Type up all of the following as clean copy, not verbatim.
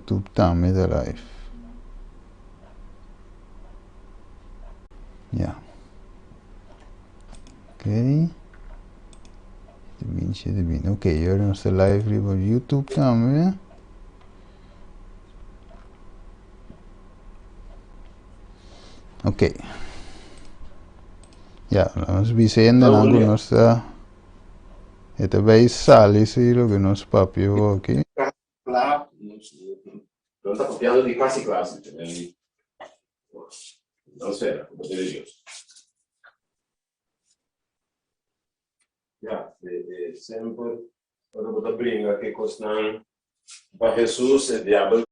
YouTube também da live. Ja. Ok. De bine. Ok, jullie nog de live op YouTube também. Ok. Ja, vamos dizendo alguns este vai salir se lo que nos papio aqui. Claro, non sta copiando di classi classici, non serve, come dire io. Ja, sempre, quando eu brinco que costan para Jesus e diabo.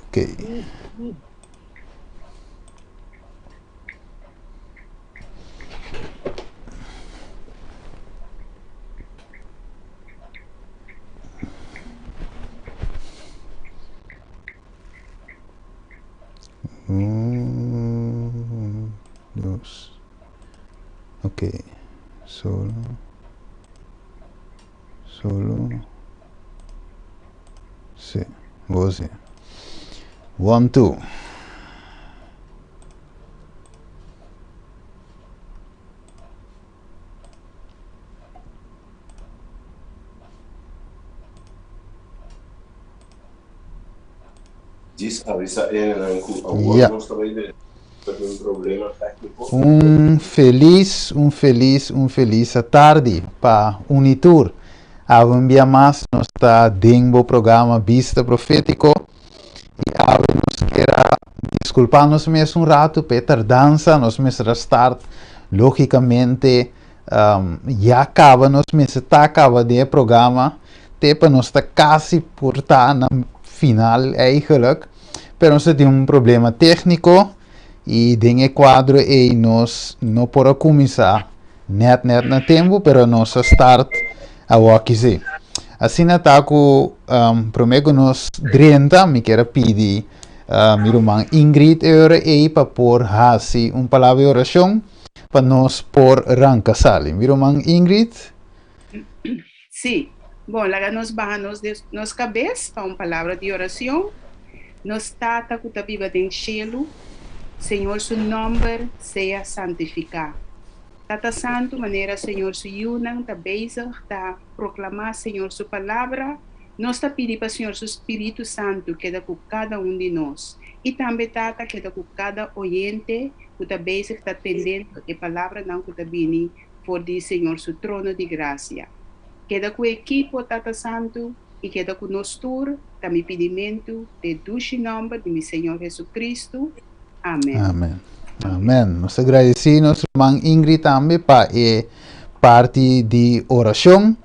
Ok. Dos. Ok. Solo. Sí. Você. 1, 2. Diz avisa ele Ja. não estava aí um problema técnico. Um feliz tarde para Unitur. Um dia mais, nós está dentro do programa Vista Profético. E nos queira desculpar-nos mesmo rato, Peter dança, nós mesmo start, logicamente, já acaba, nós mesmo está acaba de programa, para nós está quase por estar na final eigenlijk. Pero nós temos problema técnico e tem quadro e nós não podemos começar net na tempo, pero nós start a aqui. Assim na taco prometo nós 30, me quero pedir meu irmão Ingrid e para pôr assim palavra de oração para nós por arrancar sali. Meu irmão Ingrid? Sí. Bom, lá nós bajamos nos cabeça para palavra de oração. Nos tata que viva em cielo, Senhor, su nome seja santificado. Tata Santo, maneira, Senhor, su yunan, ta bezig, ta proclamar, Senhor, su palavra. Nós está pedindo para o Senhor, su Espírito Santo, queda com cada de nós. E também, Tata, queda com cada oyente, que está bezig, está atendendo a palavra não que está vindo por di, Senhor, su trono de graça. Queda com o equipo, Tata Santo, e queda com nós todos, também pedimento de Deus em nome de meu Senhor Jesus Cristo. Amém. Amém. Amém. Nós agradecemos, irmã Ingrid, também para a parte de oração.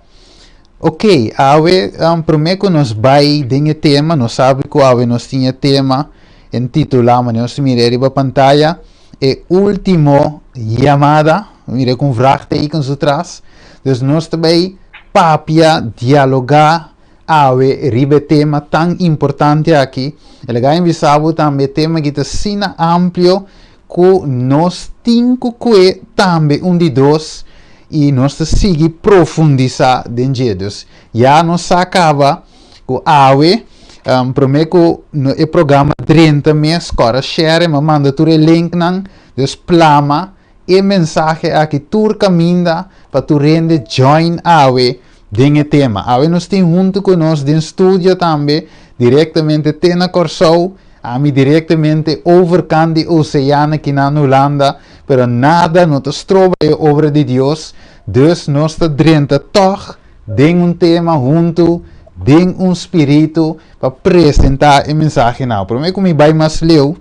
Ok, ave prometo nós vai ter tema, nós sabe que ave nós tinha tema intitulado, mas nós mirei a pantalla, último chamada, mire com vraag tekens atrás. Dus nós também papia dialogar ave ribe tema tão importante aqui. Ele vai enviar também tema que está sina amplo que nós temos que também de dois e nós seguir profundizar dentro disso. Já nós acaba com ave prometo o programa 30 meses agora share mas manda tu o link nan dus plama e mensagem aqui tu caminha para tu rende join ave dentro tema. Ave nós tem junto com nós dentro estúdio também diretamente tem na Corsou a mim diretamente overkant de oceano aqui na Holanda, pero nada não te trova é obra de Deus, dus nós te drenta toch, den tema junto, den espírito para apresentar a mensagem não. Por mim como vai mais leu,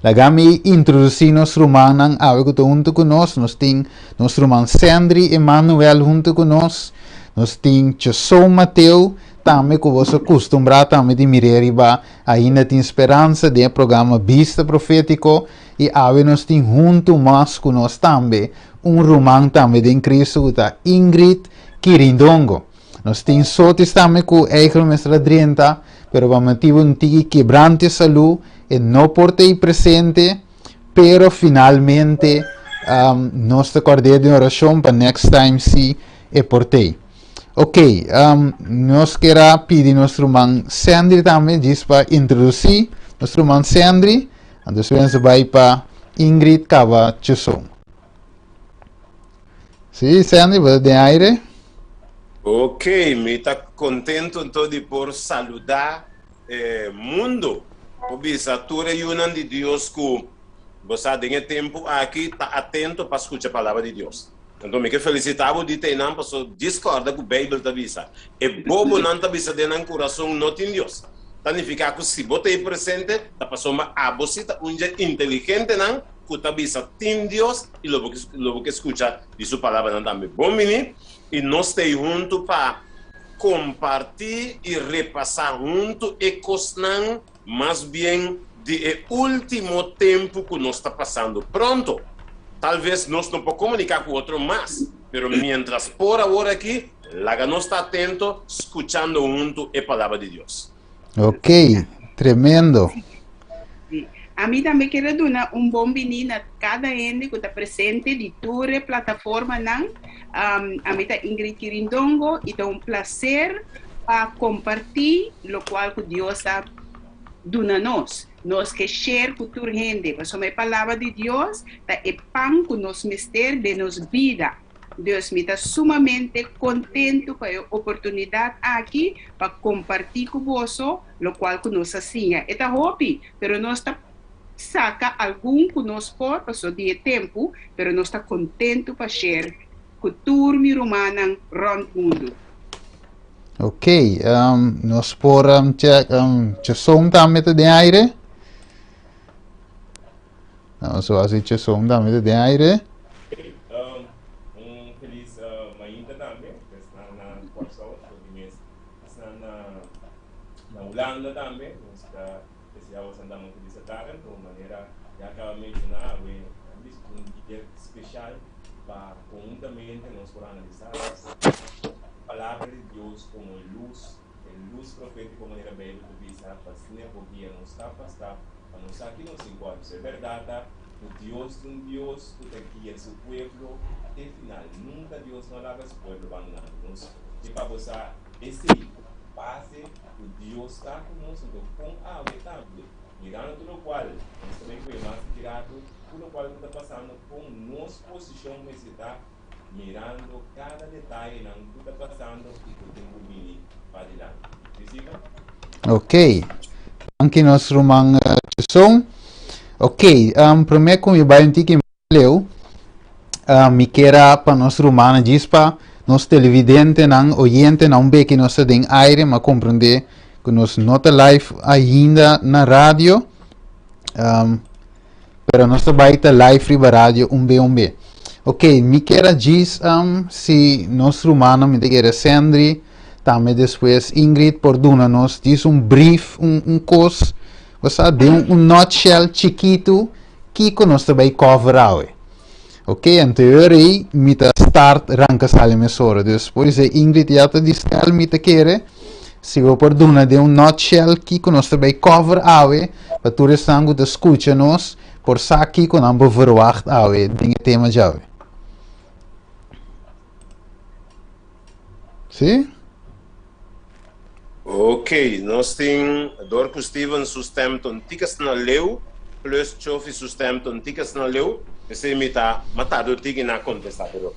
lagami introduzir nosso irmão nang ave que junto com nós tem nosso irmão Sandri Emmanuel junto com nós tem São Mateu também que você acostumbrar também de mirar ainda tem esperança de programa Vista Profético e ave nós tem junto mais com nós também irmão também de Cristo que Ingrid Quirindongo. Nós tem sortes também com a mestra Adrienta, pero vamos ter quebrante de saúde e não por ter presente, pero finalmente nós te acordei de oração para next time se é por ter. Ok, nós queremos pedir nosso irmão Sandri também, diz para introduzir nosso irmão Sandri, então vamos vai para Ingrid Cava Chusong. Sim, Sandri, vai de aire? Ok, me está contento então de por saludar mundo. Obisa, tu reúnan de Deus que você tem tempo aqui, está atento para escutar a palavra de Deus. Então, me que felicitava de ter não passou discorda com a Bíblia da visa. É bobo não tá visa de não coração não tem Deus. Significa que se botei presente, tá passou uma abocita, inteligente não, que tá visa tem Deus e logo que escuta de sua palavra não também. Bom menino, e nós estamos juntos para compartilhar e repassar junto e cosnan mais bem de último tempo que nós está passando. Pronto. Talvez nós não podemos comunicar com o outro mais, mas mientras por agora aqui, lá nós está atento, escutando junto a palavra de Deus. Ok, tremendo. A mim também quero dar bom menino a cada ende que está presente de toda plataforma não. A mim está Ingrid Quirindongo e é prazer para compartilhar o qual que Deus está dando a nós. Nós que share cultura gente, mas a palavra de Deus é pão que nos mister de nos vida. Deus me está sumamente contento com a oportunidade aqui para compartilhar com você, o qual que nos assim. É hobby, pero nós está saca algum que nos pode passar de tempo, pero nós está contento para share cultura humana round mundo. Ok, nós podemos som também de aire. Não, só assim som também de aire. Feliz manhã também, está na Corsão, está na Holanda, demanda também, nós precisamos andar muito de tarde, de uma maneira, já acaba de mencionar, um dia especial para conjuntamente nós por analisar a palavra de Deus como luz profética, como maneira bem do vista, para se não podia não estar afastado, para não estar aqui não se encontra, é verdade, o Deus que guia seu povo até o final, nunca Deus não leva seu povo abandonado-nos, e para você, esse base, o Deus está conosco, então com a verdade, mirando tudo o qual, nós também foi mais tirado, tudo o qual está passando com nossa posição nesse está, mirando cada detalhe não que está passando e que tem que vir para adiante. Ok. Aqui nós rumang som. Ok. Primeiro como eu vai um tique leu, me quero para nós rumana dispa, nós televidente não oyente não vê que nós tem aire, mas compreender que nós nota live ainda na rádio, pero nós vai estar live riba rádio um B. Ok, me quero diz se nós rumana me quero Sandri, também depois Ingrid por nos diz brief, course, você deu nutshell chiquito que nós vai cover hoje. Ok, então eu me start ranka sala emissora, depois Ingrid já te diz que me quer, se eu por de nutshell que nós vai cover hoje, para tu restango de escuta nos por aqui com ambos verwacht hoje, dinge tema já. Sim? Ok, nós temos Dorco Steven sustemton ticas na leu, plus Chofi sustemton ticas na leu, esse me está matado tique na contestar, pero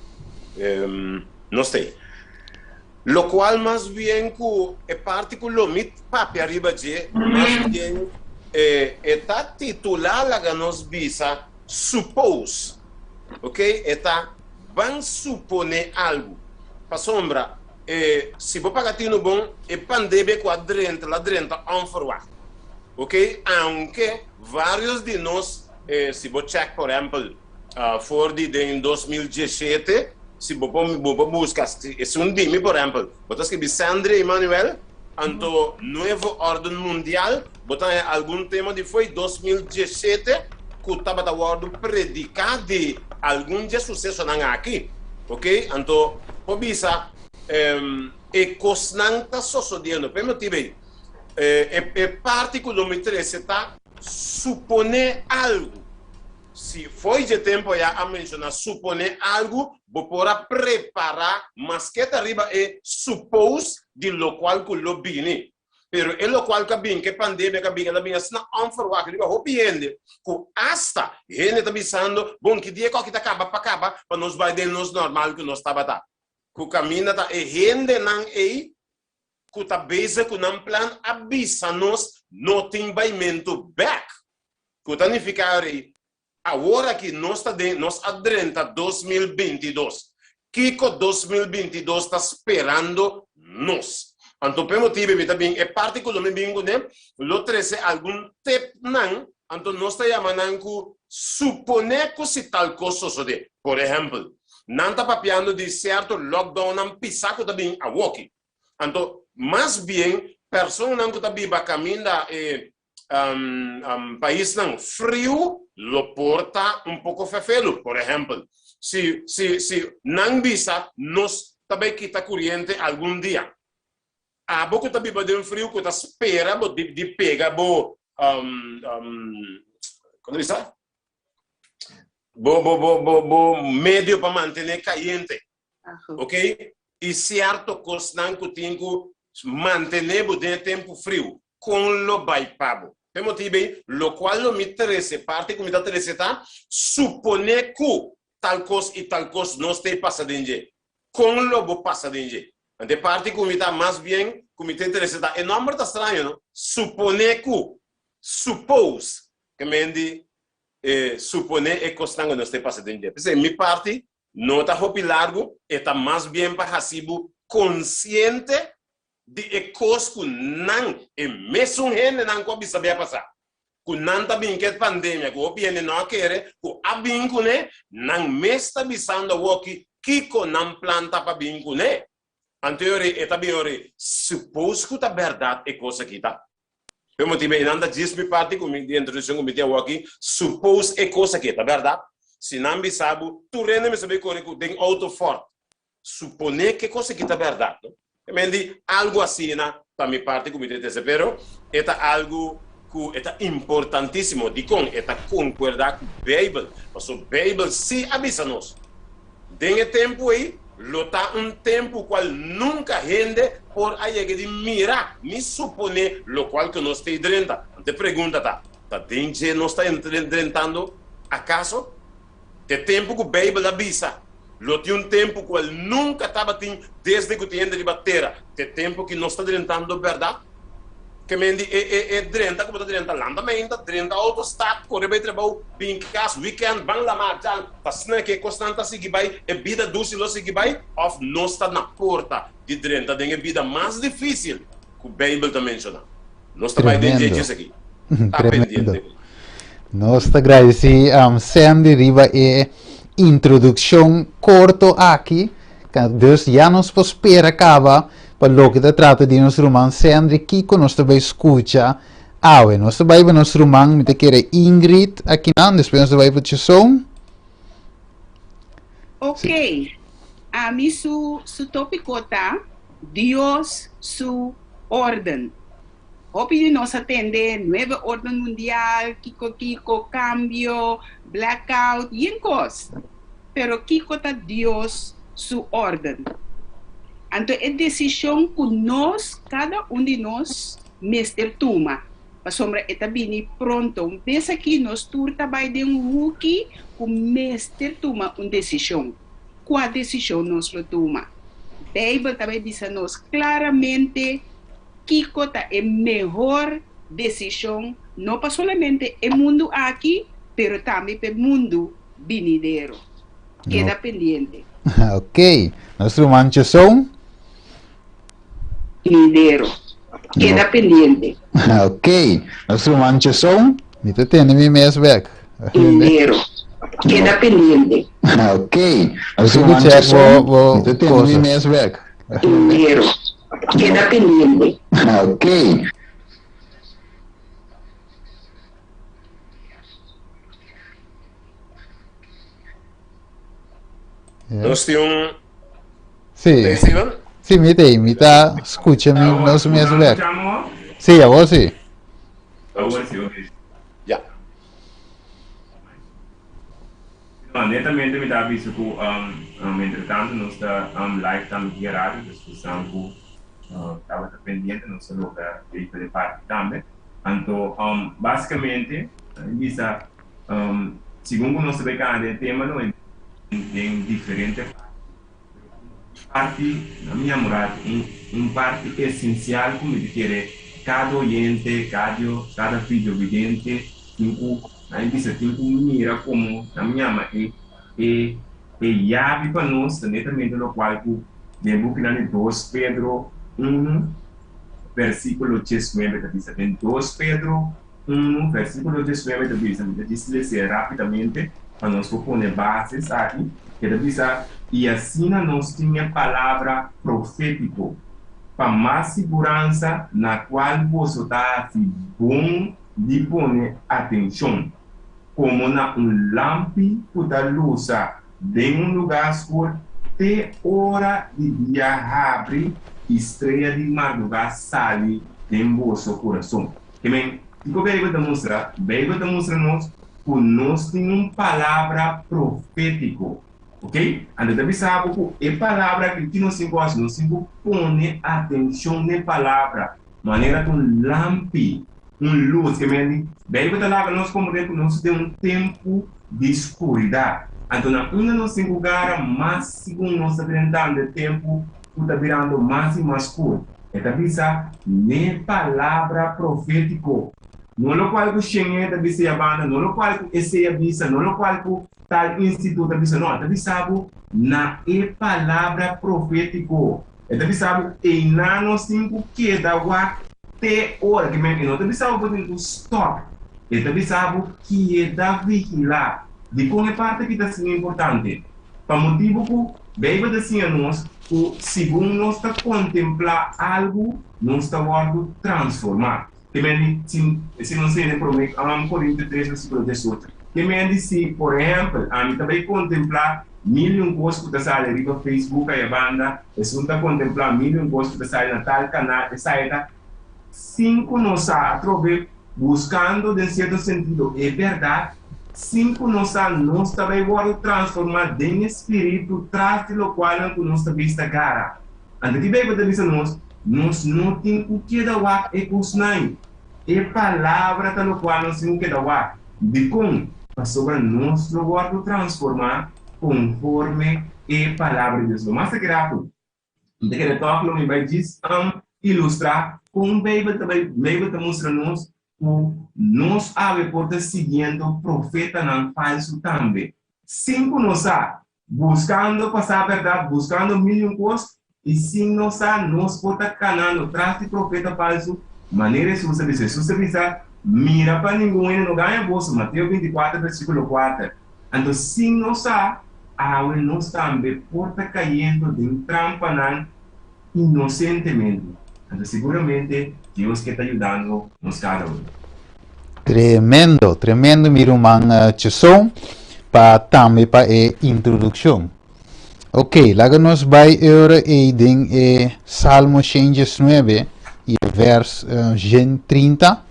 não sei. Lo qual mais bem que é particular mit papi arriba de, mais bem está titular la que nos visa suppose, ok? Está van supone algo, para sombra. Se você pagar no bom, é pandemia com a drenta onverwacht. Ok? Aunque vários de nós, se você check, por exemplo, for de em 2017, se você busca, é dime, por exemplo, você escreve Sandra Emanuel, anto novo ordem mundial, você tem algum tema de foi 2017, que estava da ordem predicar de algum dia sucesso aqui. Ok? Anto, pobisa, e cosnanta sosodiano per motivi e particolarmente se tá supone algo se foi de tempo já a mencionar supone algo vou pora preparar mas que arriba é suppose de lo qual que lo bini pero é lo qual que bini que pandemia que bini la bini sna onverwacht riba hopiende ku hasta ele tá pensando bom que dia que tá acaba para nós vai de nos normal que nós estava tá que caminha tá e rende não é que tá base com um plan avisa nos nothing by mento back que tá ficar aí agora que nós tá de nós adrenta 2022 que com 2022 tá esperando nós então por motivo me também é particularmente bem né lo 13 algum tip não então nós tá chamando que suponer que se tal coisa sucede por exemplo não está papiando de certo lockdown não pisaco também a walking então mais bem pessoa não que está viva caminho país não frio lo porta pouco fefelo por exemplo se não visa nós também que está corrente algum dia a boca está viva de frio que está espera de pega bo como diz medio para manter caliente, ok? E certo costan que tem que manter de tempo frio com lo baipabo. Temos bem, lo qual lo me interessa, parte que me interessa tá, supone que tal coisa e tal coisa não está passando com lo vou passar de ante parte que me tá mais bem, que me interessa tá, é nome tá estranho, não? Supone que, suppose, que me diz suponer é constante não está passando em dia. Minha parte não está hopi largo, está mais bem para recibo consciente de coisas que não é mesmo gente não pode saber passar. Que não está bem que a pandemia, que o piano não quer, que a bem que não me está visando o que não planta para bem que então está bem supose que a verdade é coisa que está. Eu motivei ainda diz me parte com de introdução com metia aqui, suppose é coisa que tá verdade? Se não me sabe, tu rende me sabe correto tem auto forte. Supone que coisa que tá verdade, não? Eu me di algo assim na para me parte com metia pero é algo é importantíssimo de com é concordar com a Bíblia, mas a Bíblia se avisa nos. Tem tempo aí, lota tempo qual nunca rende por aí que de mirar, me supone lo qual que nós tem drenta. Te pergunta tá dentro nós está drentando acaso? Te tempo que a Bíblia avisa. Lo tem tempo qual nunca estava desde que tem de bater. Te tempo que nós está drentando verdade? Que mendi drenta como drenta landamento, drenta autostad, corre bem trabalho, pincas, weekend, bang la marjan, tasna que constante seguir vai, é vida doce lo seguir vai, of não está na porta de drenta, tem vida mais difícil que o Bíblia está mencionando. Nós está vai de jeito aqui. Tá pendiente. Nós está agradecendo Sandy Riva e introdução corto aqui, que Deus já nos prospera acaba. Para lo que se trata de nosso irmão Sandri, Kiko nos também escuta. Nós também para nosso irmão, me te quer Ingrid, aqui não, depois nós também para o som. Ok. A mim, su tópico tá, Deus, su ordem. Hopi nos atende, nueva orden mundial, Kiko, cambio, blackout, y en cosa. Pero Kiko tá Deus, su ordem. Então, é decisão que nós, cada de nós, mestre toma. Para sombra, é também pronto. Pensa que nós trabalhamos de wiki, que mestre toma uma decisão. Qual decisão nós toma? A Bíblia também diz a nós claramente que é a melhor decisão, não para somente o mundo aqui, mas também para o mundo venidero. Queda pendente. Ok. Nosso irmão som. Venidero. Queda pendente. Ok. Nosso irmão som. Me te tem me mesmo back. Venidero. Queda pendente. Ok. Nosso irmão som. Me te tem me mesmo back. Venidero. Queda pendente. Ok. Nós temos Sim. Steven? Sim, me tem, me tá escutando nosso mesmo back. Sim, a você. Já. Netamente me dá visto que, entretanto, nós está live também diário, discussão que estava pendente, nós estamos de parte também. Então, basicamente, visa, segundo nós vemos cada tema, não é diferente parte, na minha morada, parte essencial, como eu quero, cada oyente, cada filho vidente, tem que mira como, na minha mãe, e chave para nós, netamente, no qual, devo que na 2 Pedro 1, versículo 19, diz, 2 Pedro 1, versículo 19, diz rapidamente, para nós pôr bases aqui, que diz, e assim nós tinha palavra profético, para mais segurança, na qual você está bom de pôr atenção, como na lampe que da luz, de lugar escuro, até hora de dia abre, estreia de madrugada sale em vosso coração. Que bem, o que a Bíblia demonstra-nos que nós temos palavra profético. Ok? Então, deve saber que a palavra que nós temos, nós temos que pôr atenção na palavra, maneira que lampe, luz, que me Bíblia está nós como nós temos tempo de escuridão. Então, nós temos lugar mais segundo nós estamos de tempo, que está virando mais e mais escuro. Então, visa na palavra profético. Não é o qual que o Xengue está dizendo a banda, não é o qual que esse avisa, não é o qual que tal instituto está dizendo, não, está dizendo na palavra profético. Está dizendo e na nós temos que dar até hora que me não está dizendo que stop. Está dizendo que é da vigilar. De como é parte que está sendo importante. Para motivo que Bíblia está nós que segundo nós está contemplar algo, nós está sendo transformar. Que me se não se promete, a Coríntios 3, versículo 18. Que me diz, por exemplo, a mim também contemplar milhões de coisas que saem ali no Facebook e a banda, e se não contemplar milhões de coisas que saem na tal canal, e sai da 5 nós a trove buscando de certo sentido, é verdade. 5 nós também vamos transformar em espírito, traz de lo qual nós também está cara. Ante que bem para dizer nós não tem o que dar o é cusnai. É palavra da lo qual nós temos que dar o de como para sobre nós lo vamos transformar conforme a palavra de Deus. Mas é grave. De que toque lo me vai dizer ilustrar com Bíblia também mostra-nos nós ave porta seguindo profeta não falso também. 5 nós buscando passar a verdade, buscando milhões de coisas, e 5 nós porta canando traz de profeta falso, maneira se você dizer, se você pensar, mira para ninguém não ganha bolsa, Mateus 24, versículo 4. Então 5 nós também porta caindo de trampa não inocentemente. Então, seguramente, Deus que está ajudando nos cada um. Tremendo, meu irmão Chesson, para também para a introdução. Ok, lá nós vai agora em Salmo 119, e verso 30.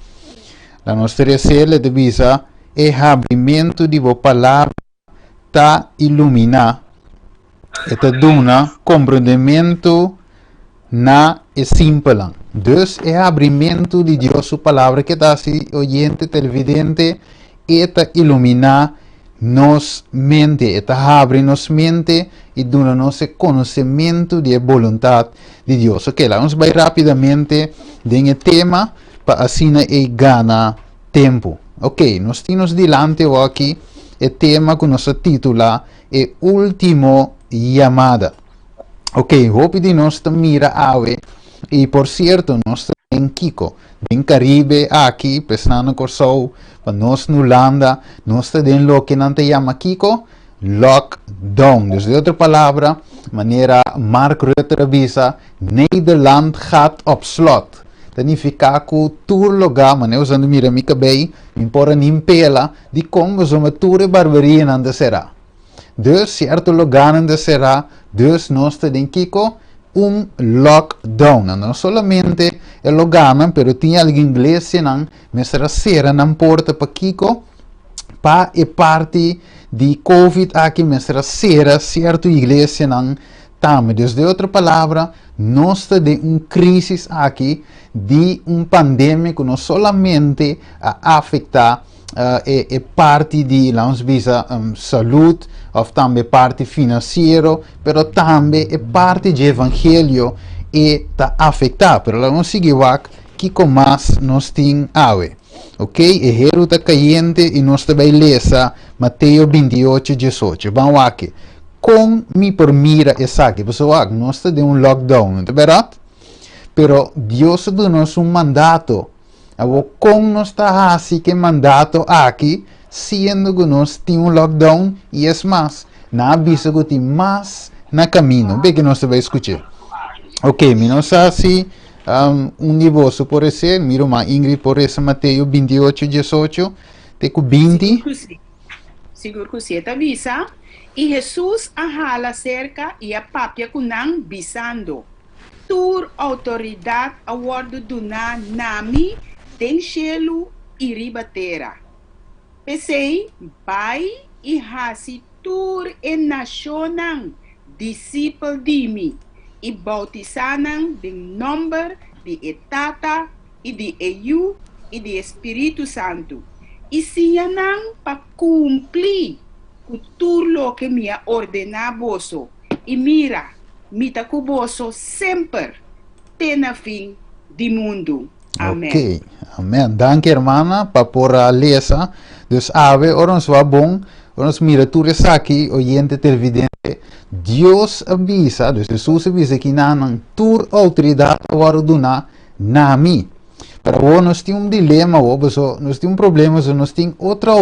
Lá nós terceira divisa, o abrimento de boa palavra está iluminar, e te dona compreendimento na é simples. Dus é abrimento de Deus sua palavra que está assim, oyente, televidente, e está iluminar nos mente, e está abre nos mente e dona nos conhecimento de vontade de Deus. Ok, lá vamos vai rapidamente de tema para assim e gana tempo. Ok, nós temos delante aqui o tema que nós titula é último chamada. Ok, hope de nós mira ave. E por certo, nós estamos em Kiko, em Caribe, aqui, pensando Corsou, para nós na Holanda, nós estamos em lo que não te chama Kiko, lockdown. Dus de outra palavra, maneira Mark Rutte avisa, Nederland gaat op slot. Significa que o tour lugar, mas usando mira mica bem, impora nimpela, de como uma tour barbaria não será. Dus certo lugar não será, dus nós estamos em Kiko, lockdown. Não somente o lugar, mas tinha alguém inglês não, mas era sera na porta para Kiko, para a parte de Covid aqui, mas era sera certo igreja não também. Dus de outra palavra, nós temos crise aqui de pandemia que não somente afeta a parte de saúde, ou também parte financeira, mas também a parte de evangelho está afetada. Mas vamos seguir aqui com mais nós temos ave. Ok? E hero está caindo e nós também lesa Mateus 28, 18. Vamos aqui. Com me por mira essa aqui, pessoal, nós temos lockdown, não é verdade? Pero Deus deu-nos mandato. Com nós está assim que mandato aqui, sendo que nós temos lockdown e é mais, na avisa que tem mais na caminho, bem que nós vai escutar. Ok, nós assim, negócio por ser, miro uma Ingrid por esse Mateus 28, 18, tem 20. Seguro que você está avisa, e Jesus ahala cerca e a papia kunang bisando. Tur autoridade a bordo do nami, tem cielo e ribatera. Pensei, pai e hasi tur en nacionang, discípulo de mim, e bautizanang de nombre de etata e de eu e de Espírito Santo. E sinyanang pa cumprir o turlo que me ordena boso. E mira, mita cuboso sempre tena fim de mundo. Amém. Ok, amém. Danke, irmã, para por a lesa. Dus ave, oramos va bom, oramos mira tu aqui, oyente televidente. Deus avisa, dus Jesus avisa que não tur autoridade agora dona nami. Para nós temos dilema, nós temos problemas, nós temos outra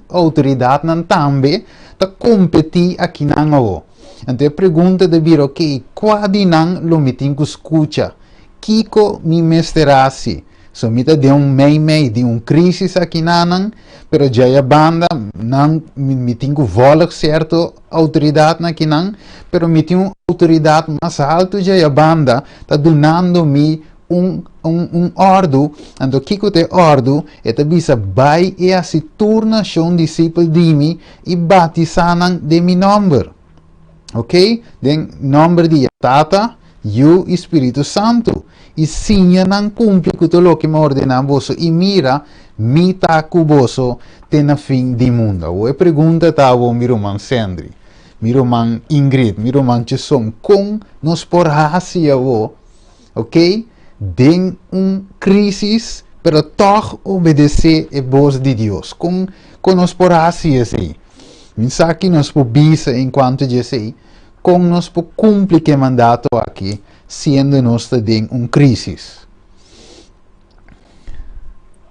autoridade não também para competir aqui não. Então a pergunta de vir, ok, qual de não lo me tenho que escutar? Kiko me mesterá assim. So mita de mei de crisis aqui nanan, pero já a banda não me tenho volta certo autoridade aqui nan, pero me tenho autoridade mais alto já a banda tá donando me ordo, ando kiko te ordo, e te bisa vai e se torna um discípulo de mim e batizanan de mi nome. Ok? Den nome de Tata, eu Espírito Santo. E sim, não cumpre com tudo o que me ordenamos e mira, me tá cuboso, tem na fim de mundo. O pergunta tava o miroman Sandri, miroman Ingrid, miroman Chesson, com nos por hacia ok? Den crisis, pero toch obedecer a voz de Deus, com nos por hacia assim. Mensagem nos por bisa enquanto eu sei, com nos por cumprir que mandato aqui, sendo nós em crisis.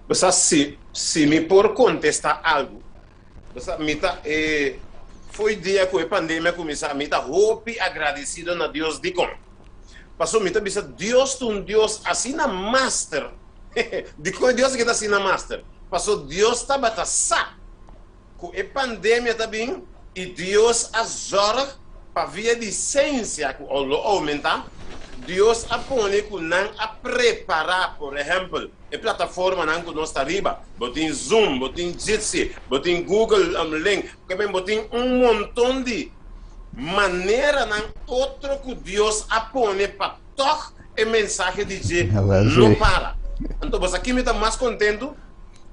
Você se me por contestar algo, você mita foi dia que a pandemia começou, mita hope agradecido na Deus de com. Passou mita bisa Deus assim na master. De com Deus que está assim na master. Passou Deus tá batasa. Com a pandemia também e Deus azora para via licença que aumentar. Deus apone que não a preparar, por exemplo, a plataforma não que nós está riba, botem Zoom, botem Jitsi, botem Google Link, também botem montão de maneira não outro que Deus apone para tocar a mensagem de Deus não para. Então você aqui me está mais contente,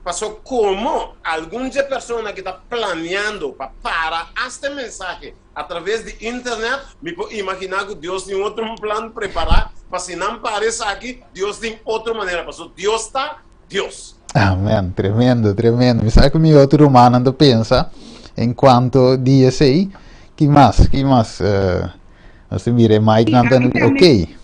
passou como algumas pessoas que está planeando para esta mensagem através de internet, me pode imaginar que Deus tem outro plano preparado, para se não pareça aqui, Deus tem outra maneira, passou Deus está, Deus. Amém, tremendo. Me sabe que o meu outro humano ando pensa, enquanto dia sei, que mais? Você mira, Mike não está ok.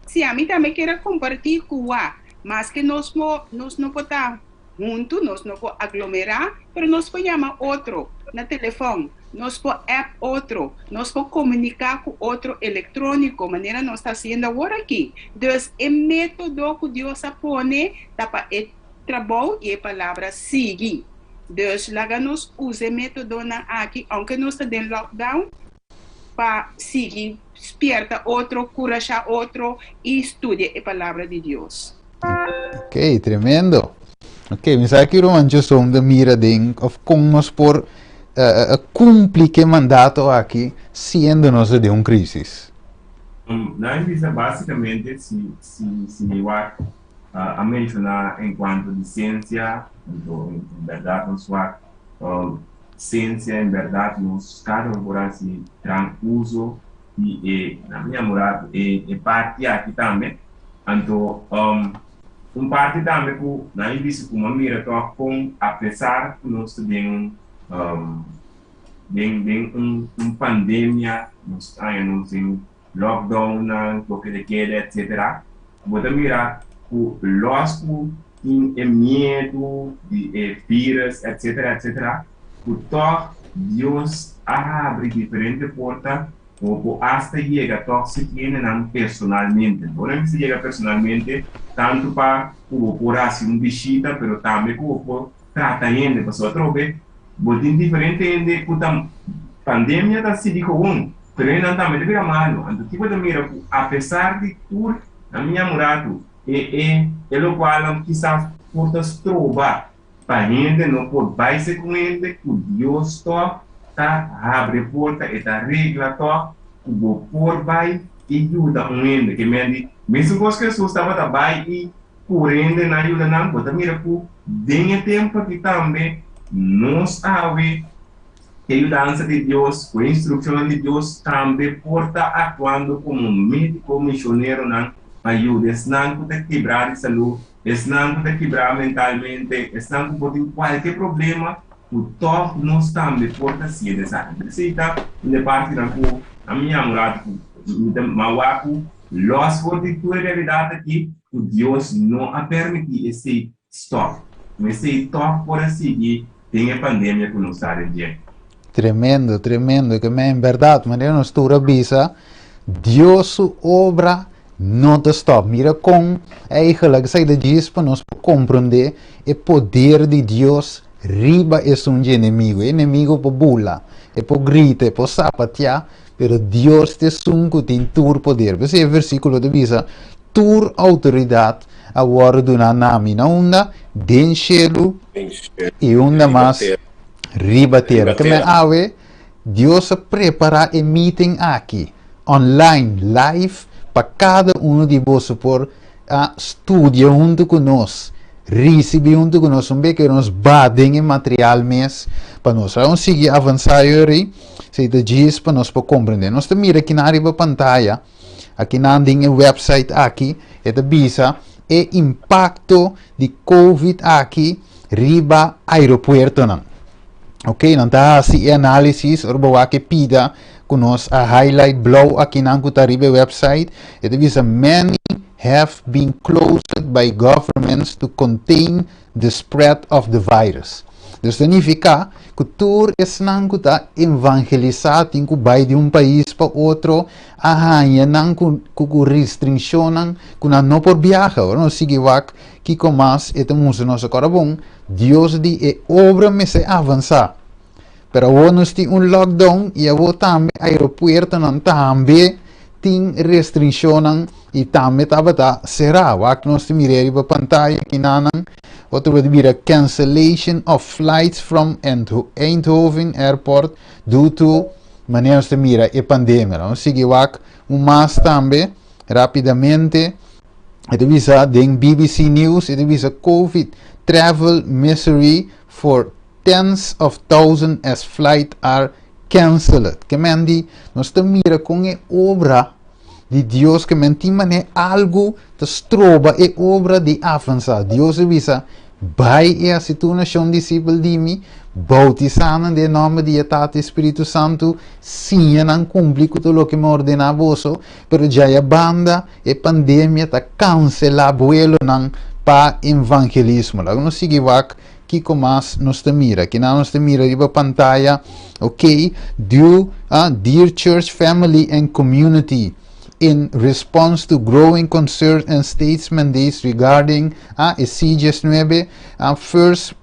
Sim, a mim também quero compartilhar com o mas que nós não podemos juntos, nós não podemos aglomerar, mas nós podemos chamar outro no telefone, nós podemos app outro, nós podemos comunicar com outro eletrônico, maneira nós está fazendo agora aqui. Então, o método que Deus põe para o trabalho e a palavra seguir. Deus lá nos usa o método aqui, aunque nós estamos em lockdown, para seguir, desperta outro, corajar outro e estude a palavra de Deus. Ok, tremendo. Ok, mi sa que o manjo som da mira of como nos por cumprir que mandato aqui, sendo nós de crisis. Na visa basicamente se eu a mencionar enquanto de ciência, então, em verdade nós ciência em verdade nós cada um se transuso e na minha morada e parte aqui também, então parte também que na visa como mira com apesar que nós temos pandemia, nós estamos em lockdown, toque de queda, etc. Você mira que los que medo de vírus, etc. Que Deus abre diferentes portas ou hasta chega a se tiene personalmente. Não se chega personalmente tanto para por assim visita, pero também por tratar gente, pessoa trobe. Botin diferente de que pandemia está se dijo pero não também deve malo. Então tipo de mira, apesar de tudo, a minha morada é o qual quizás portas trova para gente não pode baixar com ele, que Deus tá abre porta e tá regla tá, que o por vai e ajuda gente que me mesmo que as pessoas estavam vai e correndo na ajuda não, bota mira que tem tempo que também nós sabe que a ajudança de Deus, a instrução de Deus também porta atuando como um médico missionário não ajuda, não pode quebrar de saúde, não pode quebrar mentalmente, não pode ter qualquer problema, o top nós também porta se dessa necessita de parte da a minha morada, mawaku, los fortitudes de verdade aqui, que Deus não a permitir esse stop, esse top por seguir tem a pandemia que nos está diante. Tremendo, que me en verdad, maneira nos tura bisa, Deus su obra não te stop. Mira com eigenlijk sai de dias para nós compreender o poder de Deus riba é um inimigo. Inimigo por bula, é por grita, é por sapatear, pero Deus te sunco tem tur poder. Esse é o versículo de visa, tur autoridade a hora do nami na onda, den cielo e onda mais riba terra. Que me ave, Deus prepara a meeting aqui, online, live, para cada de vocês por a estudar junto conosco, receber junto conosco, que nos badem em material mês, para nós conseguir avançar aí, se diz para nós para compreender. Nós mira aqui na riba pantalla, aqui na website aqui, é da visa, e impacto de COVID aqui, riba aeroporto não. Ok, não está assim análise, orbo que pida conosco a highlight blow aqui na riba website, é da visa many have been closed by governments to contain the spread of the virus. Dus significa que tur não está evangelizado em que vai de país para outro, não com restrição, que não por viajar, não sigue que com mais e temos nosso coração, Deus de obra me se avançar. Pero agora nós temos lockdown e agora também aeroporto não também tem restrição e também está cerrado. Aqui nós temos a pantalla aqui na outro vai vir a cancellation of flights from Eindhoven Airport due to maneira de mira a pandemia. Vamos seguir mais também rapidamente. Ito visa den BBC News. Ito visa COVID travel misery for tens of thousands as flights are cancelled. Que mendi nós mira com a obra de Deus que mentimane algo te stroba e obra de avançar. Deus visa vai a situação discípulo de mim, bautizando em nome de Tata Espírito Santo, sim, não cumpre com tudo o que me ordena vosso, pero já a banda e pandemia está cancela vuelo não para evangelismo. Lá não sigue que como nós te mira, que não nos te mira de pantalla, ok, dear church family and community, in response to growing concern and states mandates regarding CGS 9, first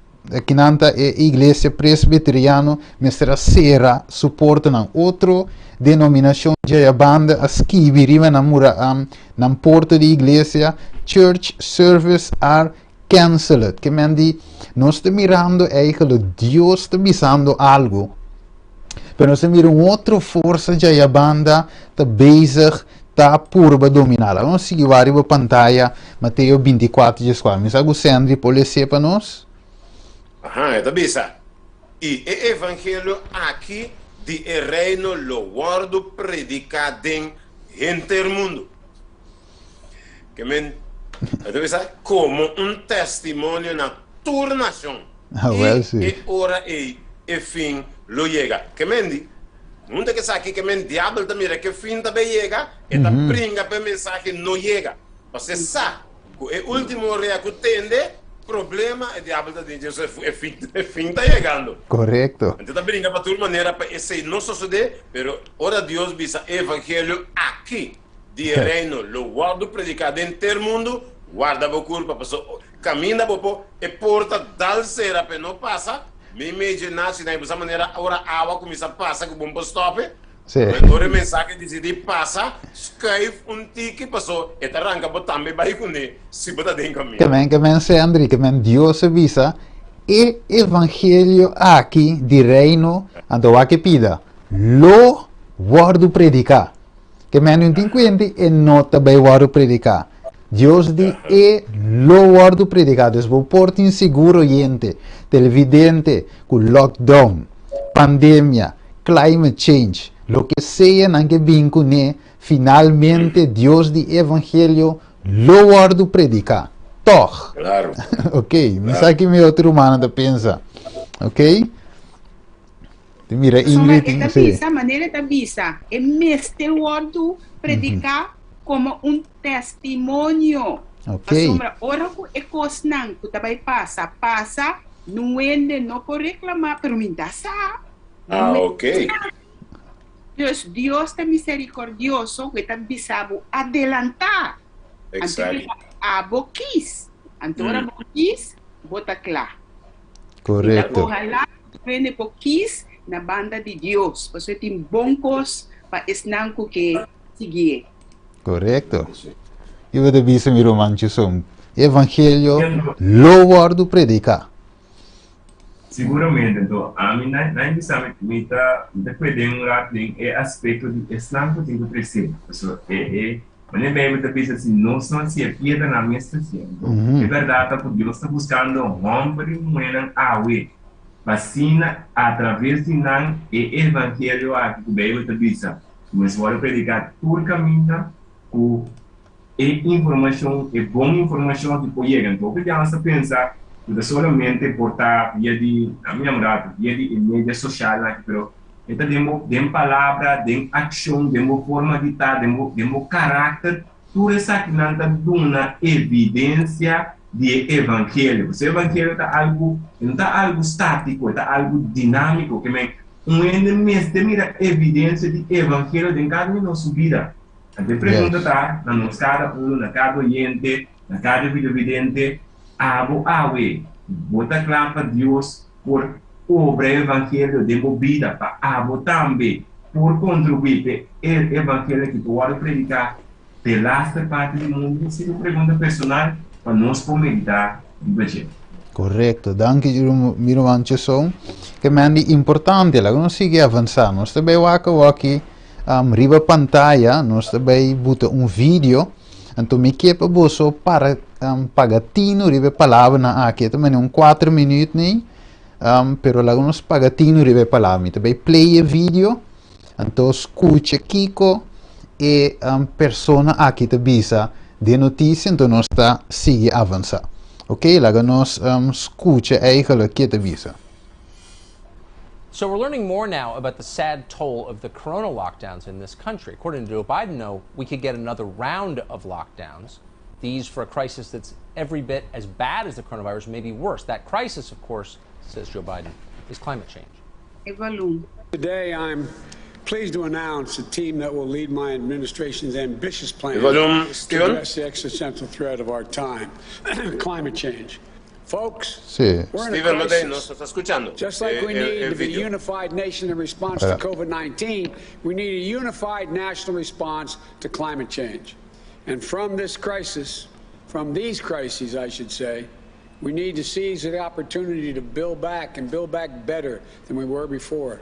kinanta iglesia presbiteriano mestra sera suporta ng outro denominação de a banda a skivi riva na mura na porta de iglesia church service are canceled. Que mendi nós está mirando eigenlijk Deus está visando algo, pero nós mira outra força de a banda está bezig está purba dominada. Vamos seguir a pantalla Mateus 24, 14. Me sabe o Sandri policia para nós? Aham, é bisa. E o evangelho aqui de reino lo guardo predicado em todo mundo. Que men, bisa como testemunho na tua nação. Well, sim. E ora e fim lo chega. Que mendi? Muita que sabe que o diabo também que fim também chega e tá brinca para mensagem não chega. Você sabe que o último rea que tende problema é diabo tá dizendo é fim tá chegando. Correto. Então tá brinca para toda maneira para esse não suceder, pero ora Deus visa evangelho aqui de reino, lo guardo predicado em todo mundo, guarda a culpa, pessoa caminha bopo e porta dal sera para não passa. Me imaginar se dessa maneira agora a água começa a passar com o bom stop. Agora a mensagem decide passa, escreve ticket passou e arranca para também vai com ele se botar dentro caminho. Que men se Andri, que men Deus avisa e evangelho aqui de reino ando que pida lo guardo predicar. Que men não tem conta e nota vai guardo predicar. Deus diz lo guardo predicado, vou porto inseguro gente, televidente, com lockdown, pandemia, climate change, lo que seja não que vem com finalmente Deus de evangelho lo guardo predicar. Toch. Claro. Ok, me sabe que meu outro humano da pensa, ok? Mira, Ingrid, essa maneira da visa é mestre guardo predicar como testemunho. Okay. Sombra, ora que é cosnan, que também passa, não ende, não pode reclamar, pero me dá sa. Ok. Dios está misericordioso, que está bisabo adelantar. Exacto. Abo quis. Antora bo quis, bota clá. Correcto. Ojalá vende po quis na banda de Dios. Você tem bons para esnanco que seguir. Correcto. E você bisa mi romancho som. Evangelho lo guardo predicar. Seguramente, então, a mim não sabe me tá dependendo lá tem aspecto de eslanco tem que crescer. Isso mas nem bem muita pensa assim, não só se é piada na minha estação. É verdade, porque Deus está buscando um homem humano a ver. Vacina através de não é evangelho aqui que bem muita pensa. Mas vou predicar por caminho com informação, boa informação que pode chegar. Então, que já está pensar não solamente portar via de a minha morada, via de mídia social, pero então tem palavra, tem ação, tem forma de estar, tem caráter, tudo isso aqui não está dando evidência de evangelho. O evangelho está algo, não está algo estático, está algo dinâmico, que mês tem evidência de evangelho em cada nossa vida. A pergunta está na nossa cada na cada oyente, na cada videovidente, awe, bota claro para Deus por obra evangelho de vida para abo também por contribuir para o evangelho que tu vai predicar pela parte do mundo. Isso é uma pergunta personal para nós comentar o evangelho. Corretto, danke miro manche som che mandi importante la non si che avanzare, non sta bei waki riba pantalla, non sta bei butta un video, anto mi chiepa boso para pagatino ribe palavra na aqui, também um 4 minutos nem, pero la unos pagatino ribe palavra, mi também play video, anto escucha Kiko e persona aqui te bisa de notícia, então non sta sigue avanzar. Ok, la nos escucha eigenlijk que te visa. So we're learning more now about the sad toll of the corona lockdowns in this country. According to Joe Biden, though, we could get another round of lockdowns. These for a crisis that's every bit as bad as the coronavirus, maybe worse. That crisis, of course, says Joe Biden, is climate change. Today, I'm pleased to announce a team that will lead my administration's ambitious plan Volume, to address the existential threat of our time, climate change. Folks, Sì. we're in a Steven Lodey crisis. non sta ascoltando. Just like we need to be a video. unified nation in response to COVID-19, we need a unified national response to climate change. And from this crisis, from these crises, I should say, we need to seize the opportunity to build back and build back better than we were before.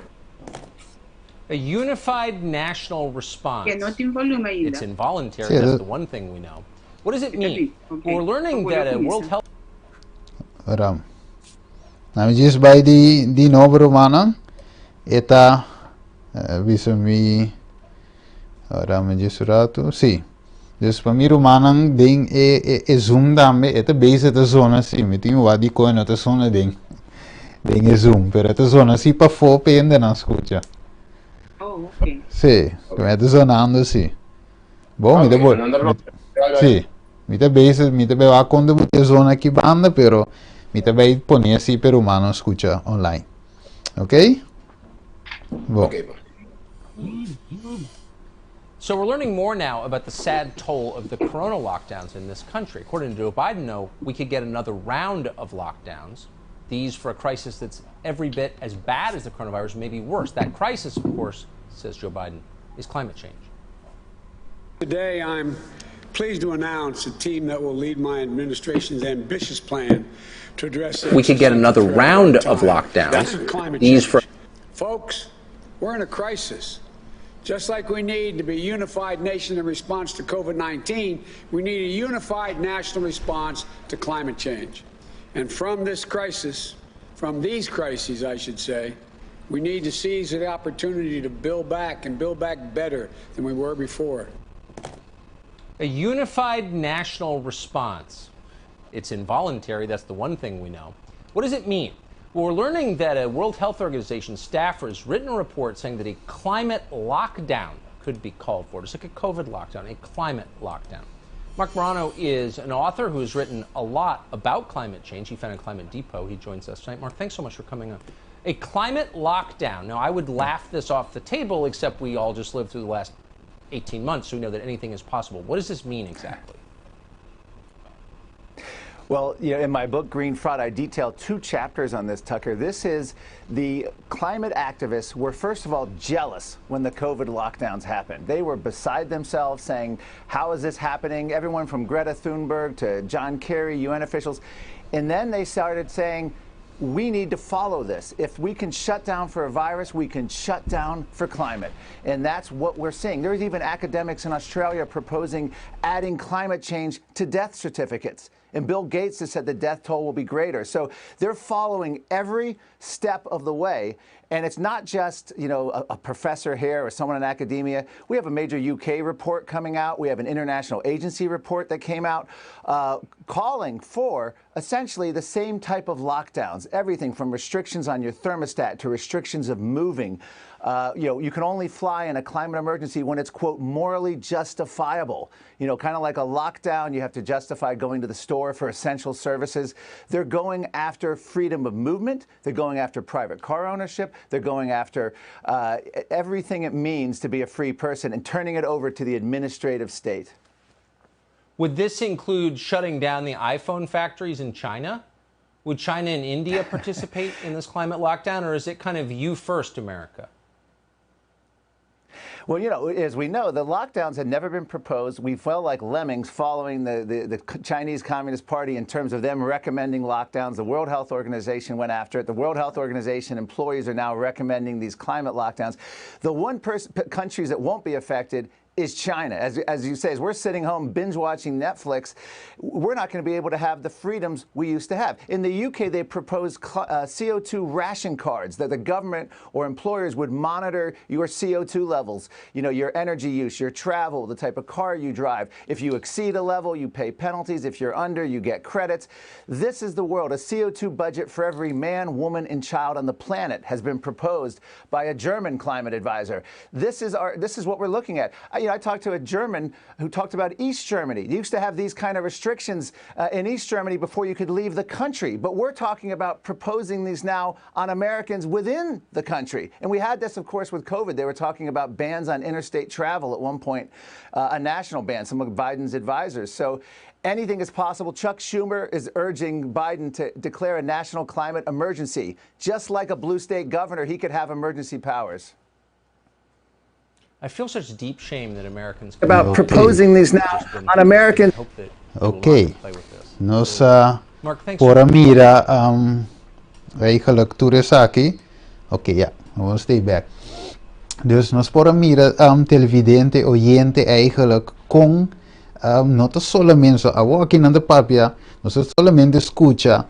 A unified national response. Que não tem volume ainda. It's involuntary, Yeah, that's that- the one thing we know. What does it mean? Okay. We're learning that a World Health Ora, nami diz vai di novo romana, eta viso mi, ora mi diz rato, sì. Dus para mi romanan ding zoom dambe, eta base eta zona si, mi tinha wa di coin eta zona ding zoom, pero eta zona si pa fo pende na escucha. Oh, ok. Sì, come eta zonando si. Bom, mi devo, sì, mi te base, mi te beva quando butte zona aqui banda, pero mi te bei ponersi per umano escucha online. Ok? Bom. Ok, bom. So we're learning more now about the sad toll of the corona lockdowns in this country. According to Joe Biden, though, we could get another round of lockdowns. These for a crisis that's every bit as bad as the coronavirus, maybe worse. That crisis, of course, says Joe Biden, is climate change. Today, I'm pleased to announce a team that will lead my administration's ambitious plan to address the We could get another existential threat round our of time, lockdowns. climate These change. for Folks, we're in a crisis. Just like we need to be a unified nation in response to COVID-19, we need a unified national response to climate change. And from this crisis, from these crises, I should say, we need to seize the opportunity to build back and build back better than we were before. a unified national response. It's involuntary, that's the one thing we know. What does it mean? Well, we're learning that a World Health Organization staffer has written a report saying that a climate lockdown could be called for. Just like a COVID lockdown, a climate lockdown. Mark Morano is an author who has written a lot about climate change. He founded Climate Depot. He joins us tonight. Mark, thanks so much for coming on. A climate lockdown. Now, I would laugh this off the table, except we all just lived through the last 18 months, so we know that anything is possible. What does this mean exactly? Well, in my book, Green Fraud, I detail 2 chapters on this, Tucker. This is the climate activists were, first of all, jealous when the COVID lockdowns happened. They were beside themselves saying, how is this happening? Everyone from Greta Thunberg to John Kerry, UN officials. And then they started saying, we need to follow this. If we can shut down for a virus, we can shut down for climate. And that's what we're seeing. There's even academics in Australia proposing adding climate change to death certificates. And Bill Gates has said the death toll will be greater. So they're following every step of the way. And it's not just, a professor here or someone in academia. We have a major UK report coming out. We have an international agency report that came out calling for essentially the same type of lockdowns, everything from restrictions on your thermostat to restrictions of moving. You can only fly in a climate emergency when it's, quote, morally justifiable. Kind of like a lockdown, you have to justify going to the store for essential services. They're going after freedom of movement. They're going after private car ownership. They're going after everything it means to be a free person and turning it over to the administrative state. Would this include shutting down the iPhone factories in China? Would China and India participate in this climate lockdown, or is it kind of you first, America? Well, as we know, the lockdowns had never been proposed. We felt like lemmings following the Chinese Communist Party in terms of them recommending lockdowns. The World Health Organization went after it. The World Health Organization employees are now recommending these climate lockdowns. The one countries that won't be affected is China. As you say, as we're sitting home binge-watching Netflix, we're not going to be able to have the freedoms we used to have. In the UK, they proposed CO2 ration cards that the government or employers would monitor your CO2 levels, your energy use, your travel, the type of car you drive. If you exceed a level, you pay penalties. If you're under, you get credits. This is the world. A CO2 budget for every man, woman, and child on the planet has been proposed by a German climate advisor. This is what we're looking at. I talked to a German who talked about East Germany. They used to have these kind of restrictions in East Germany before you could leave the country. But we're talking about proposing these now on Americans within the country. And we had this, of course, with COVID. They were talking about bans on interstate travel at one point, a national ban, some of Biden's advisors. So anything is possible. Chuck Schumer is urging Biden to declare a national climate emergency. Just like a blue state governor, he could have emergency powers. I feel such deep shame that Americans about proposing these now on American. Okay. Nos Mark, thanks por mira eigenlijk toeresaki. Okay, ja, we will stay back. Dus nos por mira televidente oyente eigenlijk con no solamente aquí en la papia, no solamente escucha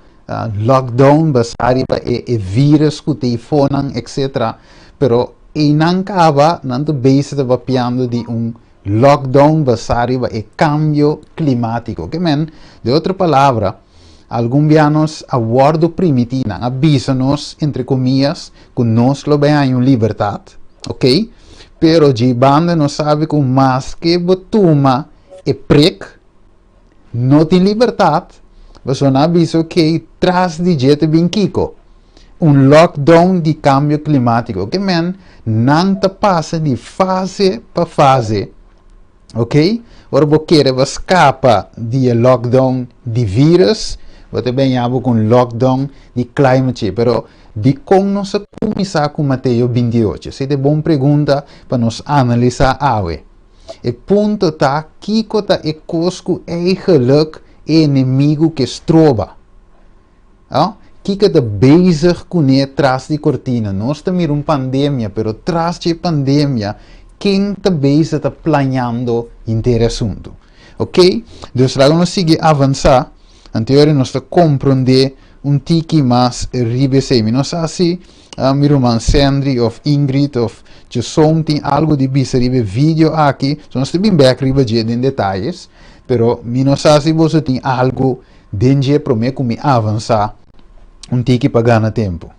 lockdown basari ba e virus ku telefonan etc. Pero e non cava, non base vapiando di un lockdown basari e cambio climatico. Che men, de otra palabra, algunos bianos a guardo primitina, avisanos, entre comillas, que nos lo vean en libertad, ok? Pero de banda no sabe que más que botuma e prick, no tem libertad, mas un aviso que tras di jete binquico. Un lockdown di cambio climatico che men non te passa di fase per fase, ok? Ora bocchere va scappa di lockdown di virus, wat ben abo con lockdown di climate change, però di con non sa come sa con Matteo 28. Siete buona pregunta per nos analizzare awe. E punto ta kiko ta e cosco eigenlijk inimigo che stroba. Kika de bezig con tras di cortina. No sta mir un pandemia, pero tras di pandemia, quem te bezig te planeando intero assunto. Ok? Dus laten we seguir avançar. Anterior nós te compreender un tiki mas ribesemi. Não sei se miruman Sandri of Ingrid of Jason tem algo de bisa ribe vídeo aqui. So nós te bem back ribe em detalhes. Pero mi não sei se você tem algo dengue para mim como avançar. Tiki para ganhar tempo.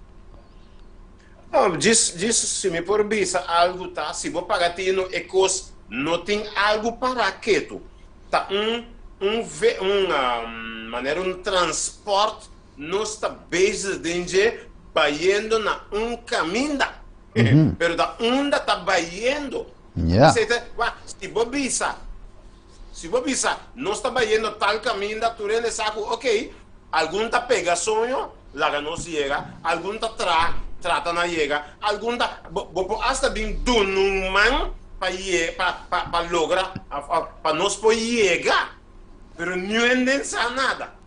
Diz se me por bisa algo tá, se vou pagar tino e cos não tem algo para quieto. Tá maneira transporte não está base de bayendo na caminho, pero da onda tá bayendo. Yeah. Se bobisa, não está bayendo tal caminho, tu rende saco, ok, algum tá pega sonho, lá não chega, algum tá trata na chega, algum tá, hasta bem do num man, para lograr, para nós poder chegar, pero não entende nada.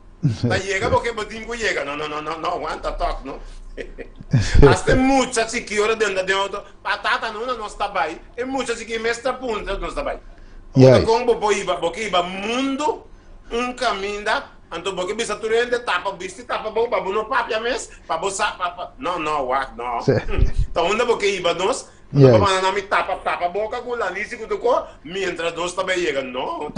Tá chega porque botinho chega, não, aguanta toque, não. Hasta muitas chiquioras dentro de outro, patata não está bem, e muitas chiquioras mestra punta não está bem. Yes. Como porque iba mundo caminho, então porque bisa tu rende tapa bisti tapa boba no papia mes, para bosa não, então onde porque iba nós, Yes. para na mi tapa boca com la nisi que tu co, mientras nós também chega, não.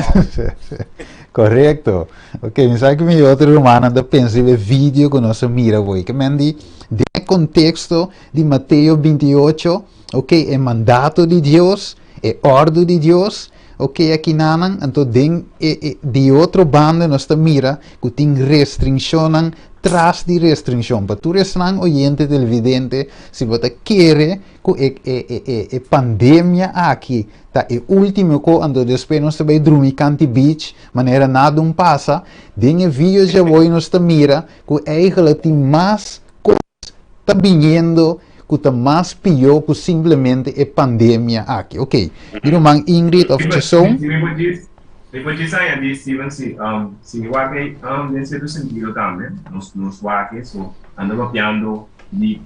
Correcto. Ok, mi sa que mi outro romano anda pensa em vídeo que nós mira hoje, que mendi de contexto de Mateus 28, ok, é mandato de Deus, é ordem de Deus. Ok, aqui nanan, então de outro bando nós mira que tem restrição tras de restrição. Para tu resnan oyente televidente, se você quer que a pandemia aqui, tá é último que ando depois nós vai dormir canti beach, maneira nada passa, den vídeo já vou nós mira que eigenlijk tem mais coisas tá vindo que está mais pior que simplesmente a pandemia aqui. Ok. Irmã Ingrid of Chesson. Depois disso aí, ali, Steven, se o aqui, nesse sentido também, nos aqui, andamos falando de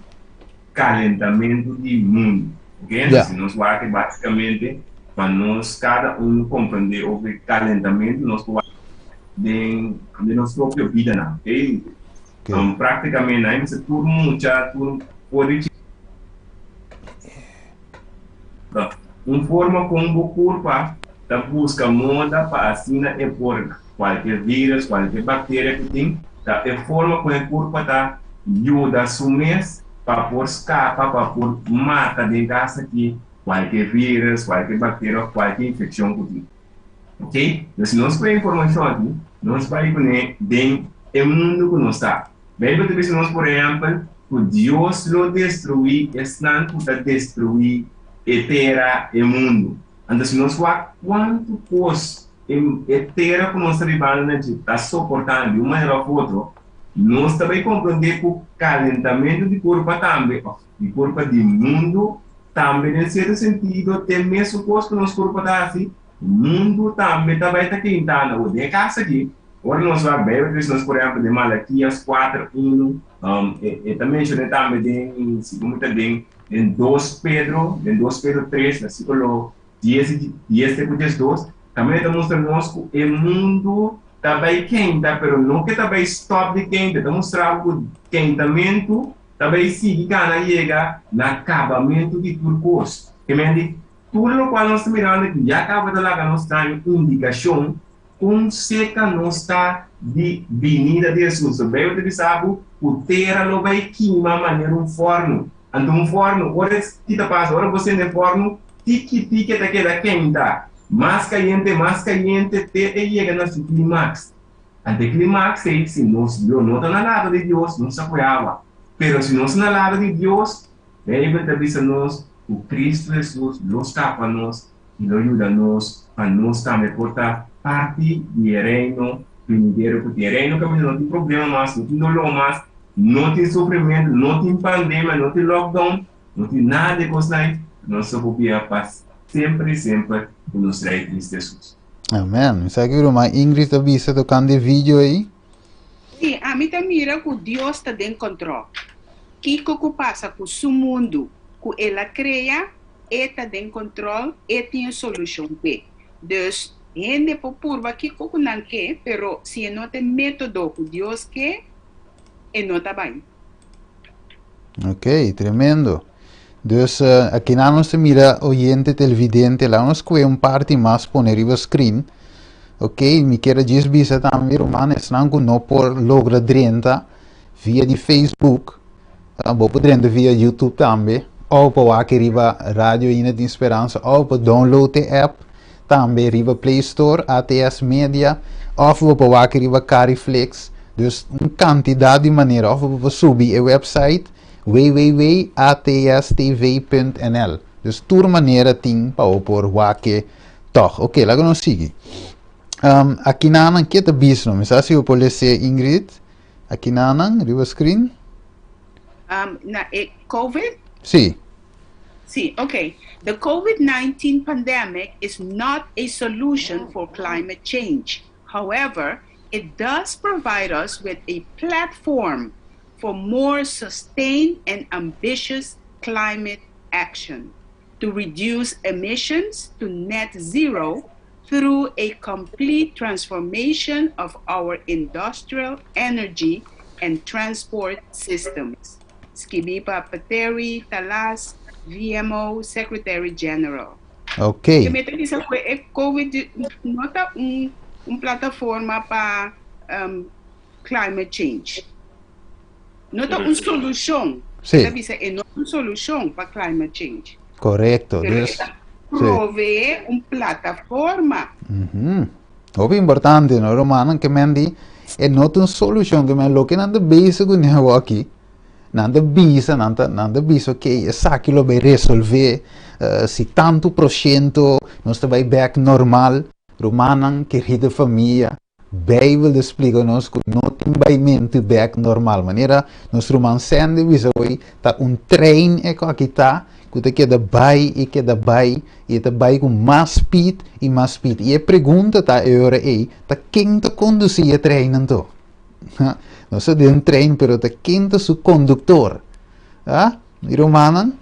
calentamento do mundo. Ok? Yeah. Nos aqui, basicamente, para nós, cada compreender o calentamento de nossa própria vida, não? Ok? Okay. Praticamente, aí, se tudo muda, tudo pode forma como o corpo busca moda para assim é por qualquer vírus, qualquer bactéria que tem, é forma como o corpo ajuda a assumir para por escapar, para por matar de casa aqui qualquer vírus, qualquer bactéria, qualquer infecção que tem. Ok? Então, se nós temos informação aqui, nós vamos ver bem o mundo que nós está. Bem, se nós, por exemplo, que Deus lo destruir, não pode destruir a terra e o mundo. Então, se nós vemos quanto coisa a terra que nós está suportando de uma maneira ou outra, nós também compreendemos que o calentamento do corpo também, do corpo do mundo, também, em certo sentido, tem mesmo coisa que o nosso corpo está assim, o mundo também está quentando, ou de casa aqui. Agora nós vamos ver, nós, por exemplo, de Malaquias 4:1, e também também em 2 Pedro 3, versículo 10 e 12, também está mostrando que o mundo também quenta, mas não que também stop de quente, está mostrando que o quentamento também sigue quando chega no acabamento de tudo coisa. Tudo o qual nós estamos mirando aqui, já acaba de lá, nós temos indicação com seca não está de vinda de Jesus. O bem que sabe, o terra não vai queimar maneira forno. Então forno, ora que está passando, ora você no forno, tique daquela quenta. Mais caliente, até chega no clímax. Até clímax é se nós não está na lado de Deus, não se apoiava. Mas se nós na lado de Deus, bem que nós, o Cristo Jesus, nos capa nós e nos ajuda nós, para nós também portar parte do reino primeiro, porque o reino não tem problema mais, não tem dolor mais, não tem sofrimento, não tem pandemia, não tem lockdown, não tem nada de coisa aí. Nós só podemos passar sempre com os Rei Cristo Jesus. Amém. Sabe que irmã Ingrid está vista tocando vídeo aí? Sim, a mim também mira que Deus está em controle. O que passa com o mundo, que ela cria, está em controle e tem solução. Então, gente por purva que coco não quer, pero se não tem método que Deus quer, não está bem. Ok, tremendo. Dus aqui não se mira oyente televidente, lá nos que parte mais poner o screen. Ok, me quero dizer também, romanos, não por logra 30 via de Facebook, vou poder via YouTube também, ou para aqui riba Radio Ina de Esperança, ou para download a app, também riba Play Store, ATS Media, ou para aqui riba Cariflex. Dus quantidade de maneira, ou para subir o website, www.atstv.nl. Dus tour maneira ting pa opor wake toch. Oké, laten we seguir. Aqui na que te bisno, mas assim o policia Ingrid. Aqui na riba screen. COVID? Sim. See, okay. The COVID-19 pandemic is not a solution for climate change. However, it does provide us with a platform for more sustained and ambitious climate action to reduce emissions to net zero through a complete transformation of our industrial, energy, and transport systems. Skibipa Pateri Talas, VMO Secretary General. Ok. Que meta dice que COVID nota plataforma para climate change. Nota una solución. Sí. Dice no una solución para climate change. Correcto. Pero Dus, provee una plataforma. Ook importante, no, Romano, que men di, é not een solution, que men lo que nanda bezig com o aqui, nanda bisa, ok, essa aquilo vai resolver, se tanto por cento, nós vai back normal, Romano, querida família, Bijbel explica-nos que não tem baimento back normal, maneira, nós Romano sende, bisa oi, tá trein é aqui tá, que queda bai e tá bai com mais speed. E a pergunta tá agora é, tá quem tá conduzir a trein então? Não só de trein, pero tá quem tá seu condutor? E Romana,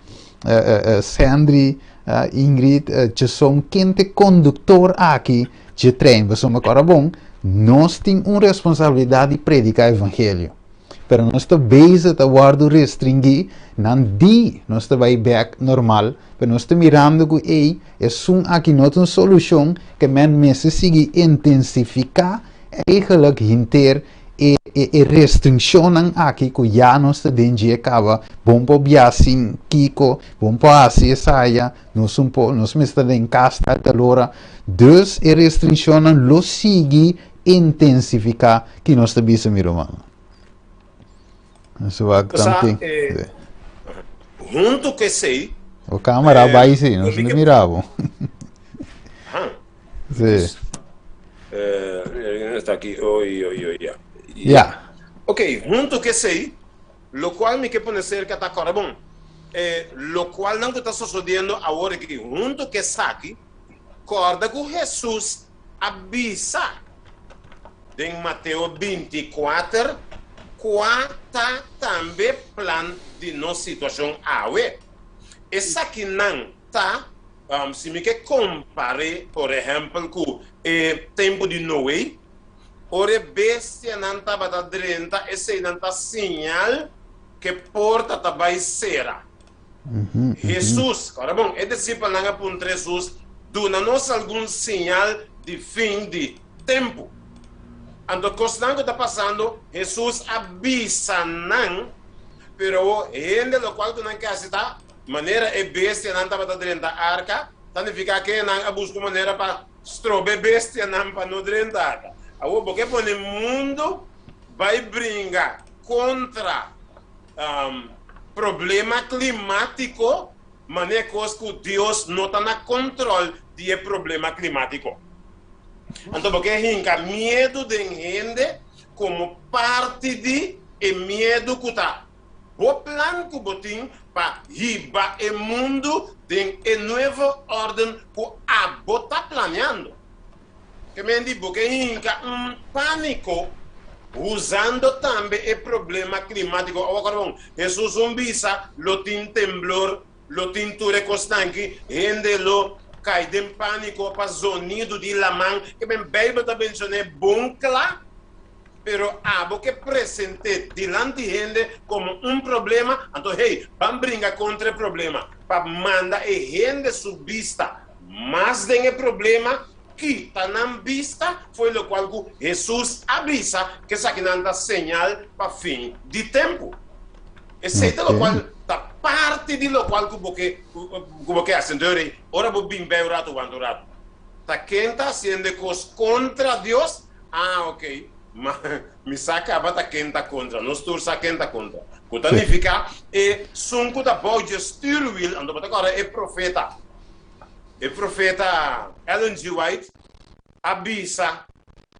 Sandri, Ingrid, já são quem tá condutor aqui de trein. Mas agora bom, nós temos uma responsabilidade de predicar o evangelho. Pero nós está bezig a guardo restringir, não di nós está vai back normal, pero nós está mirando que é aqui não uma solução que men mesmo sigue intensificar eigenlijk hinter e restrição aqui que já nós está dentro acaba, bom para biasin kiko, bom para assim saia, nós está em casa da lora, dus e restrição lo sigue intensificar que nós está bisa mirando. Junto que sei. O câmera vai sim, não se mirava. Sim. Está aqui, oi. Yeah. Ok, junto que sei, lo qual me que pone cerca tá agora bom. Lo qual não está sucedendo agora que junto que saque, corda com Jesus avisa. Em Mateus 24, quata também plan de nossa situação awe. Essa que não tá, se me que compare, por exemplo, com o tempo de Noé, ore bestia não tá batadrenta, esse não tá sinal que porta tá vai será. Jesus, agora bom, é discípulo não aponta Jesus, dá-nos algum sinal de fim de tempo. Ando constante está passando, Jesus avisa não, pero gente lo qual tu não quer aceitar, maneira é bestia não estava dentro da arca, significa que não busca maneira para estrober bestia não para não dentro da arca. Agora porque por o mundo vai brincar contra problema climático, maneira que Deus não está na controle de problema climático. Então, porque hinca medo de gente como parte de medo que está. O plano que botim para riba o mundo de nova ordem que a bota planeando. Que me diz porque hinca pânico usando também o problema climático. Agora bom, Jesus visa lo tin temblor, lo tin ture constante, gente lo cai de pânico para zonido de lamang que bem Bíblia está mencionando bom claro, pero abo que presente diante de gente como problema, então hey, vamos brincar contra o problema, para mandar a gente subista, mas tem o problema que está na vista, foi o qual Jesus avisa que essa aqui não dá señal para fim de tempo. Esse é o qual da parte de lo qual que ascendere, ora vou bem bem rato quando rato. Ta quem está sendo cos contra Deus, ok. mi saca bata quenta contra, nós tur sa quenta contra. Kutanifica e sunku da boje stuurwiel, ando bata agora é profeta. E profeta Ellen G. White avisa,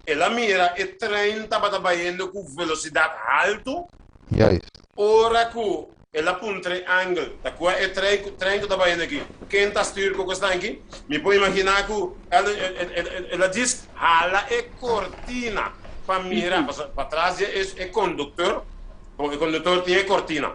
ela mira e 30 bata baiendo com velocidade alto. Juist. Ora ku ela pun triangle, da qua e triangle da baiendo aqui. Quem tá stuur com esta aqui? Me pode imaginar que ela diz hala e cortina para mirar para trás é condutor, porque o condutor tem cortina.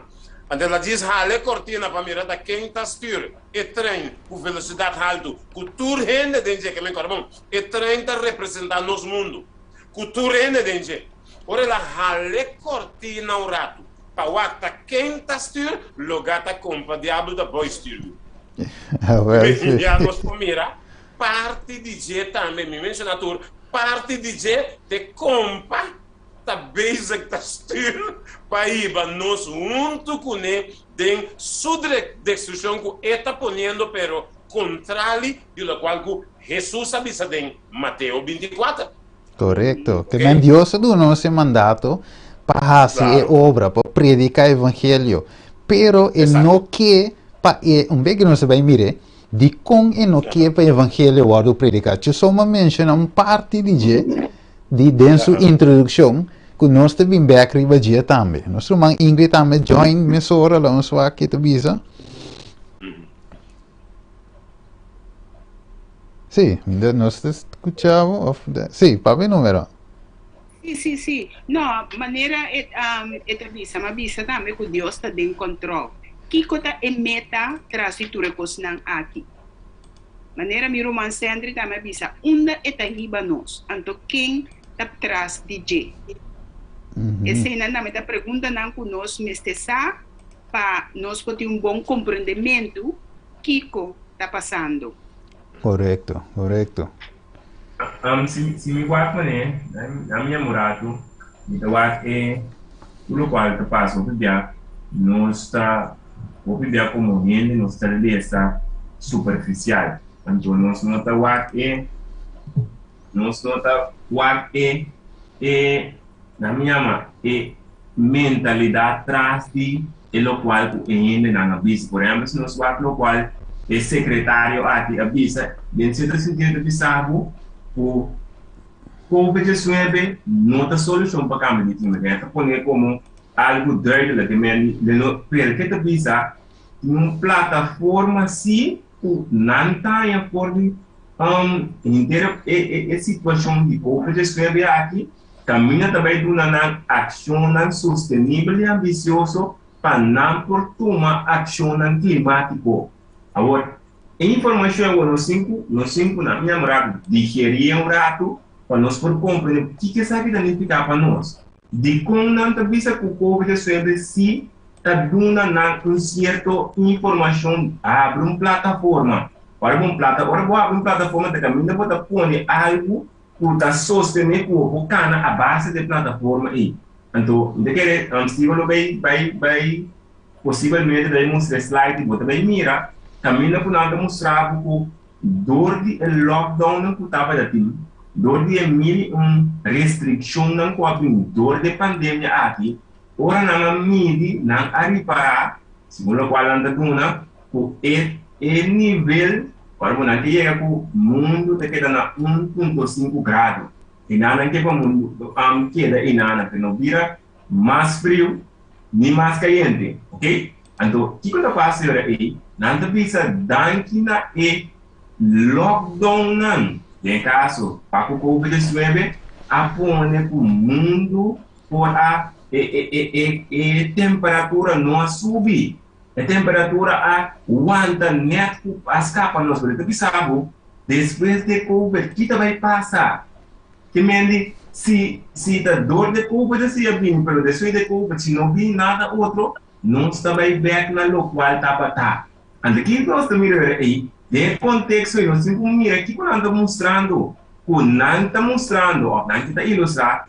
Então ela diz hala e cortina para mirar da quem tá stuur e trem com velocidade alta, com tur rende dentro que me bom. E trem tá representando nos mundo. Com tur rende dentro. Ora ela hala e cortina o rato. Pawata quem tá stuur, logata compa diabo da boy stuur. Já nós mira parte de G também me menciona tur parte de G de compa tá basic tá stuur para nós junto com ele de sua destruição que está ponendo pero contrário de lo qual que Jesus avisa em Mateus 24. Correcto. Que okay. Dios do nosso mandato para fazer obra, para predicar o evangelho. Pero ele não quer, que não se vai mirar, de como ele não quer para o evangelho o predicar. Eu só menciono uma parte de dentro da introdução, que nós também back riba dia também. Nós vamos Ingrid também join mesora lá uns aqui tu bisa. Sim, nós escuchamos. Sim, papi número. Sim. Não, maneira avisa, mas avisa também que Deus está em controle. Kiko está em meta transitura cosnan aqui. Maneira mi romance sempre também avisa, onde está riba nós, anto quem está atrás de G. Essa é a pergunta que nós mestesa para nós poder bom compreendimento Kiko está passando. Correto. Se me guarda, né, a minha morada, então é o qual te passa o dia, nós está o dia como ele, nós está está superficial, então nós não está na minha mentalidade atrás de o qual ainda não avisa, por exemplo, se nós guarda o qual é secretário aqui avisa, dentro do sentido de saber o COVID-19 não tem solução para a câmara de time, é poner como algo doido que me permite avisa uma plataforma assim que não tem a forma inteira a situação de COVID-19 aqui caminha também de uma ação sustentável e ambiciosa para não por tomar ação climática. Agora, a informação nós cinco na minha morada digerir rato para nós por compreender o que isso aqui significa para nós. De como não está vista que o COVID-19 se está dando uma certa informação, abre uma plataforma. Para uma plataforma de caminho para pôr algo que está sustentando o cana a base da plataforma aí. Então, se você vai possivelmente daí mostrar slide, você vai mirar caminho para nós mostrar que dor de lockdown não estava dando, dor de restrição não coabindo, dor de pandemia aqui, ora não mide, não reparar, segundo o qual anda duna, que é nível, para não que chega o mundo te queda na 1.5 graus, e não que o mundo queda e não vira mais frio, nem mais quente, ok? Então, o que eu faço aí? Não bisa daqui na lockdown não. Em caso, para o COVID-19, apone o mundo por a temperatura não subir. A temperatura aguenta net as capas nós podemos pensar, depois de COVID, o que vai passar? Que mende se a dor de COVID se abrir, mas depois de COVID, se não vir nada outro, não está bem back na local tá. Ante que nós estamos aí, dentro do contexto, nós estamos mirando aqui quando estamos mostrando, ou não está mostrando, ou não está ilustrando,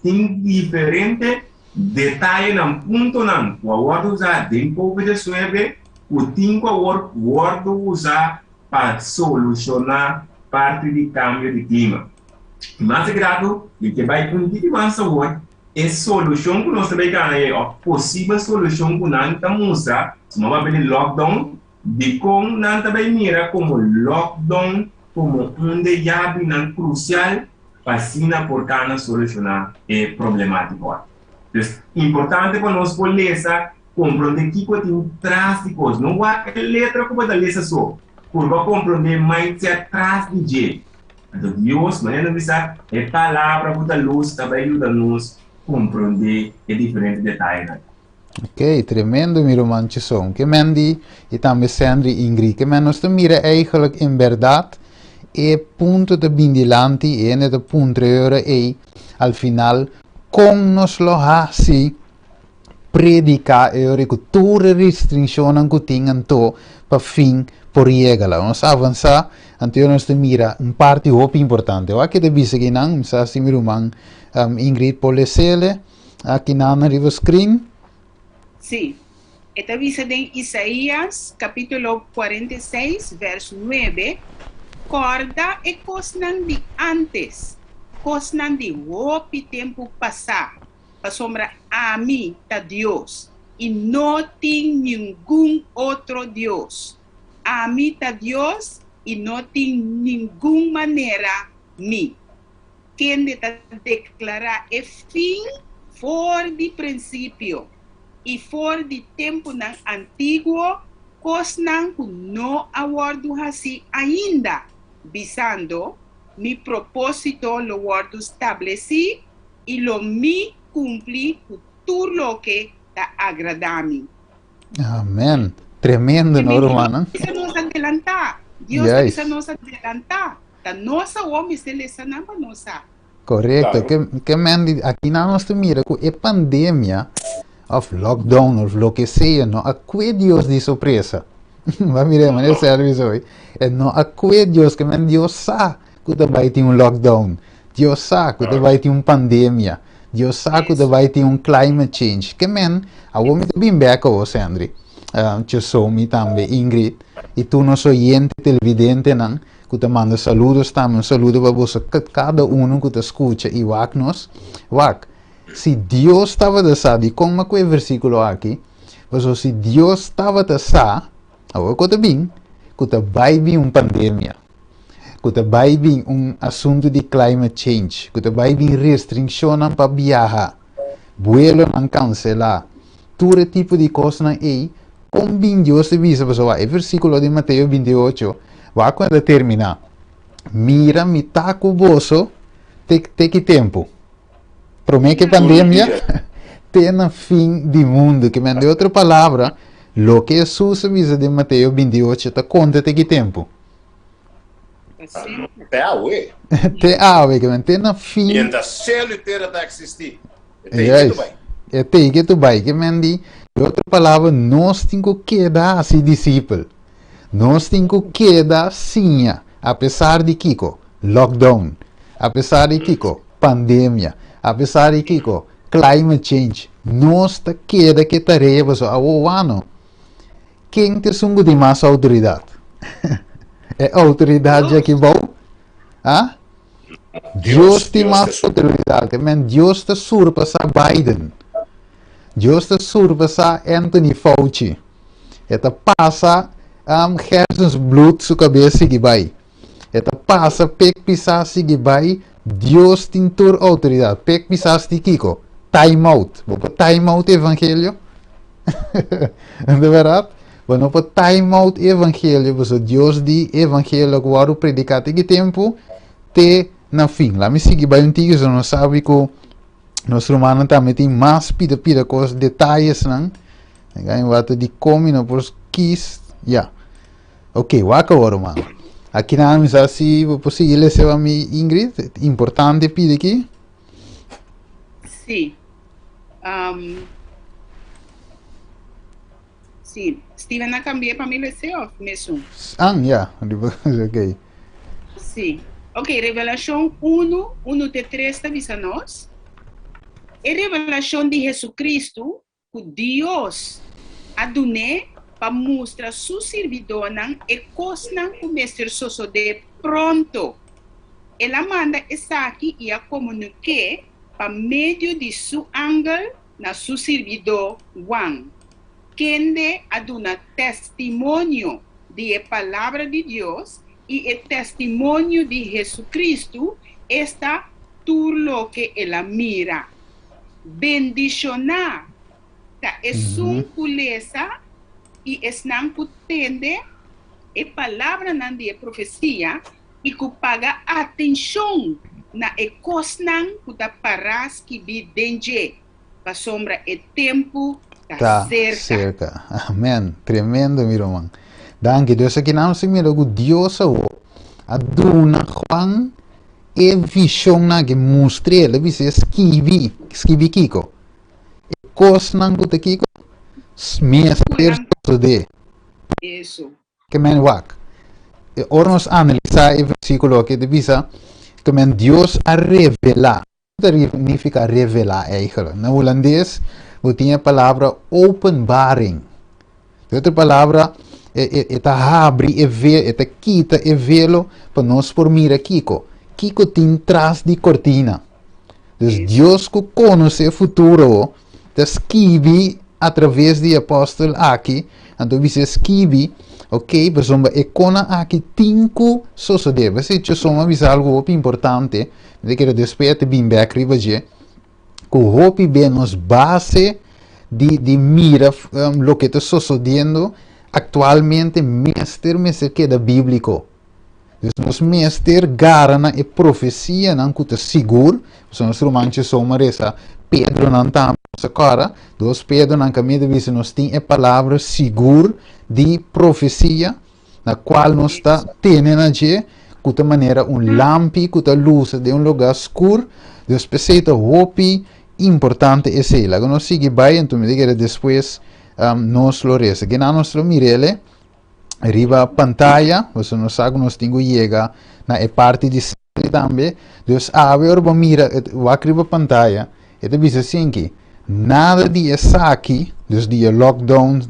tem diferentes detalhes no ponto não, o acordo usar dentro do COVID-19, o tem que acordo usar para solucionar parte do câmbio de clima. Mas grato, e que vai com que mais saúde, é solução que nós também ganhamos, a possível solução que nós estamos mostrando, se não vai ter lockdown, de como nós também mira como lockdown, como chave crucial, para assim por cada solucionar o problemático. Então, importante para nós poder compreender que tem trás de coisas, não é a letra que pode ler só, por compreender mindset atrás de jeito. Então, Deus, mas não precisa, é palavra que a luz também ajuda-nos a compreender os diferentes detalhes. Ok, tremendo miro manchison. Que mendi e também Sandri Ingrid. Que men nos mira eigenlijk in verdad e punto de bindilanti e net punto e al final con nos lo hasi predica e tutte restrizioni che tingan to pa fin por regala. Nos avanza antio nos mira un parte hopi importante. Wa che de bise che nan sa si miruman Ingrid polesele aqui na river screen. Sí, esta dice de Isaías capítulo 46, verso 9, corda e cosnan de antes, cosnan de hopi tempo passar, para sombra a mim, ta Deus, e não tem nenhum outro Deus. A mim, ta Deus, e não tem nenhuma maneira mim. Quem de declarar é fim for de princípio. E for de tempo nan antigo, cosnan que não aguardo assim ainda, visando mi propósito lo guardo estableci e lo mi cumpli por tudo lo que te agrada a mim. Amém. Tremendo, não, Romana? Deus está nos adelantar. Deus está nos adelantar. Da nossa homem se lecionar para nossa. Correto. Claro. Que mendi aqui na nossa mira com a pandemia of lockdown of lo que sea, no acque Dios di sorpresa. Va mire, ma nel service hoy. E no acque Dios que men Dios sa que te vai ter un lockdown. Dios sa que te vai ter un pandemia. Dios sa que te vai ter un climate change. Que men, a uomo te bim back o Sandri. Ci sono também Ingrid. E tu nos oyente televidente nan, que te manda saludos também, un saludo para você, cada um que te escuta e wak nos. Wak. Se Deus estava a sa, di como aquele versículo aqui, mas se Deus estava a sa, agora que bem, que vai vir uma pandemia, que vai vir assunto de climate change, que vai vir restrições para viajar, vuelo não cancelar, todo tipo de coisa aí, como bem Deus te visa, pessoal, é versículo de Mateus 28, vai quando terminar, mira, me tá com você, tem que tempo. Promete que a pandemia tenha fim de mundo, que de outra palavra, lo que Jesus avisa de Mateus 28 está conta de que tempo? Até a ué. Até a ué, que tenha fim. E ainda céu inteiro está a existir. É tem que tu vai, que de outra palavra, nós temos que quedar assim discípulo. Nós temos que quedar sim, apesar de Kiko, lockdown, apesar de Kiko, pandemia, apesar de Kiko, climate change, nós te queda que tarefa só ao ano. Quem te sungo de mais autoridade? É autoridade aqui bom? Ah? Deus tem mais autoridade, mas Deus te surpassa Biden. Deus te surpassa Anthony Fauci. Eta passa hersensbloed sua cabeça que vai. Eta passa pek pisar que vai. Deus tem toda autoridade. Pek pisar de Kiko. Time out. Vou para time out evangelho. De verdade? Vou para time out evangelho. Porque Deus di evangelho que eu predicar que tempo te na fim. Lá me siga vai antigo, se não sabe que nosso humano também tem mais pida coisas, detalhes, não? Ganho water de come não por quis, já. Ok, waka agora, mano. Aqui na mesa se possível levar a mim Ingrid, importante pide aqui. Sim. Sim. Steven na cambié para mim levar mesmo. Já, ok. Sim. Ok, Revelação 1 de 3 avisa nós. É revelação de Jesucristo que Deus adonou para mostrar sua servidão e coisa que o mestre suceder pronto Ela manda essa aqui e a comunique por meio de seu ángel na seu servidor Juan, que a dar testemunho de palavra de Deus e o testemunho de Jesucristo está tudo lo que ela mira. Bendicionar é sua pureza e não potente a palavra não de profecia e que paga atenção na coisas que tá paras que vi dentro para sombra o tempo Tá cerca. Amém. Tremendo, meu irmão. Danke. Deus aqui não se mira o Deus a duna Juan e visão na que mostre ele vise esquivi kiko. E coisa não que kiko mestre de isso. Que men wak. Ora nos analisar o versículo que divisa que men Deus a revelar. O que significa revelar eigenlijk? Na holandês, we tinha a palavra openbaring. Outra palavra é abre e ver, é quita e velo para nós por mira Kiko. Kiko tem trás de cortina. Então Deus que conhece o futuro, escreve através de apóstolo aqui, então você escreve, ok, por exemplo, icona aqui cinco suceder. Você já soma algo importante, de que respeito bem back ribaje, que o hopi bem nos base de mira lo que está sucedendo atualmente mestre queda bíblico. Então, os mestre garana e profecia não que seguro, são os romances somos essa Pedro não está essa cara, dos Pedro não caminho de nos tem a palavra seguro de profecia, na qual nós está tendo de maneira lampi, luz de lugar escuro, dos preceitos hopi importante é esse. Lá nós sigue bem, então me diga depois nós lo resta. Que nós lo mirele, arriba a pantalla, você não sabe nós temos chega na parte de série também. Então, agora mira, arriba a pantalla, e te diz assim que nada de essa aqui, dus de lockdown,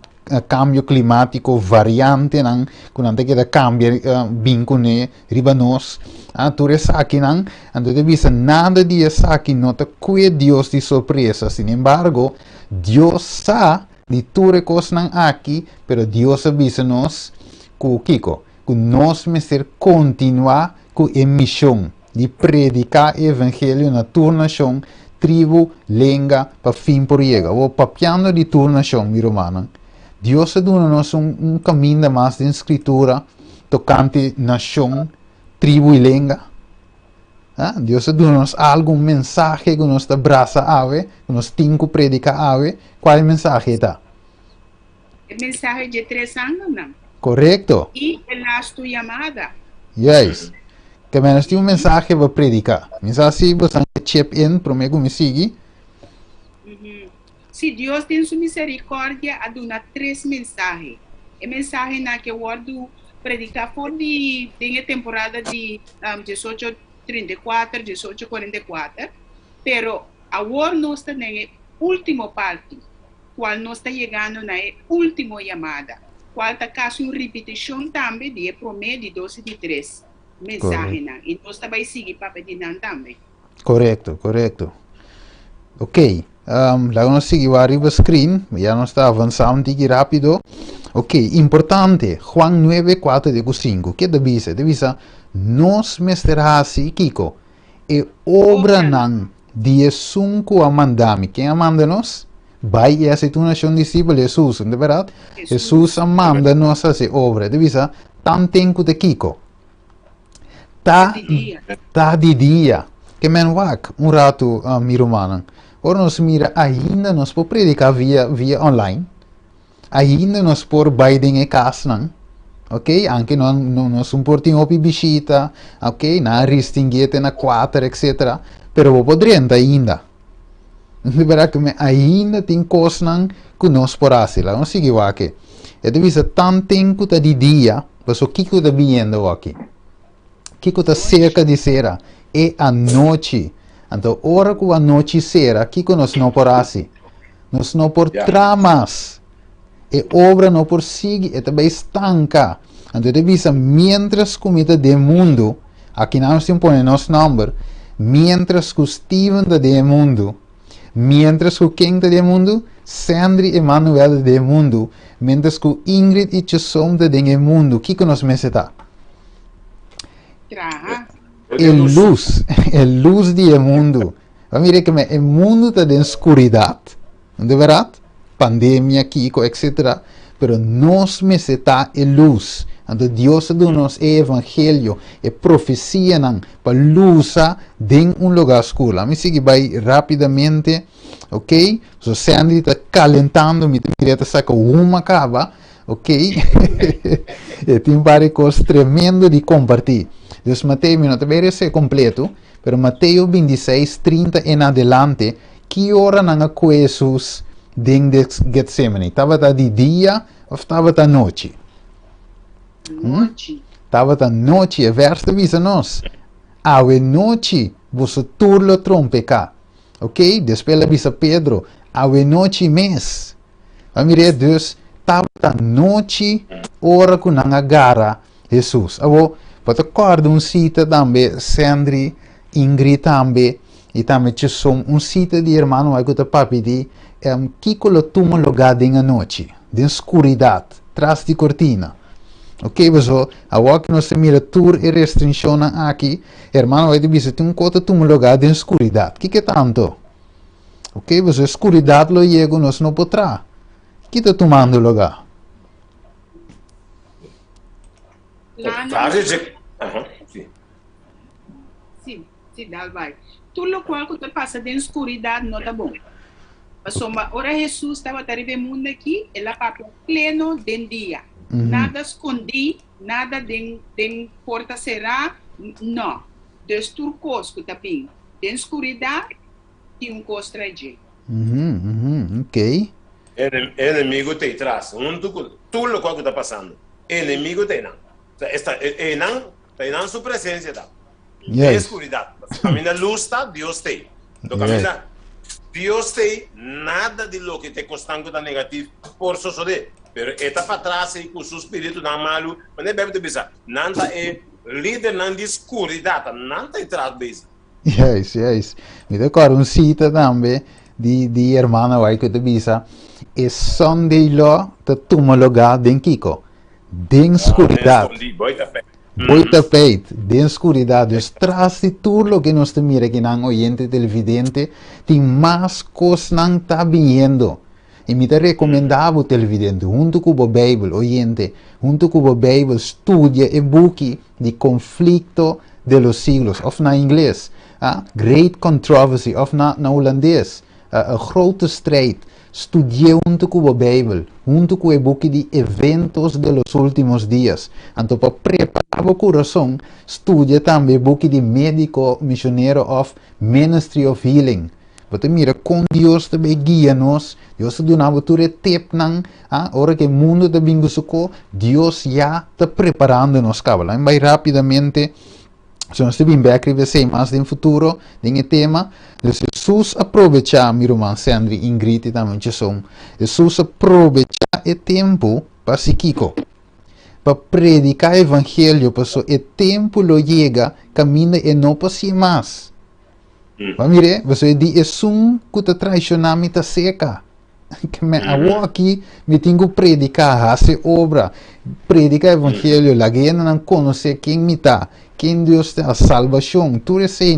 cambio climático, variante, quando que cambia bem com riba nós, tu essa aqui não, então te diz nada de essa aqui, nota que Deus de surpresa, sin embargo, Deus sabe de tudo que não aqui, pero Deus avisa nós que nós mesmo continuar com a missão de predicar o evangelho na tua nação, tribo, língua, para fim por chegar. O papiando de tua nação, meu irmão. Deus dá-nos caminho mais de escritura, tocante nação, tribo e língua. Deus dá-nos algum mensagem que nos abraça ave, que nos tem que predicar ave. Qual é o mensagem? O mensagem de 3 anos, não? Correto. E a tua chamada. Yes. Que menos tem mensagem para predicar. Mensagem você chip in, para me seguir. Se Deus tem sua misericórdia, a dar 3 mensagens. A mensagem na que eu vou predicar foi de temporada de 1834, 1844, pero agora nós estamos na última parte, qual nós estamos chegando na última chamada, qual está caso uma repetição também de promédio de 12 de 3 mensagens, e nós também seguimos para pedir também. Correto. Ok. Lá nós seguimos arriba screen, já nós está avançando um pouco rápido. Ok, importante, Juan 9:4-5, que divisa, nós mesterasi Kiko, e obra nan de sunco amandami, quem amanda nós? Vai essa tu nação discípulo Jesus, não é verdade? Jesus amanda nós essa obra, divisa, tan tempo de Kiko, tá de dia, que men wak, rato, meu irmão. Ora nós mira ainda nós podemos predicar via online. Ainda nós por Biden em casa, não? Ok? Anche nós portiamo visita, ok? Na ristinguete, na 4, etc. Pero podemos ainda. De verdade que ainda tem coisas que nós podemos fazer. Não sigue aqui. E deve ser tanto tempo de dia, mas o que está vendo aqui? O que está cerca de ser? É a noite. Então, hora que a noite será, o que nós não podemos fazer? Nós não por tramas. E obra não por seguir, e também estanca. Então, devisa, mientras comida do mundo, Aqui nós temos põe nosso número. Mientras que Steven está do mundo, mientras que quem está do mundo, Sandri e Manuel está do mundo, mientras que Ingrid e Chisom está do mundo, o que nós está? É luz do mundo. Vamos ver que o mundo está em escuridão, não é verdade? Pandemia, aqui, etc. Pero nós está em luz. Então Deus dá-nos o evangelho, a profecia para luz em lugar escuro. Vamos seguir rapidamente, ok? So Sandy está calentando, me queria sacar uma cava, ok? E tem várias coisas tremendas de compartilhar. Então Mateus, não vai ser completo, pero Mateus 26, 30 em adelante, que hora não é Jesus dentro de Getsemane? Estava de dia ou estava de noite? Estava da noite, a verso avisa-nos. A noite, você turlo trompe cá. Ok? Depois ela avisa Pedro, a noite mês. Vamos ver, Deus, estava da noite, hora que não agarra Jesus. Abo, pode acordar cita também, Sandri, Ingrid também, e também Chisom, cita de irmão, aí que o papi de, que coloca lugar de noite, de escuridão, atrás de cortina. Ok, pessoal, agora que nós mira tour e restrição aqui, irmão, vai dizer que cota um lugar de escuridão. O que é tanto? Ok, pessoal, escuridão lo chega, nós não podemos. O que está tomando lugar? Sim, dá vai. Tudo o qual que passa de escuridão não tá bom. Mas ora Jesus estava arrivando mundo aqui, ela papo pleno de dia. Nada escondi, nada de porta será, não. Dos turcos que tá bem. De escuridão, tem costa de. Ok. Inimigo te traz. Tudo o qual que está passando. Inimigo te não. Está sua presença. De escuridão. Caminha luz, está, Deus tem. Então, caminha, Deus tem nada de lo que te costando da negativo por suceder. Pero está para trás e com seu espírito não malo, mas nem deve pensar. Nanta é líder não de escuridão, nanta é atrás desse. Yes. Me recordo cita também de irmã aí que te bisa. E Sunday lá te toma lugar de Kiko. De escuridão. Boita feito, de escuridão. Traz de tudo que nós te mira que não oyente televidente, tem mais coisas não está vindo. E me recomendava o televidente, junto com a Bíblia, oyente, junto com a Bíblia, estudia e buque de conflito de los siglos, of na inglês, Great Controversy, of na holandês, grote strijd. Estudia junto com a Bíblia, junto com o buque de eventos de los últimos dias. Então, para preparar o coração, estudia também o buque de médico missionário of Ministry of Healing. Você mira, com Deus também guia-nos, Deus te dá uma tempo, hora que o mundo está vindo, Deus já está preparando-nos, cabala. Vai rapidamente, se nós temos que ver mais no futuro, nesse tema, Jesus aproveita, meu irmão Sandri, Ingrid e também Jesus aproveita o tempo para se Kiko, para predicar o evangelho, para o tempo lo chega, caminha e não passa mais. Vamos ver, você diz, que está traicionando, me está seca. Que me aqui, me tenho que predicar, fazer obra, predicar o evangelho, lá que não conhece quem me está, quem Deus está, a salvação, tudo isso aí,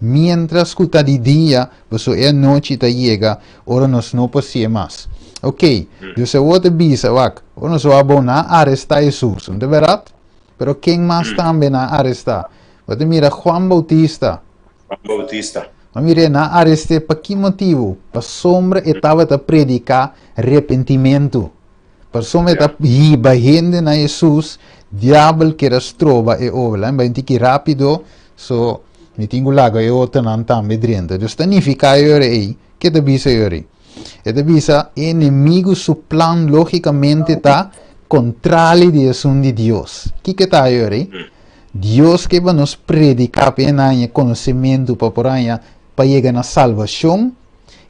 mientras que está de dia, você é noite, está chega, ora nós não passamos mais. Ok, Deus é outra bisa, ora nós vamos arrestar Jesus, não é verdade? Pero quem mais também arrestar? Você mira, Juan Bautista. Mire, na arreste para que motivo? Para sombra estava a predicar arrependimento. Para sombra estava gente na Jesus, diabo que era trova e obra. Mas que rápido, so me tenho lá que eu não estou medrendo. Então, significa aí que te bisa aí. E te bisa inimigo su plan logicamente está contrário de ação de Deus. Que está aí? Deus que vai nos predicar para conhecimento para chegar na salvação,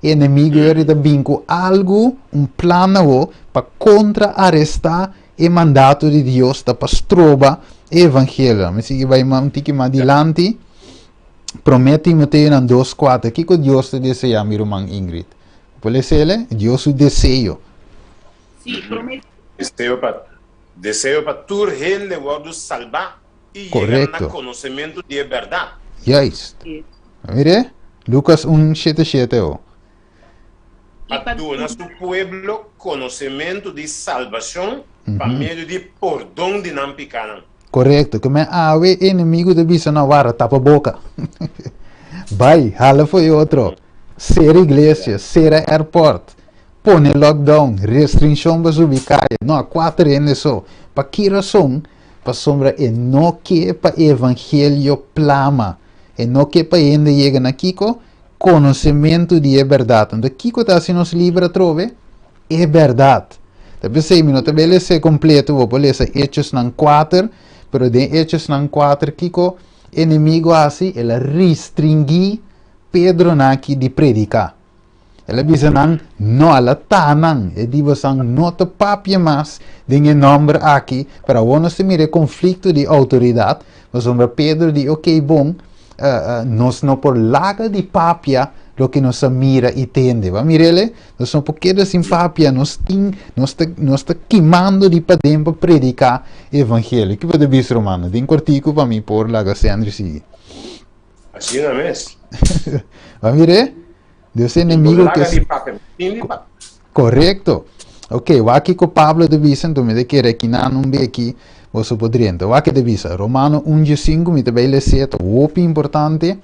inimigo ele também com algo, plano para contra-arrestar o mandato de Deus para trova evangelho. Mas se vai um tique mais adiante, promete Timoteo em 2:4. Que Deus te deseja, meu irmão Ingrid? Pode ser, Deus o desejo. Sim, promete. Deseo para tu gente guardo salvar e Correcto. llegar al conocimiento de verdad. Yes. Mire, Lucas 1:7. Oh. A tu a su pueblo conocimiento de salvación por medio de perdón de Nampicanan. Correcto, que me ave inimigo de bisa na vara, tapa boca. Vai, hala foi outro. Ser igreja, ser airport. Pone lockdown, restrição para ubicar. Não, 4 anos só. Para que razão? Para sombra e não que para evangelho plama. E não que para ainda chega na Kiko, conhecimento de verdade. Então, Kiko está se nos livra trove, é verdade. Tapi 6 minutos, beleza, ser completo, vou ler Hechos 4, pero de Hechos 4, Kiko, inimigo assim, ele restringi Pedro naki de predicar. Ela bisa nang no ala tanang, e diba sang no te papia mas, dinge nombre aqui, para ono se mire conflicto de autoridade, mas ombra Pedro di ok bom, nos no por laga de papia, lo que nos mira e tende, va mirele, nos no porque sin papia, nos está queimando de padem para predicar evangelho. Que pode bis romano, din cortico para mim por laga se André sigue. Assim não é mesmo? Va mire? Deus é inimigo que correto. Ok, o aqui com Pablo de visa, então me de querer que não be aqui, você poderia. O aqui de visa, Romano 1:5, me também lhe certo, o importante,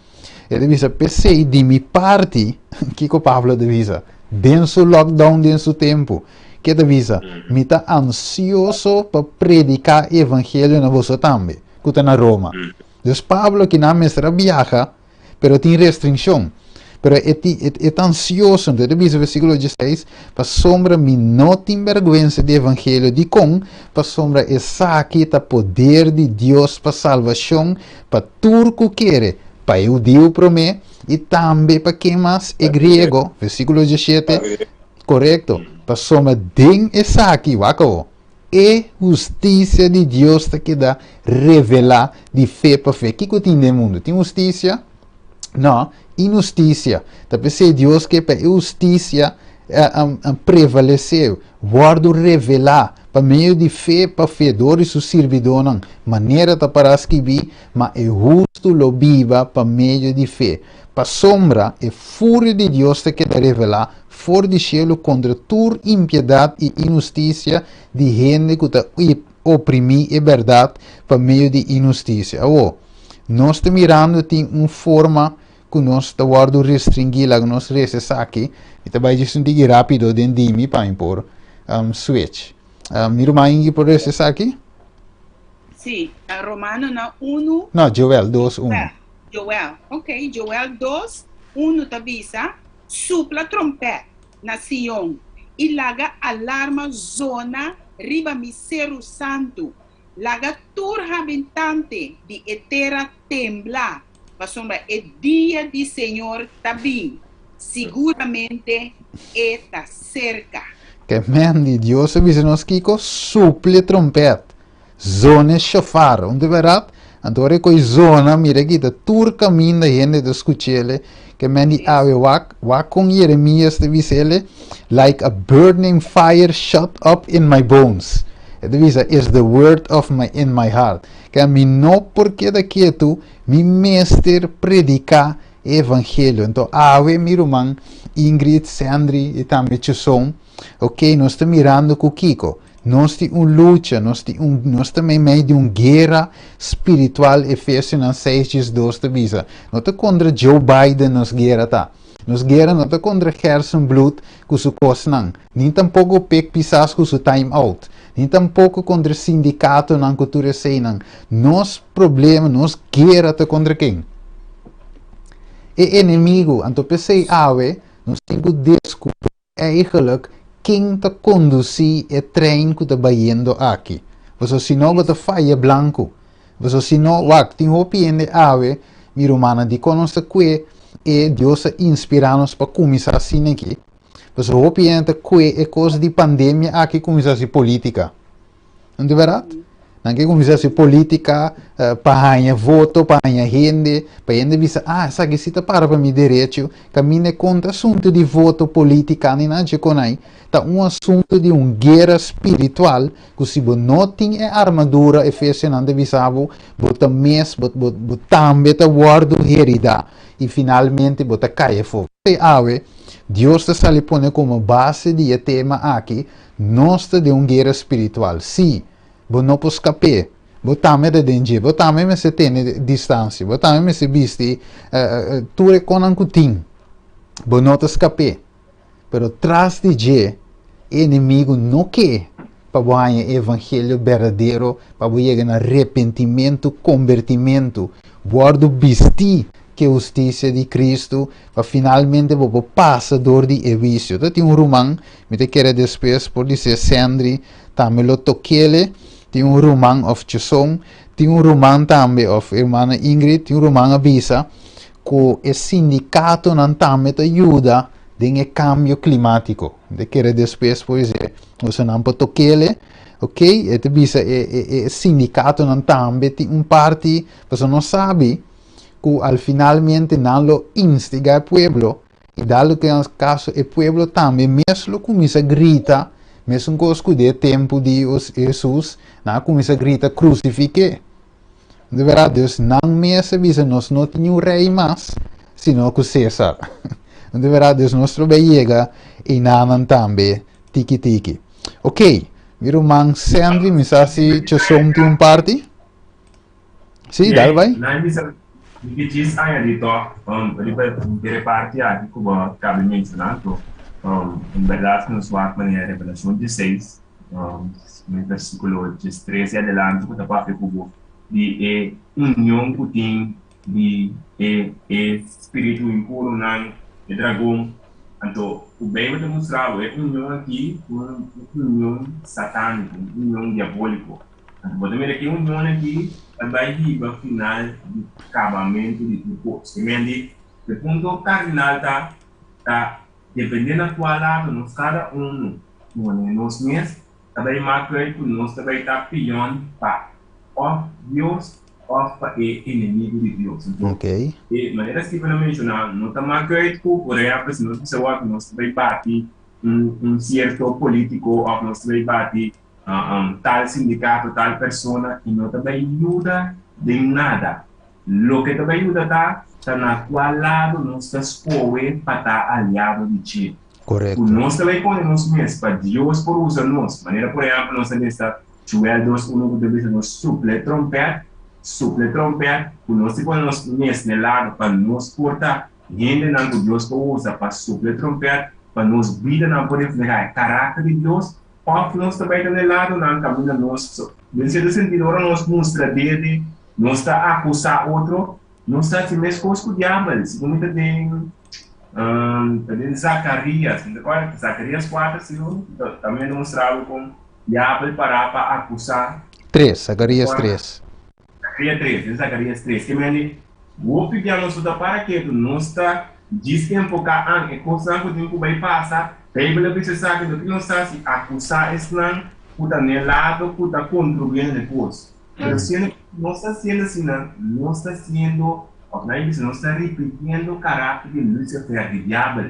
é de visa PC de mi parte, que com Pablo de visa, dentro lockdown, dentro tempo, que de visa, me está ansioso para predicar evangelho na você também, que está na Roma. Deus Pablo que não mestra viaja, pero tem restrição. Pero é ansioso, então, diz o versículo 16, para sombra me não tem vergüenza de evangelho de com, para sombra essa aqui está poder de Deus para salvação, para turco quer, para judeu promete, e também para quem mais é grego, versículo 17, correto, para sombra den essa aqui, wako, é justiça de Deus que dá revelar de fé para fé. O que tem no mundo? Tem justiça? Não, injustiça. Tapi se Deus que para justiça prevaleceu, guardo revelar para meio de fé para fedores o servidor não, maneira da para escrever, mas é justo lo viva para meio de fé. Para sombra é fúria de Deus que quer revelar fora de cielo contra toda impiedade e injustiça de gente que está oprimir a verdade para meio de injustiça. Oh, nós estamos mirando tem uma forma que nós está guardo restringir lá que nós recessa aqui e também disso diga rápido dentro de mim para impor switch. Miro mais por recessa aqui? Sim, Romano na 1. Não, Joel 2:1. Joel, ok, Joel 2:1 avisa, supla trompete na Sion e laga alarma zona riba misero santo, laga turha habitante de etera tembla, pasombra é dia de Senhor tabim, seguramente está cerca. Que man de Deus avisa nos Kiko, suple trompete, zona shofar, onde verá? Antore coi zona, mira aqui, da tur caminho da gente da escuchele, que man di ave wak com Jeremias de visele, like a burning fire shut up in my bones. E de visa, is the word of in my heart. Que a mim não porque daqui tu, mi mestre predicar evangelho. Então, ave, meu irmão, Ingrid, Sandri e também Chusson, ok, nós estamos mirando com Kiko. Nós temos uma luta, nós também meio de uma guerra espiritual, Efésios 6:2 de visa. Não está contra Joe Biden, nos guerra tá. Nos guerra não está contra Gerson Blut, com seu costo não. Nem tampouco pek pisas com seu time out. Nem tampouco contra sindicato não que tu recém não. Nos problema, nos guerra está contra quem? E inimigo, então pensei, ave, nós temos que descobrir eigenlijk quem está conduzir o trem que está indo aqui. Você se não vai fazer branco. Você se não vai ter opinião ave, minha irmã, de conosco que e Deus inspira-nos para começar assim aqui. Você opinião que é coisa de pandemia aqui começar a política. Não é verdade? Não que começa a ser política para ganhar voto, para ganhar gente, para gente dizer, essa que cita para mim direito, caminha contra assunto de voto política, nem nada com aí. Tá assunto de guerra espiritual, que se você não tem armadura, e fez não deve saber, você mês, você também está guardo herida, e finalmente você cai fogo. Deus está lhe pondo como base de tema aqui, nós de guerra espiritual. Sim, você não pode escapar. Você também de danger, você também se tem distância, você também se viste, tu é com um cutim. Você não te escapar. Pero tras de je, inimigo não quer para ganhar evangelho verdadeiro, para chegar no arrependimento, convertimento, guardo vestir que a justiça de Cristo, para finalmente você passador de vício. Então tem romano, me te quero depois por dizer Sandri, também lo toquele, tem romano of Chesson, tem romano também of irmã Ingrid, tem romano avisa, que o sindicato não também te ajuda de cambio climático. De quero depois por dizer, você não pode toquele, ok? E te avisa, o sindicato não também tem parte, você não sabe, que al finalmente não lo instiga o pueblo, e dado que no caso o pueblo também mesmo começa a gritar, mesmo que de tempo de Jesus, não começa a gritar crucifique. De verdade, Deus não me avisa, nós não temos rei mais, senão que César. De verdade, Deus nosso bem chega e não também tiki. Ok, meu irmão Sandy, me sabe se eu sou parte? Sim, dá vai? Que diz aí ele parte aqui como cabe mencionado, em verdade nos vai maneira Revelação 16, no versículo 13 adelante, que está para o de união que tem de espírito impuro não de dragão. Então o bem vai mostrar é união aqui, uma união satânica, união diabólica. Você vê que união aqui vai ir ao final do acabamento de tudo. Semente, o ponto cardinal tá dependendo da tua lado, nós cada nós mesmos também marca que nós também está pedindo para Deus ou para inimigo de Deus. Ok. E maneira que eu mencionar, não está marcado que por exemplo, se nós pensamos que nós também bate certo político ou nós também bate tal sindicato, tal persona, e não também ajuda de nada. Lo que também ajuda está na qual lado nós escolhemos para estar aliado de ti. Correto. Nós também podemos mesmo, para Deus por usar nós. Maneira, por exemplo, nós temos Joel 2:1 que diz nós suple trompete, nós podemos mesmo no lado para nos portar, gente não que Deus usa para suple trompete, para nos vida não poder negar caráter de Deus. Of nós também está no lado, não caminha nosso. Nesse sentido, agora nós mostra dele, nós está acusar outro, nós está se mesmo com o diabo. Se como tem Zacarias, Zacarias 4, também mostrava com diabo para acusar. 3, Zacarias 3. Zacarias 3, que me vou pedir a nós para que nós está diz que pouca é coisa que tem que vai passar. Bíblia precisa que não está se acusar Islam, puta nelado, puta contribuindo depois. Mas se não está sendo assim, não está sendo, não está repetindo o caráter de Lúcifer, de diabo.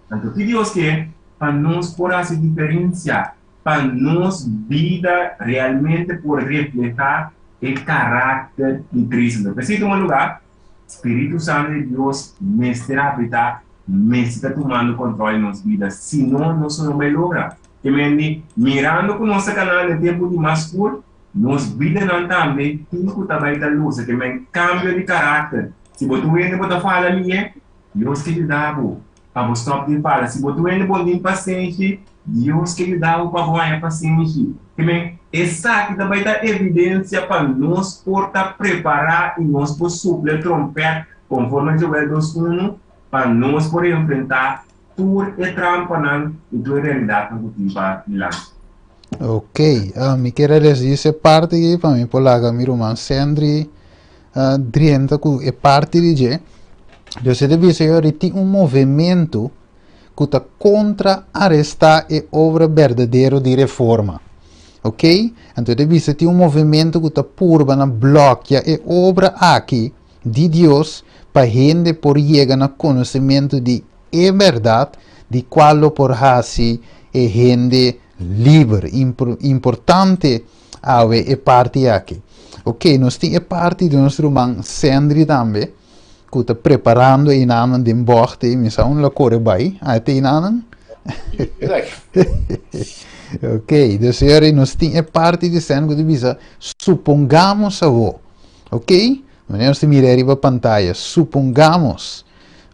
Então, que Deus quer para nós por essa diferença, para nós vida realmente por refletir o caráter de Cristo. Precisa um lugar, Espírito Santo de Deus, mestre habitar. Mas está tomando controle de nossas vidas, senão nós não vamos lograr. Que mirando com o nosso canal de tempo de mais curto, nós vidas não também tem que também dar luz, que cambio de caráter. Se você ainda pode falar a minha, Deus que lhe dá para você stop de falar. Se você ainda pode ir paciente, Deus que lhe dá para você paciente. Que essa que também dá evidência para nós portar preparar e nós por suplir trompete, conforme Joel 2:1. Para nós poder enfrentar tudo e trampa e toda a realidade que vai lá. Ok, me quero dizer parte que para mim polaga meu irmão Sandri drienta que é parte de je. Eu sei que você tem movimento que está contra arrestar a obra verdadeira de reforma. ok? Então, de vista tem movimento que está purba na bloqueia e obra aqui de Deus para gente por chegar no conhecimento de verdade de qual por hasi e gente livre, importante é parte aqui. Ok, nós temos parte do nosso irmão Sandri também, que está preparando e nanan de borte, me sa la corre vai, até nanan. Ok, dus nós temos parte de Sandri que diz, supongamos a vos, ok? Nós mirar arriba a pantalla, supongamos,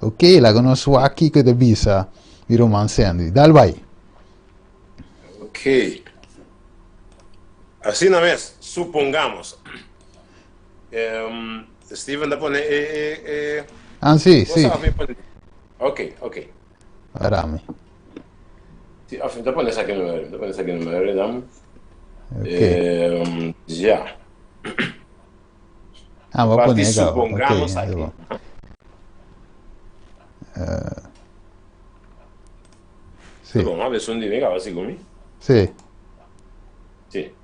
ok? Lá que nós aqui que diz, o irmão Sandri, dal vai. Ok. Assim na vez, supongamos. Steven, da pone. Ah, sì, sì. Ok, ok. Arame. Sì, da pone sa che non me lo Ok. Già. Ah, va Parti pone suppongamos okay, aqui. Sì. Bom, adesso non diventa così come. Sì. Sì.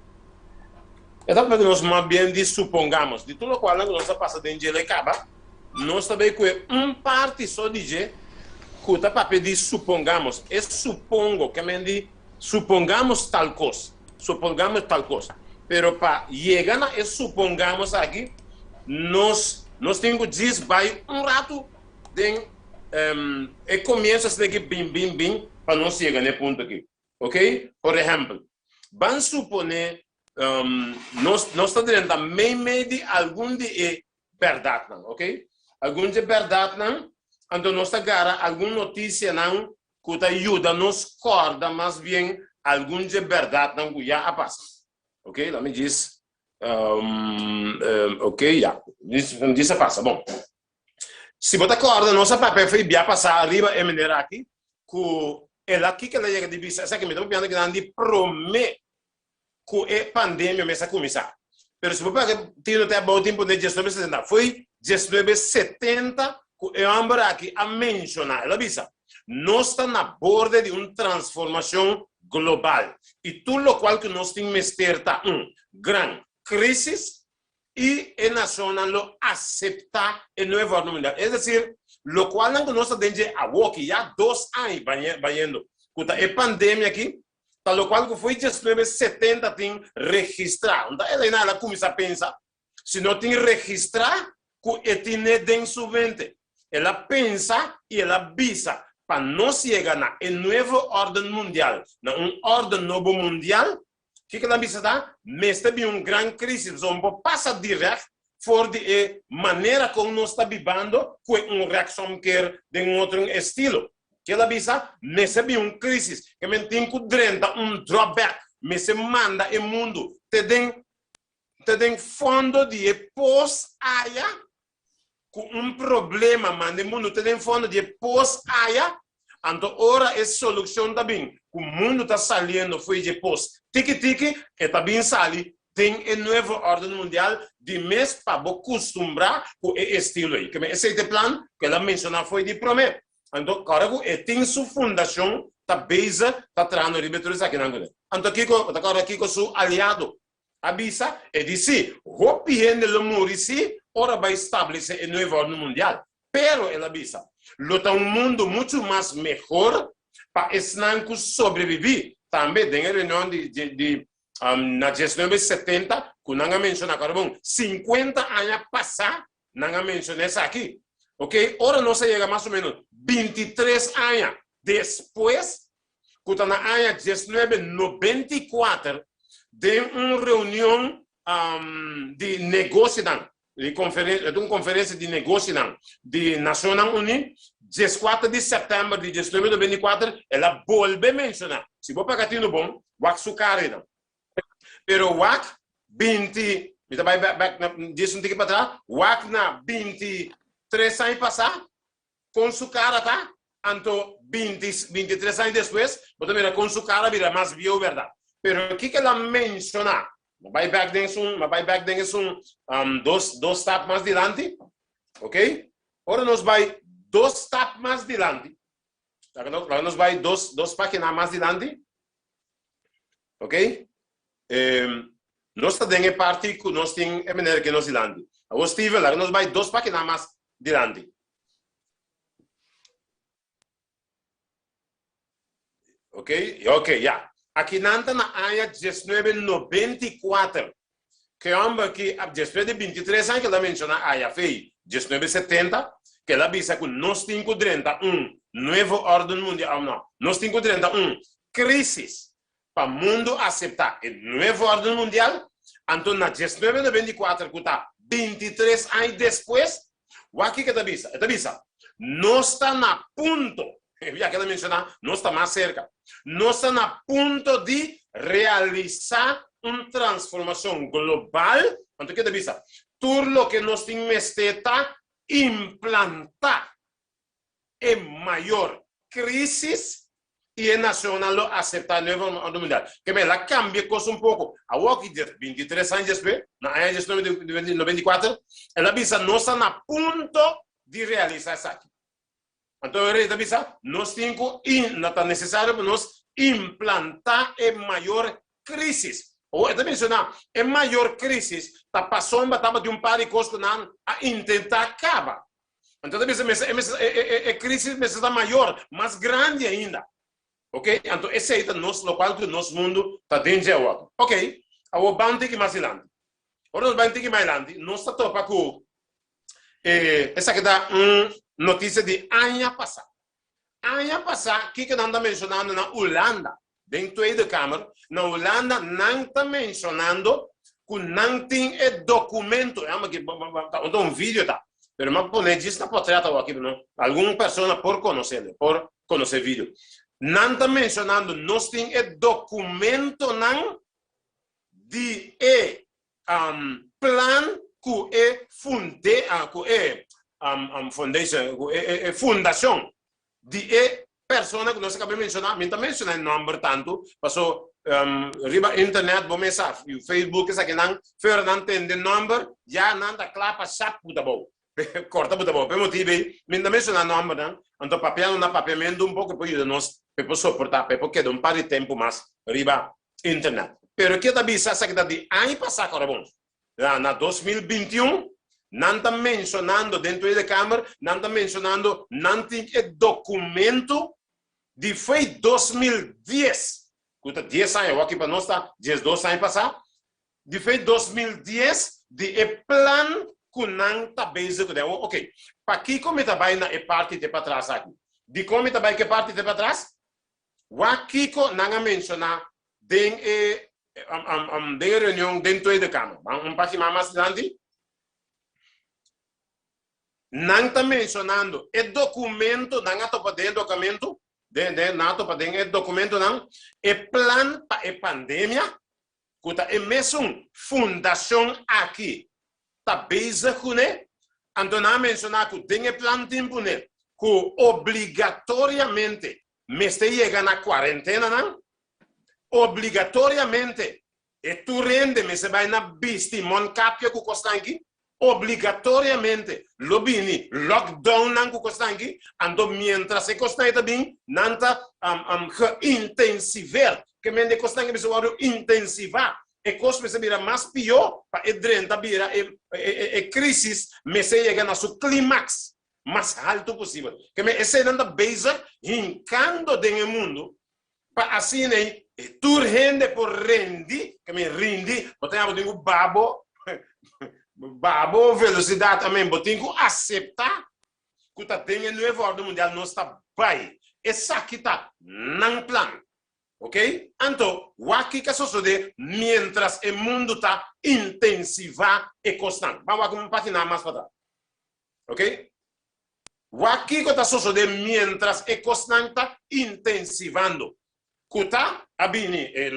Então, porque nós mais bem de supongamos, de tudo qual nós passa dentro de acaba, nós também que parte só dizer que o papel de supongamos, é supongo, que me diz supongamos tal coisa, pero para chegar a supongamos aqui, nós temos que dizer vai rato de e começa a que bim, para nós chegar nesse ponto aqui, ok? Por exemplo, vamos suponer nós estamos dizendo meio de algum de verdade, ok? Algum de verdade, não? Então nós agora alguma notícia não que ajuda nos corda mais bem algum de verdade não que já passa, ok? Lá me diz, ok, já, diz passa, bom. Se você corda nossa papel foi bem passar arriba e maneira aqui que ela aqui que ela chega de vista, essa que me dá pensando que não de promete que a pandemia começa a começar. Mas se você tem até bom tempo de 1970, foi 1970 que eu amo aqui a mencionar. Ela disse, nós estamos na borda de uma transformação global. E tudo o qual que nós temos que ter grande crise e a nação não aceita o novo ordem mundial. É decir, o qual nós temos que já 2 anos banhando. A pandemia aqui, tal qual que foi 1970 tem registrar. Então ela começa a pensar, se não tem registrar, que tem dentro do vento. Ela pensa e ela visa para nós chegar na nova ordem mundial, na ordem novo mundial, que ela visa tá? Mas tem uma grande crise, então passa direto for de maneira como nós está vivendo, com uma reação que é de um outro estilo. Que ela visa, nesse uma crise, que me tem que drenta drawback, mas se manda o mundo, te tem fundo de pós-aia, com problema, manda o mundo, te tem fundo de pós-aia, então ora é solução também, o mundo está saindo, foi de pós, tiki-tiki, e também sai, tem a nova ordem mundial, de mês para acostumbrar com o estilo aí, que esse plano que ela mencionou foi de prometer. Então, agora tem sua fundação, está base, está trazendo ribeturas aqui na Angola. Então, agora aqui com o seu aliado, avisa e diz, rompendo o muro, ora vai estabelecer a nova ordem mundial. Pero, ela avisa, luta mundo muito mais melhor para esses sobreviver. Também tem a reunião na 1970, que não menciona, 50 anos passar, não menciona isso aqui. Ok? Ora nós chega mais ou menos 23 anos depois, que está na ano 1994, de uma reunião de negócio, de uma conferência de negócio de Nações Unidas, 14 de setembro de 1994, ela volve a mencionar. Se você pegar no bom, o sucari. Pero o 20, diz um pouco para trás, o na 23 anos passar, com sua cara, tá? Então, 23 anos depois, você mira com sua cara, vira mais viu, verdade. Pero o que ela menciona? Vai back dentro dois tapas mais adiante, ok? Agora nós vai 2 tapas mais adiante. Agora nós vai 2 páginas mais adiante, ok? nós está dentro parte que nós tem é maneira que nós dilante. O Steve lá nós vai 2 páginas mais dilante. Ok, já. Aqui nanta na área 1994. Que homem que depois de 23 anos que ela menciona a área fei 1970, que ela visa que nós temos novo ordem mundial, não. Nós temos crise para o mundo aceitar a nova ordem mundial. Então, na 1994, que está 23 anos depois, o que ela visa? Ela visa, nós estamos na ponto, já que ela menciona, nós estamos mais cerca, nós estamos na ponto de realizar uma transformação global. Então, que ela visa? Tudo o que nós temos que implantar é maior crise e é nacional aceitar a nova ordem mundial. Que ela cambia coisa pouco. A Walkie, 23 anos depois, na área de 94, ela visa nós estamos na ponto de realizar isso aqui. Então, ela visa nós temos que, não está necessário para nós implantar a maior crise. Ou ela menciona, a maior crise está passando de um par de coisas a tentar acabar. Então, a crise está maior, mais grande ainda. Ok? Então, esse é o nosso local que o nosso mundo está dentro de agora. Ok? O banco que mais grande. Agora, o banco que mais grande, nós estamos topa com essa aqui dá notícia de ano passado. Ano passado, o que nós estamos mencionando na Holanda, dentro da Câmara, na Holanda, não está mencionando que não tem documento. Um vídeo, tá? Mas não pode dizer que portreto aqui, não? Alguma pessoa por conhecer vídeo. Não está mencionando, nós temos documento não de plan que é fundação de pessoa que nós acabamos de mencionar. Não está mencionando o nome tanto, passou riba internet, bom mensagem, o Facebook, isso aqui não, fora não tem o nome, já não está claro para chap puta bom. Corta puta bom, pelo motivo, não está mencionando o nome, não, então papel não papiamento um pouco para nós. Para suportar, porque de um par de tempo mais riba internet. Pero que também sabe que de ano passado agora bom, na 2021, não está mencionando dentro da Câmara, não está mencionando, não tem documento de foi 2010, que 10 anos, aqui para nós está 10, 12 anos passado, de foi 2010 de plano que não está basic. Ok, para que como está bem na parte de para trás aqui, de como está bem que parte de para trás? Wakiko nanga menciona den reunião dentro da Câmara. Passa mais grande. Não está mencionando o documento, não está podendo documento, não está podendo documento não. É plano para a pandemia, que é mesmo fundação aqui, está base com ele. Então não mencionar que tem plano tempo né, que obrigatoriamente me está chegando na quarentena, não? Obrigatoriamente, e tu rende, me se vai na bisti, mon capio que costa aqui, obrigatoriamente, lo bini, lockdown não que costa aqui, ando mientras se costa também, nanta intensiver, que me de costa aqui, me se vai intensivar, e costa me se vira mais pior, para edrenta vira, e crise, me se chega na seu clímax. Mais alto possível. Que me esse não base hincando dentro do mundo para assim né tu rende por rendi que me rendi botar o babo velocidade também botar aceitar que tá tem novo ordem mundial não está bem essa aqui tá não plano. Ok? Então o que sucede mientras o mundo está intensiva e constante. Vamos com um patinar mais para trás. Ok? O que está sucedendo mientras é constante intensivando. Kuta abini é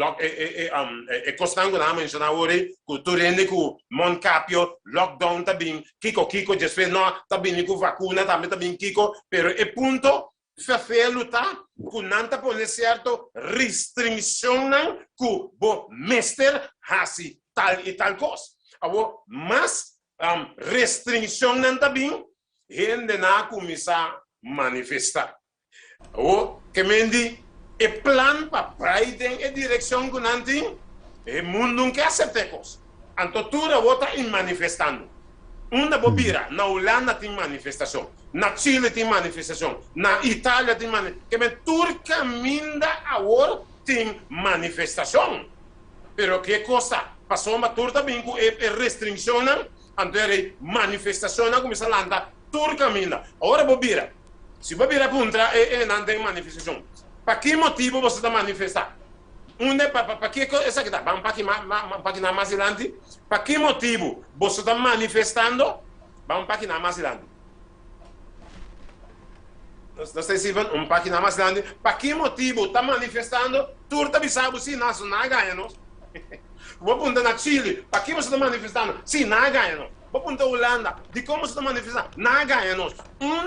constante na mencionar hoje que tu rende com moncapio lockdown também kiko después não também com vacuna também kiko pero é ponto fazer lutar com não tá por certo restrição que bo mester hasi tal e tal coisa. Abo mas restrição não também gente na começar a manifestar. O que me diz, o plano para Biden é direção que não tem, E mundo não quer aceitar coisa. Então, tudo outra em manifestando. Uma bobira, na Holanda tem manifestação, na Chile tem manifestação, na Itália tem manifestação, que Turca minda agora tem manifestação. Pero que coisa? Passou uma turta bem com restrição, então é manifestação, começa a andar Turca minda. Agora bobira, se bobira punta, não tem manifestação. Para que motivo você está manifestando? Para que essa aqui tá? Vamos para mais adiante. Para que motivo você está manifestando? Vamos para mais adiante. Nós estamos um pouquinho mais adiante. Para que motivo está manifestando? Tu está avisado se nós não ganhamos. Vou apontar na Chile. Para que você está manifestando? Se não ganhamos. Vou apontar na Holanda. De como você está manifestando? Não ganhamos.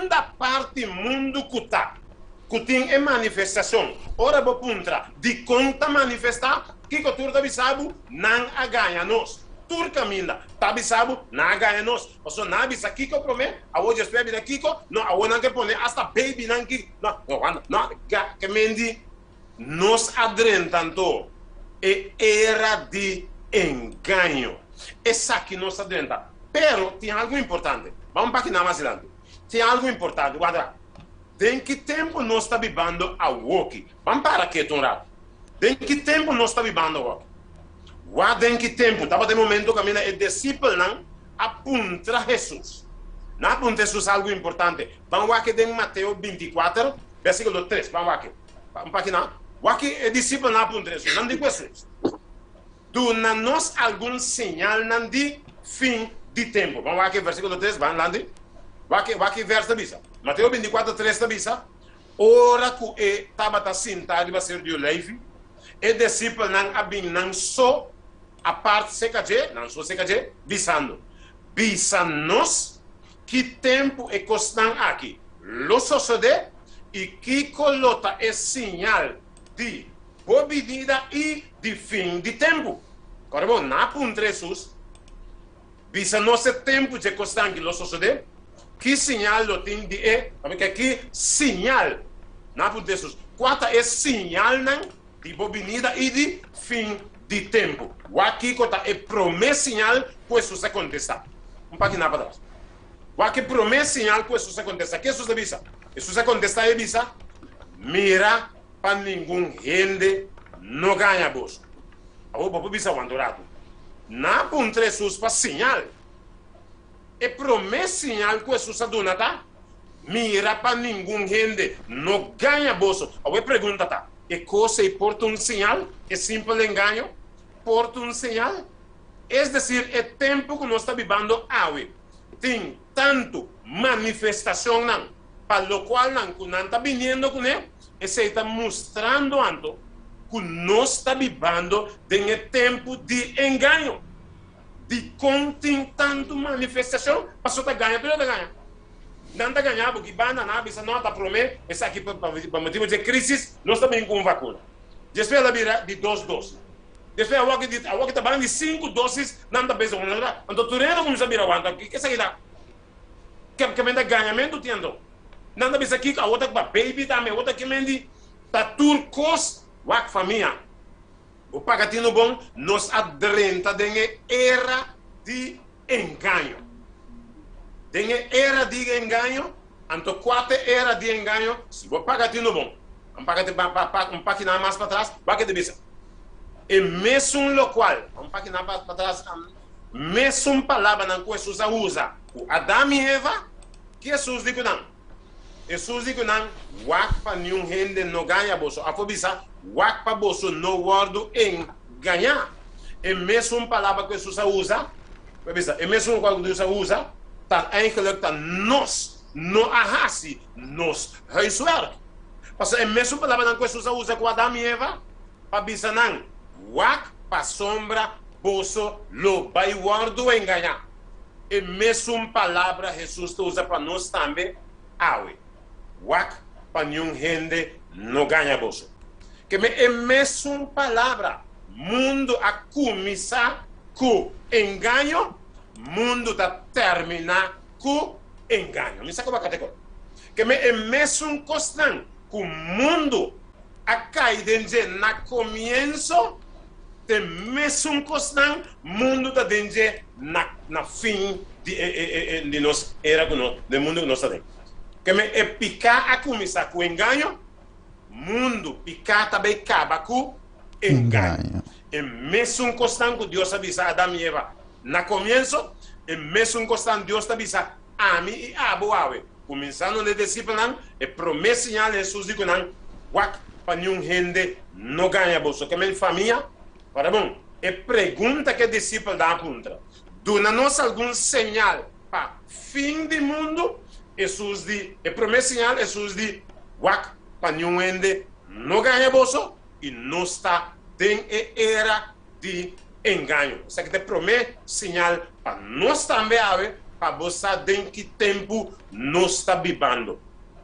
Da parte mundo que está. Que tem manifestação. Ora, vou apontar. De conta manifestar. Que o turco está avisado? Não ganha nós. Turca minda, tá bisabo, na ganha nós. Você não bisa Kiko promete, a hoje espera da Kiko, não, a hoje não quer pôr, hasta baby não que, não, que mendi, nos adrentanto, era de engano. Essa aqui nos adrenta. Pero tem algo importante. Vamos para aqui na mais adiante. Tem algo importante, guarda. Tem que tempo nós está vivendo a walk. Vamos para aqui, Tonrado. Tem que tempo nós está vivendo a walk. Guardem que tempo, estava de momento que a discípulo não apunta a Jesus. Não apunta a Jesus algo importante. Vamos aqui em Mateus 24, versículo 3. Vamos aqui. Vamos aqui não. Aqui o discípulo não apunta a Jesus. Não digo Jesus. Dona-nos algum sinal não de fim de tempo. Vamos aqui, versículo 3. Vamos lá. Aqui verso da bisa. Mateus 24, 3 da bisa. Ora que estava sentado para ser de Levi. E discípulo não abin não só a parte seca não só seca bisando. Bisa-nos que tempo é constante aqui. Lo sucede e que colota é sinal de obedida e de fim de tempo. Agora, bom, na ponta Jesus, bisa-nos é tempo de constante lo sucede. Que sinal lo tem de porque aqui sinal na ponta Jesus. Quanto é sinal não de obedida e de fim de tempo. O aqui é promessa sinal que isso aconteça. Um pouquinho para trás. O aqui promessa sinal que isso aconteça. Que isso avisa? Isso acontece é avisa. Mira para nenhum gente não ganha bolso. O papo bisa wandorado. Na ponta Jesus para sinal. É promessa sinal que isso aduna tá? Mira para nenhum gente não ganha bolso. A pergunta tá. É coisa e porta um sinal? É simples engano? Porta um sinal? É decir, é tempo que nós estamos vivendo hoje. Tem tanto manifestação não, para o qual não está vindo com ele, e se está mostrando anto que nós estamos vivendo em tempo de engano. De contém tanto manifestação, passou a ganhar, pero não ganha. Não está ganhando, porque banda não está promete, essa aqui para motivo de crise, nós também com vacuna. Depois ela vira de 2 doses. Depois a walk está falando de 5 doses, não está pensando, então tu não começa a virar aguanta, que isso aqui dá? Que ainda ganhamento tendo. Não está pensando aqui, a outra que baby também, a outra que mende, está turcos, a família. O pagatino bom, nos adrenta de era de engano. Tem era de engano, então 4 era de engano, se você paga tino bom, um pouquinho mais para trás, vai que devia. E mesmo local, um pouquinho mais para trás, mesmo palavra não que Jesus usa, o Adão e Eva, que Jesus diz não. Jesus diz não, wak para nenhum gente não ganha bolso, a fobisa, wak para bolso não guardo em ganhar. E mesmo palavra que Jesus usa, e mesmo quando Jesus usa, dat eigenlijk dat nos no ahasi nos huiswerk. Pas en mesmo palavra na coisa usa com Adão e Eva, para bisanan wak pa sombra boso lo vai guardo enganar. E mesmo palavra Jesus usa para nós também, awe. Wak pa nenhum gente no ganha boso. Que me é mesmo palavra mundo a começar com engano, mundo tá terminar com engano. Me saca para categoria. Que me é mesmo constante que o mundo a cair na começo te mesmo costan mundo da denge na fim de nos era do mundo que nós está dentro. Que me é picar a começar com engano, mundo picar também acaba com engano. E mesmo costan que Deus avisa Adão e Eva na começo, e mesmo costan Deus avisa a mim e a Boawe. Começando a disciplinar, e promessa em Jesus digo não, wak para nenhum gente não ganha bolsa. Que minha família, para bom, e pergunta que discípulo dá contra. Dona-nos algum sinal para fim do mundo, Jesus diz, e promessa em Jesus diz, wak para nenhum gente não ganha bolsa e não está em era de engano. Isso que te promete sinal para nós também para você em que tempo nós está vivendo.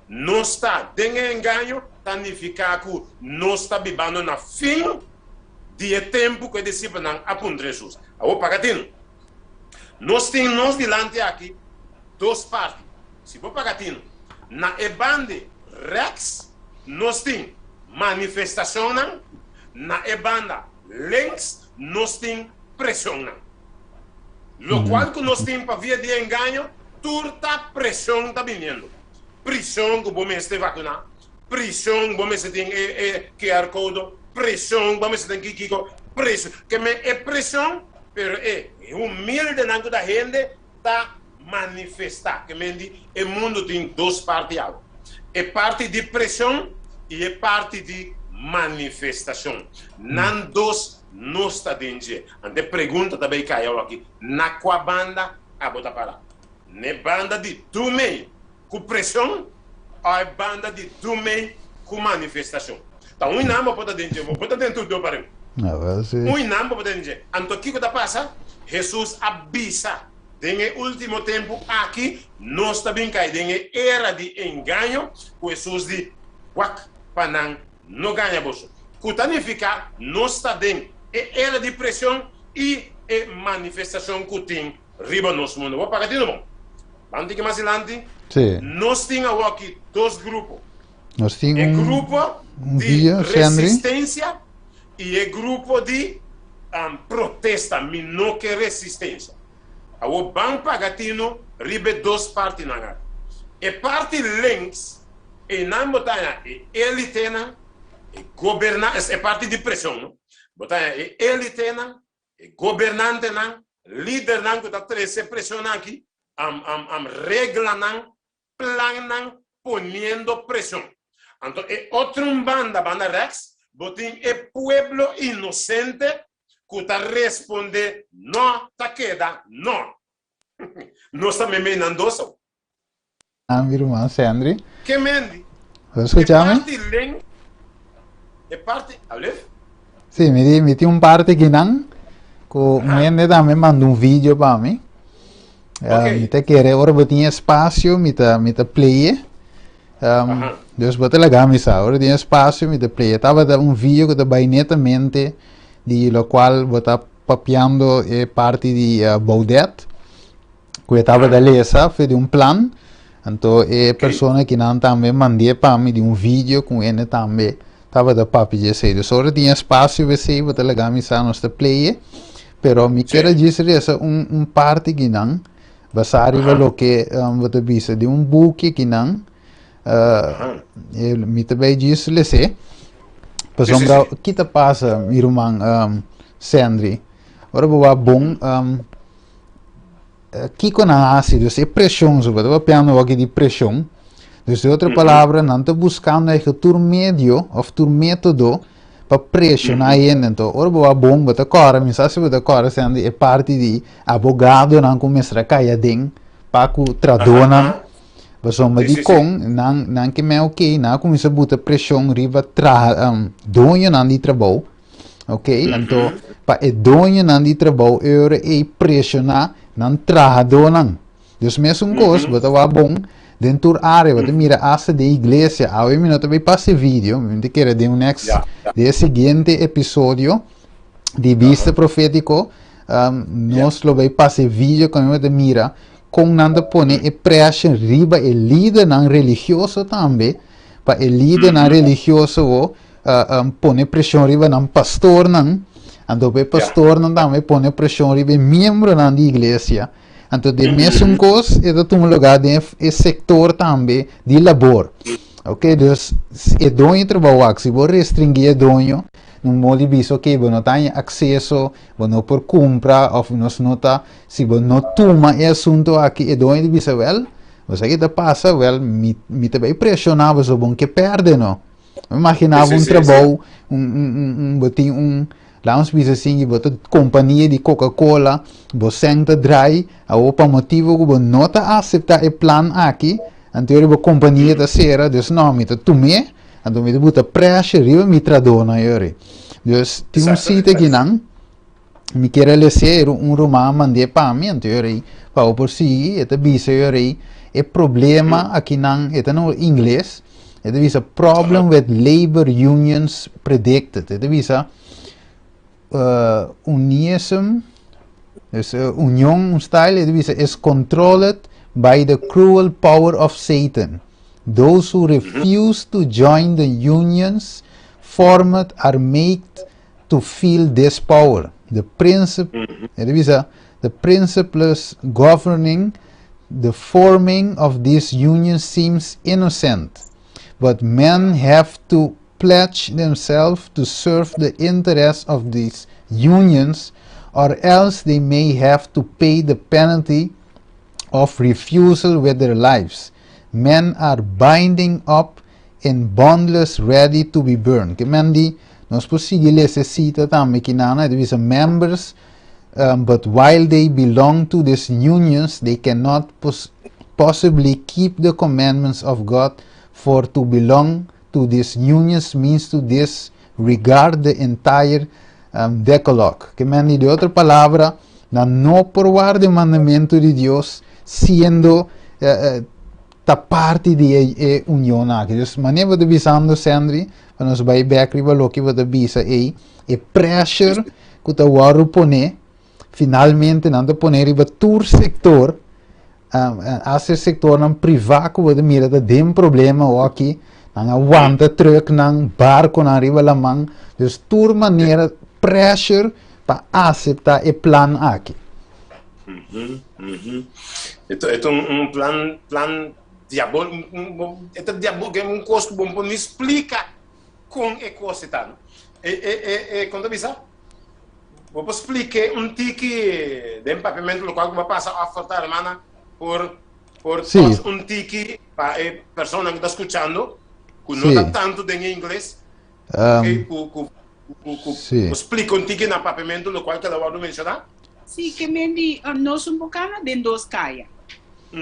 Nós está em engano, significa que nós está vivendo na fim de tempo que discípulos não apontam Jesus. Agora, pagatino, nós temos delante aqui duas partes. Se for pagatino, na ebande rex, nós temos manifestação, na ebanda links, nós temos pressão. Lo qual que nós temos para via de engano, turta pressão está vindo. Pressão que vamos se vacinar, pressão que vamos se tem QR code, pressão que vamos se tem que pressão, que é pressão, pero é humilde na da gente está manifestar, que me diz, o mundo tem duas partes, é parte de pressão e é parte de manifestação. Não dos não está dentro. Ante pergunta também caiu aqui. Na qual banda a botar para? Na banda de tu meio com pressão ou é banda de tu meio com manifestação? Então, um nome pode dentro, vou botar dentro do barulho. Um nome pode dentro. Então, o que está passando? Jesus avisa. No último tempo aqui, nós também caímos em era de engano, com Jesus diz, wak panang não ganha bolsa. Que significa, nós está dentro era de pressão e manifestação que tem riba no nosso mundo. Vou pagar de novo. Vamos ter mais adiante. Nós temos aqui dois grupos. Nós temos grupo de resistência e o grupo de protesta, mas não que resistência. O banco pagatino ribe duas partes na área. E parte links, e na montanha, ele tem governante, é parte de pressão, não? Botanha, ele tem governante, líder, que está se pressionando aqui, regra, plan, poniendo pressão. Então, outra banda Rex, botin pueblo inocente, que está respondendo, não, está queda, não. Nós estamos menando isso. Meu irmão, Sandri. Que mendi? Escutame? É parte, Alef? Sim, me tem um parte que não, que o Mende também mandou vídeo para mim. Me te querer agora botar espaço, me te play. Deus bota legal, me sabe. Agora tem espaço, me te play. Estava vídeo que está netamente de lo qual bota papiando parte de Baudet, que estava da lesa, fez um plano. Então, pessoa que não também mandei para mim de um vídeo com ele também. Estava da papi de sério. Só tinha espaço, você bota legal, me sabe, nós te play. Pero me quero dizer essa parte que não. Basado no que você visa de book que não. Me também disse, lese. Pessoal, o que te passa, meu irmão Sandri? Agora vou bom. Que com a ácido, é pressão, sobre o piano aqui de pressão. Dus de outra palavra, não está buscando o meio ou método para pressionar ele. Então, ora boa bom, bota cora, me sabe se bota cora, sendo é parte de advogado, não começa a cair dentro, para que tradona, mas de com, não que me ok, não começa a botar pressão, riba dono não de trabalho, ok? Então, para o dono não de trabalho, é pressionar, não tradona. Dus mesmo coisa, bota bom. Dentro da área, você mira essa da igreja, a eu também passe vídeo, eu quero de de seguinte episódio de vista profético, nós lo vai passe vídeo como você mira, com nada pone e pressão riba e líder não religioso também, para o líder não religioso pone pressão riba não pastor não, Então o pastor não também põe pressão sobre membro na igreja. Então de mesmo coisa é um lugar de sector também de labor. Ok, dus é dono trabalho, se você restringir dono, não pode dizer que você não tem acesso, você não pode comprar, ou não tá, se você não toma esse assunto aqui, é dono de dizer, well, você que passa, well, me também pressionava sobre que perde, não? Imaginava trabalho, lá uns diz assim, você companhia de Coca-Cola, você senta dry, a para motivo que você não aceitar o plano aqui, então a companhia da sera, dus não, me tomei, então me bota pressure, eu me tradona, eu. Dus tem sítio aqui não, me quer lecer romano mandei para mim, então eu para por si, eta bisa eu é problema aqui não, eta no inglês, eta bisa problem with labor unions predicted, eta bisa unionism, dus union style, eta bisa is controlled by the cruel power of Satan. Those who refuse to join the unions formed are made to feel this power. The principles governing the forming of these unions seems innocent, but men have to pledge themselves to serve the interests of these unions, or else they may have to pay the penalty of refusal with their lives. Men are binding up in bundles ready to be burned. Que men di, nós possiamo necessita também que nana, there members, but while they belong to these unions, they cannot possibly keep the commandments of God, for to belong to these unions means to disregard the entire decalogue. Que men di, de outra palavra, não provar o mandamento de Deus, sendo da parte de união aqui. Dus maneira de visando sempre, quando nós vai back riba que você visa é pressure que o waru pone, finalmente não te pone riba tur sector, esse sector não privado que você mira de dem problema ou aqui, não aguanta truck não barco na riba la mão, dus tur maneira pressure para aceitar o plano aqui. Então plan diabólico, este diabólico é costo bom para me explica com é coisa tá. Quando bisa, vou explicar tiki de empapamento local que vai passar a faltar mana por tiki para a pessoa que está escutando, que não está tanto em inglês, explica tiki no empapamento local que ela vai mencionar. Sim, que mendi nós bocana de dos caia.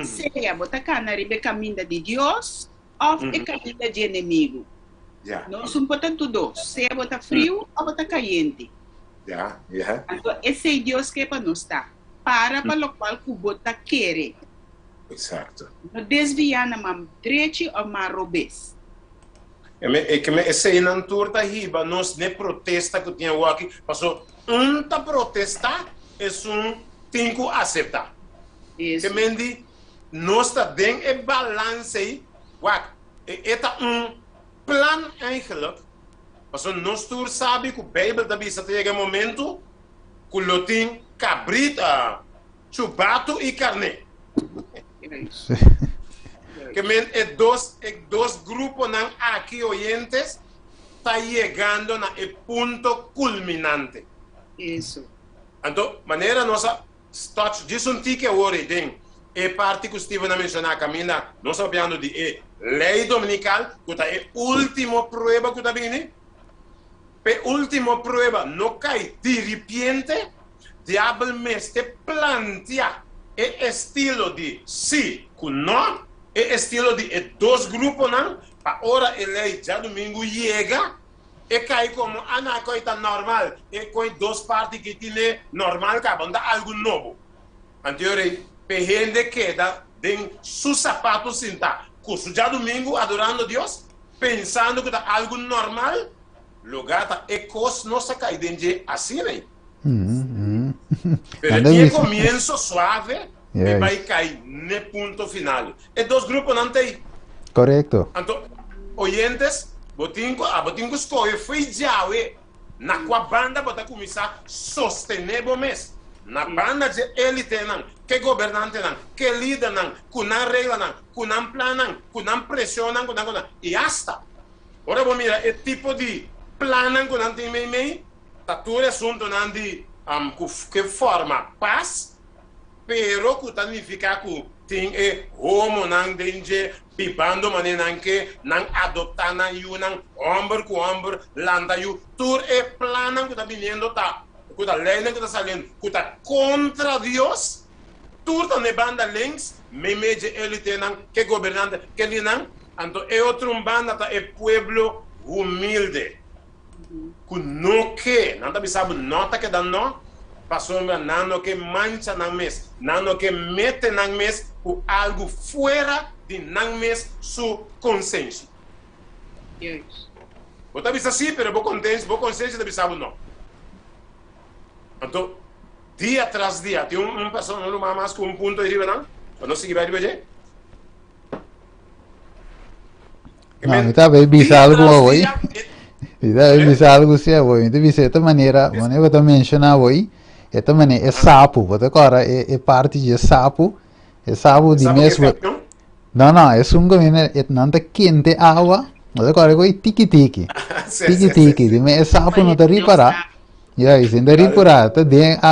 Seja botar cana ribe caminho de Deus ou é caminho de inimigo. Nós botar tudo, seja botar frio ou botar quente. Então esse é Deus que para nós está. Para o qual que botar querer. Exato. Não desviar na mão direita ou na robês. É que esse não turta riba, nós ne protesta que tinha aqui, passou tá protestar é tem que aceitar. Isso. Que mendi nós está bem é balance aí, é plan eigenlijk. Passou nós tur sabe que o Bíblia da bisa tem momento que o tem cabrita, chupato e carne. Que men é dois grupos não aqui oyentes está chegando na ponto culminante. Isso. Então, maneira nossa touch disso tique origem é parte que estive a mencionar Camila, nós falando de lei dominical, que é a última prova que está vindo. A última prova não cai de repente, diabo mestre plantea é estilo de sim, que não, é estilo de dois grupos não, para hora a lei já domingo chega. E cai como ana coisa normal, e com duas partes que tem normal, que abanda algo novo. Anterior, gente queda em seus sapatos senta, curso já domingo adorando Deus, pensando que tá algo normal, lugar tá e coisa nossa cai dentro assim, né? Pero que começo suave, e vai cair no ponto final. E dois grupos não tem. Correto. Então, oyentes, botinho escolhe foi Yahweh Na qua banda bota começar sostener mês. Na banda de elite não, que governante não, que líder não, que não regra não, que não plan não, que não pressão não, e hasta. Ora vamos mirar é tipo de plan não que não tem meio, tá tudo assunto não de que forma paz, pero que significa que tem homo não dengue, bibando maneira que não adoptar na you não, homem com homem, landa you, tudo é plan não que tá vindo tá. Que está lendo, que está saindo, que está contra Deus, tudo está banda links, meme de elite não, que governante, que ele não, então é outro banda, tá, é pueblo humilde, que não quer, não está pensando, nota que dá não, passou não que mancha não mês, não que mete não mês, por algo fora de não mês, sua consciência. Yes. Você está pensando assim, mas vou consciência está pensando não. Então, dia tras dia, tem pessoa não mais com ponto de riba, não? Para não seguir vai de Não, me tá bem bisa algo hoje. Me tá bem bisa algo se hoje. Então, bisa esta maneira, maneira que eu mencionava hoje, esta maneira é sapo, você agora é parte de sapo de mesmo. Não, é um caminho, é não tá quente água, você agora é tiki-tiki, é sapo não tá reparar. Ja, is in de riporata,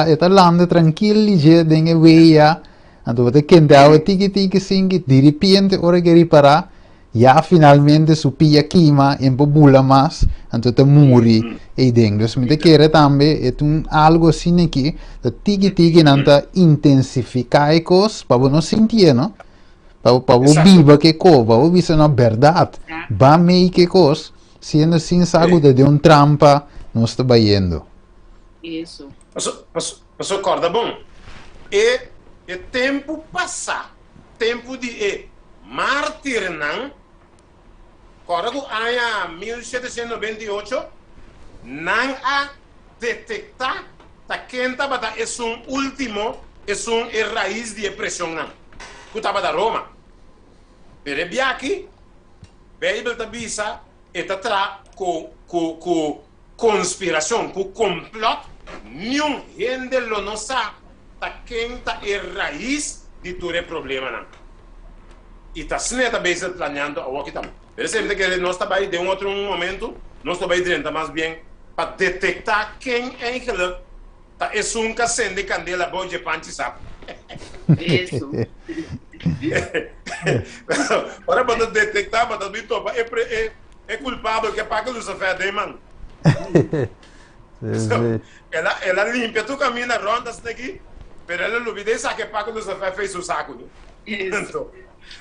eta landa tranquilli, je dinge weia, anto vate kente awa tiki singi, di repente ora che ripara, ja finalmente su pia kima, en po bula mas, anto te muri, e dengue, so mi te kere tambe, et un algo sine ki, da tiki nanta intensificai cos, pabo no sentie, no? Pabo viva che co, pabo visa no verdad, ba mei che cos, siendo sin sago de un trampa, non sta baiendo. Isso. Passou corda bom. E tempo passar, tempo de mártir não, corda do ano 1798, não a detectar ta quenta bata é último, é raiz de depressão não. Que tava da Roma. Pero aqui, Bíblia tá bisa, eta tra com conspiração, com complot. Nenhum gente não sabe quem está a raiz de todo o problema. Não. E está sempre planeando a que estamos. Por exemplo, que nós estamos aí de outro momento, nós estamos aí dentro, mais bem, para detectar quem é que está um cassete de candela boa de panty, sabe? Isso. Ora, para detectar, para é culpável que paga luz a fé de mano. Ela limpa, tu caminha rondas daqui, mas ela não obedece a que paga luz a fé fez o saco. Então,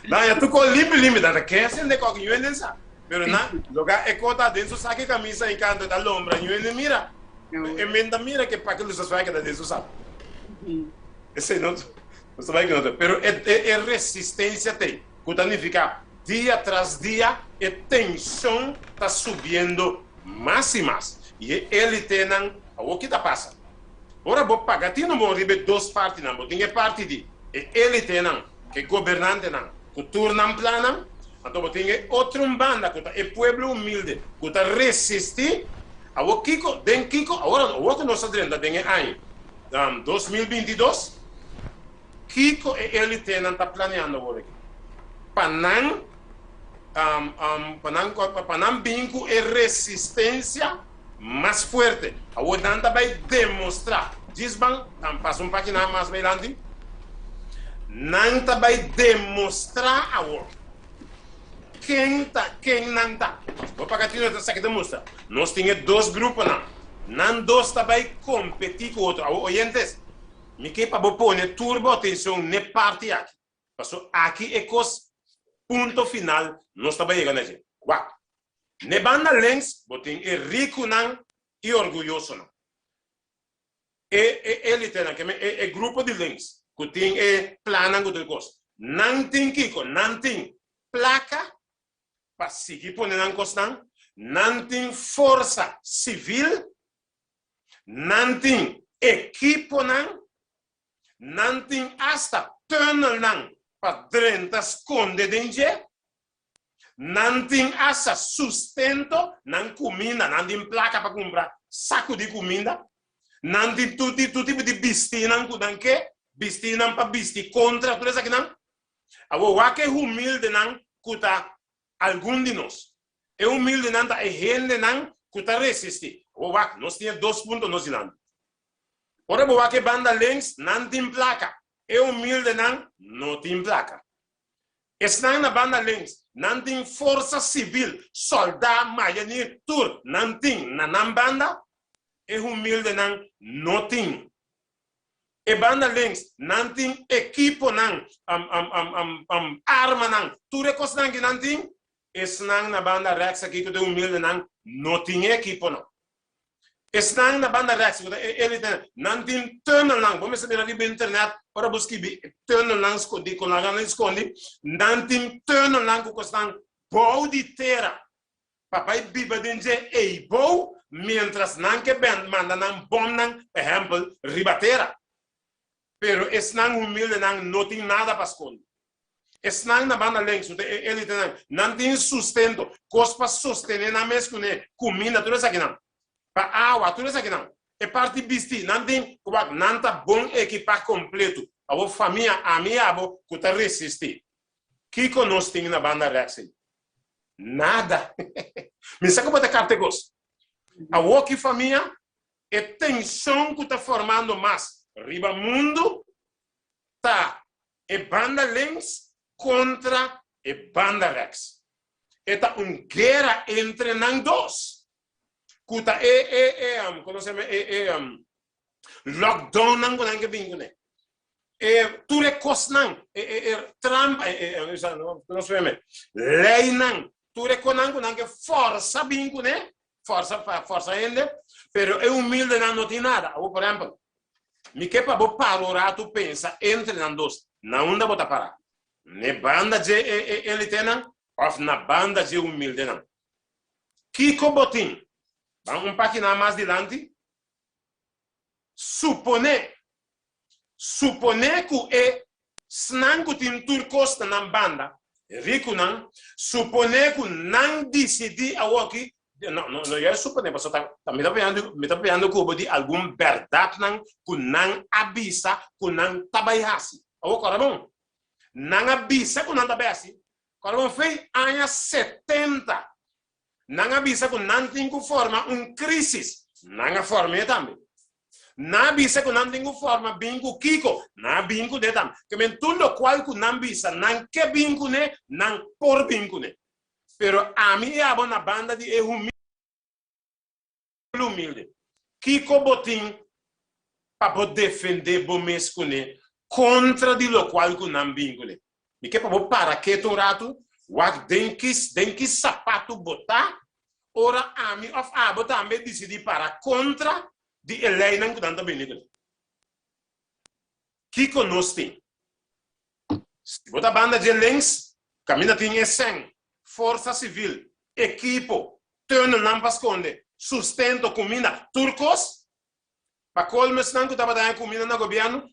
não, tu com limpa, não quer ser de qualquer um nem sabe. Mas não, lugar é cortar dentro, saque camisa em canto da lombra, e ele mira, emenda mira que paga luz a fé que dá dentro, sabe? Esse não vai que não, pero é resistência tem, que significa dia tras dia, a tensão está subindo mais e mais. E ele tem o que está passando. Ora, vou pagar, tem não vou receber duas partes, não, tem parte de ele tem que governante não, que turna plana, então tem outro banda que é pueblo humilde, que está resistir ao Kiko, den Kiko, agora o que nós estamos tem aí, 2022, Kiko e ele tem está planeando agora aqui, para não vinco e resistência mais forte. A Odanta vai demonstrar. Diz bem, passa página mais adelante. Nanta vai demonstrar a outra. Quem não está. Vou pagar tudo essa que demonstra. Nós temos dois grupos não. Não dois vai competir com o outro. Oyentes, me que para pôr turbo atenção na parte aqui. Porque aqui é cos ponto final. Nós estamos chegando aqui. Uau. Ne banda lens, botin é rico não e orgulhoso não. Ele tem que grupo de lens, que tem plano de outra coisa. Não tem Kiko, não tem placa para seguir por não costa, não tem força civil, não tem equipo não tem hasta túnel não para dentro esconder danger. Não tem essa sustento, não comida, não tem placa para comprar saco de comida, não tem tudo tipo de bistina, que bistina para bisti contra tudo isso aqui não. Agora que é humilde não, cuta algum de nós. É humilde não, é gente não, cuta resistir. Agora nós temos 2 pontos nós não. Ora boa que banda links não tem placa. É humilde não tem placa. Estão na banda links, não tem força civil, soldado, marinheiro, tudo, não tem. Na banda, é humilde não tem. E banda links, não tem equipo, não, arma, não, tudo é coisa que não tem. Estão na banda Rex aqui que é humilde não tem equipo, não. Estão na banda Rex, ele não tem tunnel, não. Vamos saber ali na internet, para buscar tunnel, não esconde, com a esconde, não tem tunnel, não, que estão boa de terra. Papai biba dinje e boa, mientras não que bem, manda não bom, não, por exemplo, ribatera. Pero estão humilde, não tem nada para esconder. Estão na banda links, ele não tem sustento, coisa para sustentar na mesma comida, tudo isso aqui não. Para água, tudo isso aqui não. É parte bisti, não tem, não tá bom equipar completo. A família, a minha avó, que tá resistir. Que nós temos na banda Rex? Nada. Me sabe como é cartegos? A outra família é tensão que tá formando mais. Riba mundo, tá. É banda links contra a banda Rex. É tá guerra entre nós dois. Kuta como se chama lockdown não com ninguém bingo né tudo é coisa não Trump não se chama lei não tudo é com ninguém força bingo né força ainda pero é humilde não tem nada ou por exemplo me que para parar tu pensa entre nós dois não dá botar parar ne banda de ele tem não ou na banda de humilde não Kiko Botin vamos página mais adiante. Supone que é snango tim turcos na banda. Rico não. Supone que não decidi a aqui. Não é supone, mas me tá pegando que de algum verdade não que não avisa que não trabalhasse. O cara bom. Não avisa que não trabalhasse. Cara bom foi anos 70. Não avisa que não tem que formar crise. Não forma também. Não avisa que não tem que formar bingo Kiko. Não bingo de também. Que men tudo qual que não avisa, não que bingo né, não por bingo né. Pero a mim é a banda de humilde. Kiko Botin para defender o mesmo né contra de lo qual que não bingo né. E que para que tu rato Wak denki sapato botar, ora ami of abo também decidi para contra de Helena que danta benito. Que conosco se bota banda de links, caminha tem esen, força civil, equipo, turno lampas conde, sustento comida, turcos. Para colmes não que tava dando comida no governo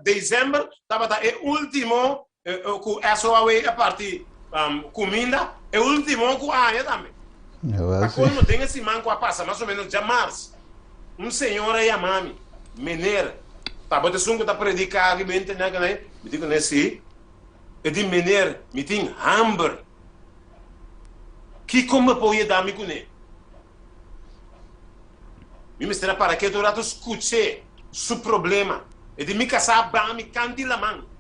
dezembro tava dando último que a partir comida é o último que há também. Quando tem esse manco a passar, mais ou menos de março, senhor aí a mami, mineira, tá botando sungo tá predicar que mente né, me digo nesse, e de mineira, me tem hambúrguer, que como pode dar me conhe, me mistura para que tu rato escute seu problema, e de me casar bem, me cante la mão.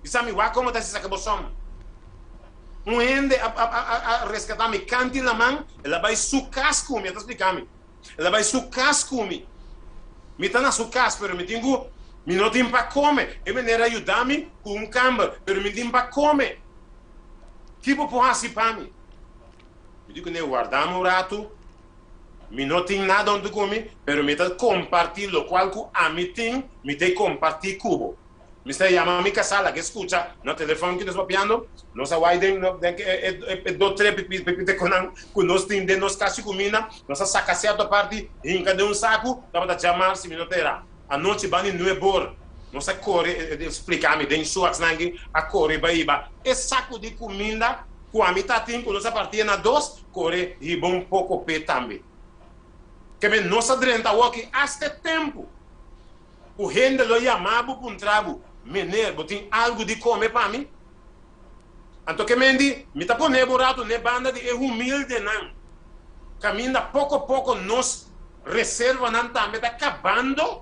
Sabe como está se acabou ende a resgatar me cante na mão, ela vai sucar com me, tá explicando? Ela vai sucar com me tá na sucar, pero me tenho, me não tem para comer, e me nera ajudar-me com câmbio, pero me tem para comer. Que vou pôr assim para mim? Me digo, né, guardamos um rato, me não tem nada onde comer, pero me tá compartilhar o qual que a mim tem, me tem compartilhar cubo. Me está llamando a mi casa, que escucha, no teléfono que nos va piando, no se va a ir de dos, tres pipitas con nos de nos casi comida, nos saca certa parte, e cada saco, dá chamar se minutera. A noite vai no ebor, não se corre, explicar-me, tem suas sangue, a corre, baiba. E saco de comida, com a mitad tem, com nossa partida na dois, corre, e bom pouco pé também. que me não se adrenta aqui hasta tempo. O gente lo chamava para um trabalho, menino, tem algo de comer para mim? Então que me diz, me tá pondo burato ne banda de humilde não. Caminha pouco a pouco nos reserva não também tá acabando,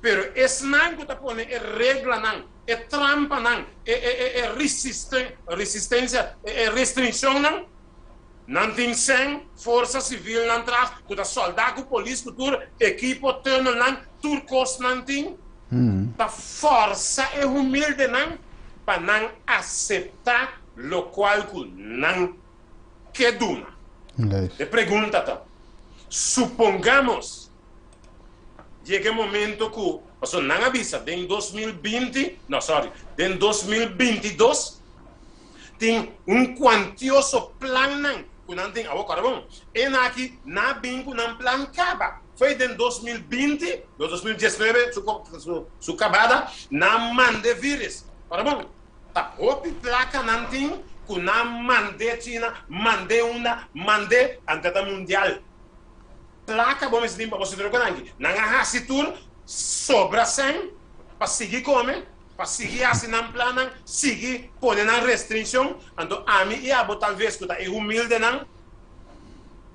pero esse não que tá pondo é regra não, é trampa não, é resistência, é restrição não. Não tem sem força civil não traz, que tá soldado, polícia, cultura, equipe turno não, turcos não tem. A força é humilde não, para não aceitar lo qual não quer duna. Te pergunta tá. Supongamos chega o momento que você não avisa em 2020, não, sorry, em 2022 tem quantioso plano que não tem agora bom. E aqui na bingo não plan acaba. Foi em 2020, 2019, su acabada, não mande vírus. Agora bom. Tá, outra placa não tem, que não mande China, mande anteta mundial. Placa, vamos dizer, para você trocar aqui. Não há setor, sobra sem, para seguir comer, para seguir assinando plano, seguir pondo na restrição. Então, a mim, talvez, que é humilde, não?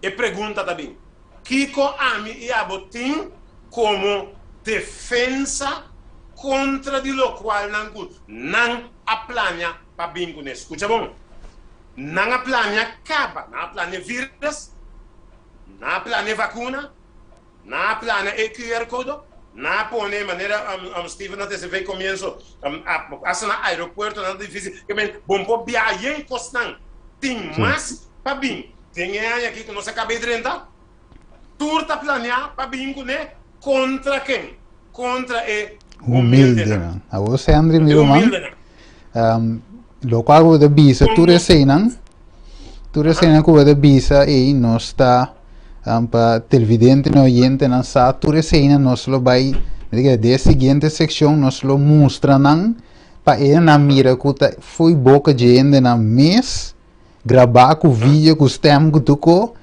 E pergunta também, Kiko, a mim, tem como defesa contra de lo qual não a plania para bingo nesse. Escuta bom? Não a plania acaba, não a plania vírus, não a plania vacuna, não a plania QR code, não a põe maneira Steven até se vê começo a na aeroporto não é difícil, que men bom por viagem costan. Tem mais para bingo. Tem aqui que nós acabei de rentar. Turta planear para bingo né? Contra quem? Contra humilde não. A você André miro man. Lo qual o da bisa tu resenan que o da bisa e nós está para televidente no oyente não sa tu resena nós lo vai de seguinte secção nós lo mostra não para na mira que foi boca de gente na mês gravar com vídeo com stem que tocou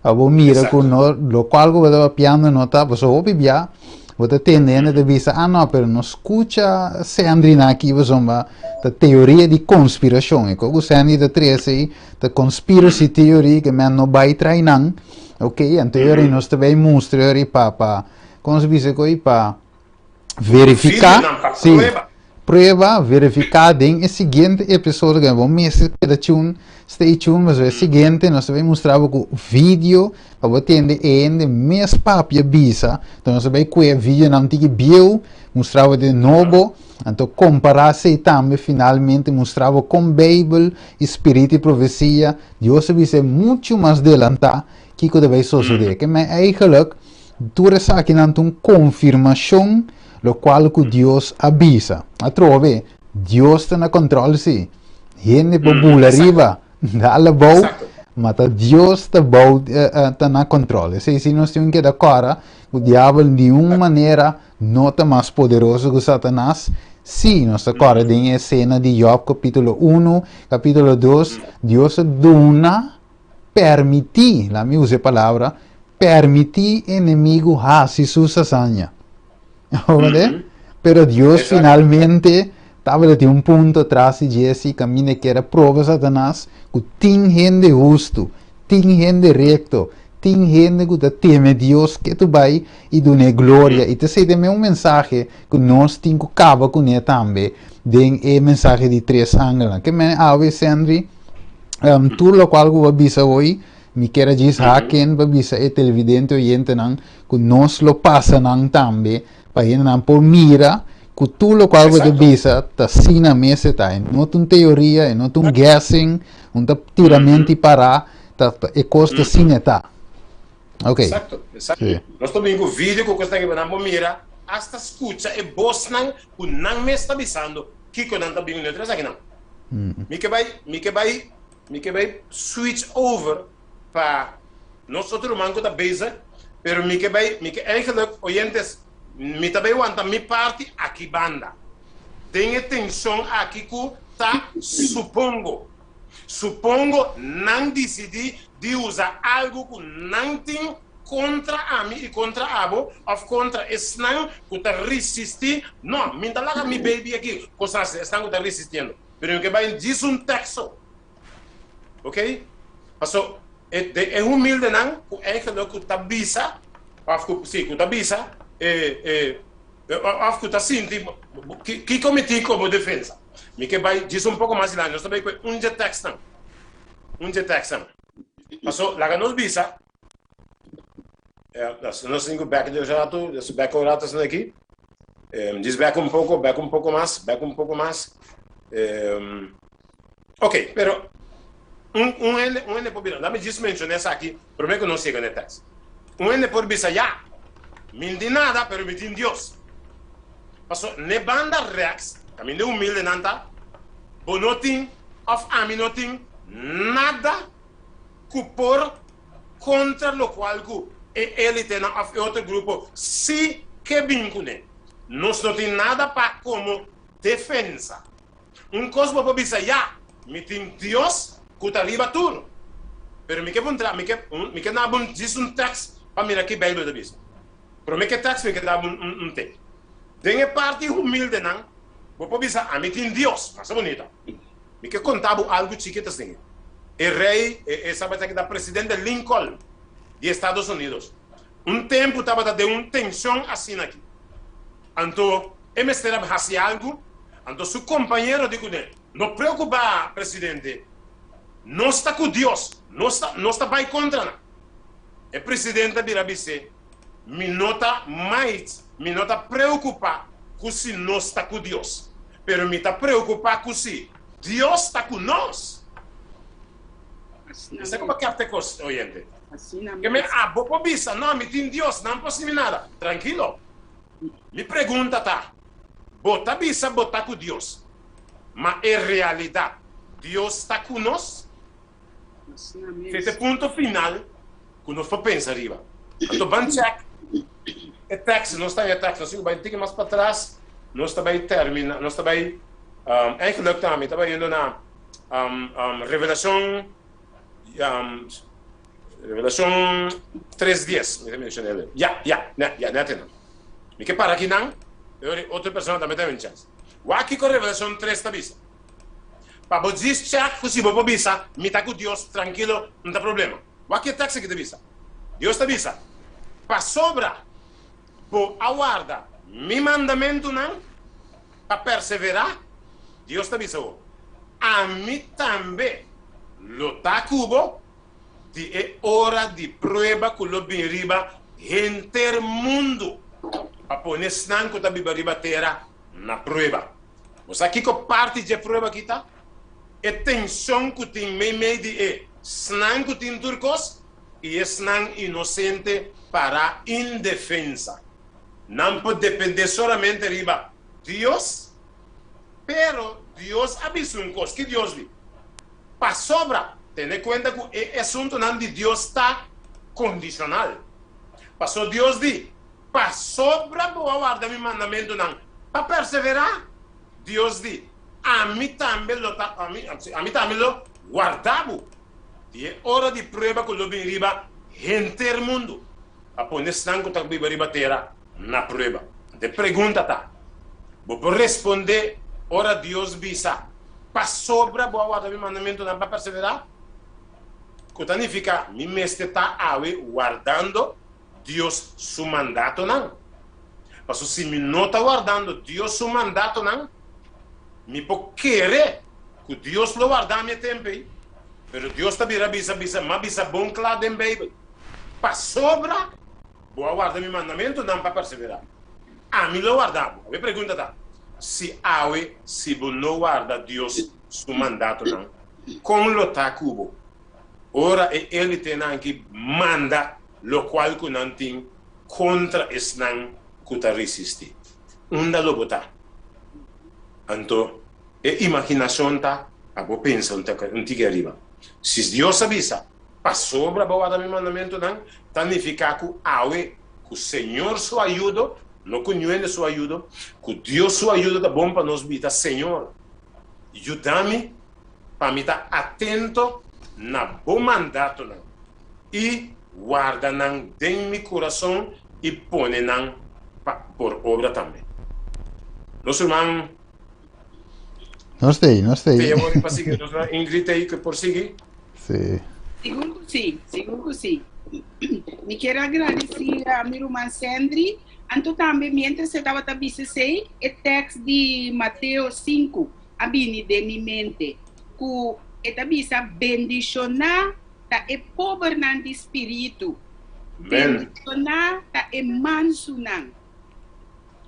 a mira com lo qual o da piano nota você ouve bia você tendendo de visa, não, pero não escuta Sandrina aqui, você a teoria de conspiração, que o Sandy da 13, a conspiracy theory, que man não vai treinar, ok? Então, nós também mostramos para, como se diz, para verificar, sim, prova, verificar, em o seguinte episódio, que vamos meses para stay tuned, mas o seguinte, nós também mostramos o vídeo, para você entender mês papia bisa, então nós também com o vídeo não tinha bio, mostrava de novo, então comparar-se também, finalmente mostrava com Bíblia, Espírito e Profecia, Deus se muito mais adelantar, que deve suceder, que mas eigenlijk, tu resta aqui não tem confirmação, lo qual que Deus avisa, a trove, Deus está na controle, sim, gente popula arriba, dá-la boa, mas Deus está na controle. Se nós temos que dar cara, o diabo de uma maneira não está mais poderoso que Satanás. Se nós agora tem a cena de Job, capítulo 1, capítulo 2, Deus dona permitir, la minha usa a palavra, permitir inimigo hacer su hazaña. Pero Deus finalmente estava de um ponto atrás de Jesse, camina que era prova Satanás, que tem gente justo, tem gente recto, tem gente que teme Deus, que tu vai e dá glória. E te sei também mensagem que nós temos que acabar com ele também, de mensagem de 3 ângulos. Que me ave Sandri, tudo o qual eu avisa hoje, me quero dizer quem avisa é televidente oyente não, que nós lo passa não também, para ele não por mira, que tudo o qual você avisa está assim na mesa, não tem teoria, não tem guessing, não tem tiramento para, é costa assim está. Ok. Exato. Sí. Nós também com o vídeo que você está aqui mira, hasta escuta e voz não, que não me está avisando, que não está bem neutro aqui não. Me que vai switch over para nós outro manco da base, pero me que eigenlijk oyentes me também aguenta minha parte aqui banda. Tem atenção aqui que tá supongo não decidi de usar algo que não tem contra a mim e contra abo, of contra esnang que tá resistir. Não, me dá lá mi baby aqui, coisas estão que tá resistindo. Pero que vai diz texto. Ok? Passo é humilde não, é que tá bisa, of que tá bisa, of que tá sinti que cometi como defesa. Me que vai diz pouco mais lá, nós também com texto. Texto. Passo lá que nós bisa. Nós temos back de rato, esse back o rato está aqui. Diz back um pouco mais. Ok, pero ele por vir, dá-me disso mencionar essa aqui, por mim que não chega no texto. Ele por vir já, me di nada, pero me di Deus. Passo ne banda rex, caminho humilde nanta, bonotin of aminotin, nada que por contra lo qual ele tem outro grupo, se que vincule. Nós não tem nada para como defesa. Coisa para dizer, já, me tem Deus que está arriba tudo. Pero me que não bom diz texto para mirar que Bíblia da Bíblia. Pero me que texto me que dá texto. Tem parte humilde não, vou dizer, me tem Deus, mas é bonita. Me que contava algo chiquito assim. O rei, sabe que da presidente Lincoln de Estados Unidos. Tempo estava de uma tensão assim aqui. Então, ele estava fazendo algo, então seu companheiro disse, não preocupa, presidente, não está com Deus, não está vai contra nós. O presidente vira dizer, me nota preocupar com se não está com Deus, pero me está preocupar com se Deus está com nós. Isso é como que é a coisa, oyente. Que me vou bisa, não, me tem Deus, não posso nada. Tranquilo. Me pergunta, tá? Bota bisa, bota com Deus. Mas em realidade, Deus está com nós? Esse ponto final, que nós vamos pensar arriba. Então, vamos check. O texto, não está em texto, nós vamos ter mais para trás, nós também termina, nós também, é que nós também indo na Revelação 3:10. Ya, me que para aqui não, outra pessoa também tem uma chance. O aqui com Revelação 3 está vista. Para você check, se você bisa, me tá com Deus, tranquilo, não tem problema. O aqui é texto que está vista. Deus está vista. Para sobra, por aguarda, me mandamento não, para perseverar, Deus está vista. A mim também, lo tá cubo, é hora de prova que lo bem riba enter mundo para pôr snang que tá riba terra na prova. Você aqui com parte de prova que tá é tensão que tem meio de snang que tem turcos e snang inocente para indefensa. Não pode depender somente riba Deus, pero Deus avisa coisa que Deus lhe para sobra. Tenha conta que o assunto não de Deus está condicional. Passou Deus de para sobra boa guarda meu mandamento não para perseverar. Deus de a mim também lo guardavo. E é hora de prova que lo bem riba enter mundo. A poner sangue tá bem riba terra na prova. De pergunta tá. Vou responder hora Deus visa para sobra boa guarda meu mandamento não para perseverar. Que significa, mi mestre está guardando Deus su mandato não. Mas se mi não está guardando Deus su mandato não, mi pode querer que Deus lo guarda meu tempo. Mas Deus está mas bisa bom claro em Bíblia. Para sobra, vou guardar meu mandamento não para perseverar. A mim lo guardava. A pergunta tá, se não guarda Deus su mandato não, como lo tá cubo? Ora ele tem que manda lo qual que não tem contra esnan que está resistir. Onda lo botar. Então, a imaginação tá, a boa pensa um tique arriba. Se Deus avisa, para sobra boa da meu mandamento não, significa que o Senhor sua ajuda, não conhece sua ajuda, que Deus sua ajuda tá bom para nós vida, Senhor. Ajuda-me para me estar atento na bom mandato não. E guarda nang den mi corazón y pone nang por obra también. Los hermanos, No sei. te llevo para seguir, los hermanos Ingrid aí que por seguir. Sì. Seguro que sim. Me quero agradecer a minha irmã Sandri. Então também, mientras eu estava trabalhando, o texto de Mateus 5, a bini de minha mente, que está bisa bendicionar, tá é pobre de espírito. Bendicionar, tá é manso não.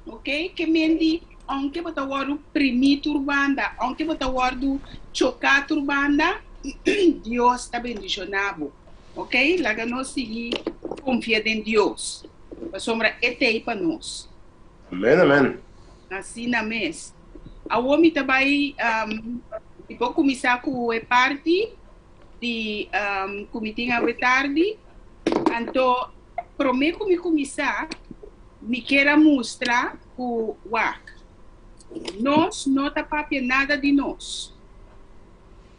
Ok? Que mendi, onde você vai primir turbanda, onde você vai chocar turbanda, Deus está bendicionado. Ok? Lá que nós seguir confiar em Deus. A sombra é aí para nós. Amém. Assim na mês. A homem também vou começar com a parte de comitê à tarde. Então, prometo me começar, me quero mostrar o WAC. Nós não está papel nada de nós.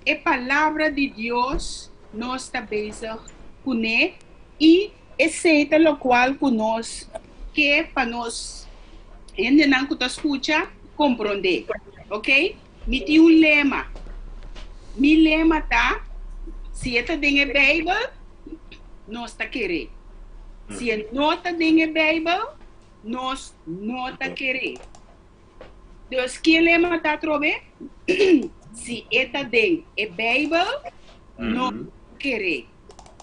É palavra de Deus, nós está bezig com ele e aceita o qual com nós, que é para nós, ainda não que escuta, compreender, ok? Me tem lema. Mi lema tá, se está dentro da Bíblia, nós está querer. Se não está dentro da Bíblia, nós não está querer. Deus, que lema está trove? Se está dentro da Bíblia, não querer.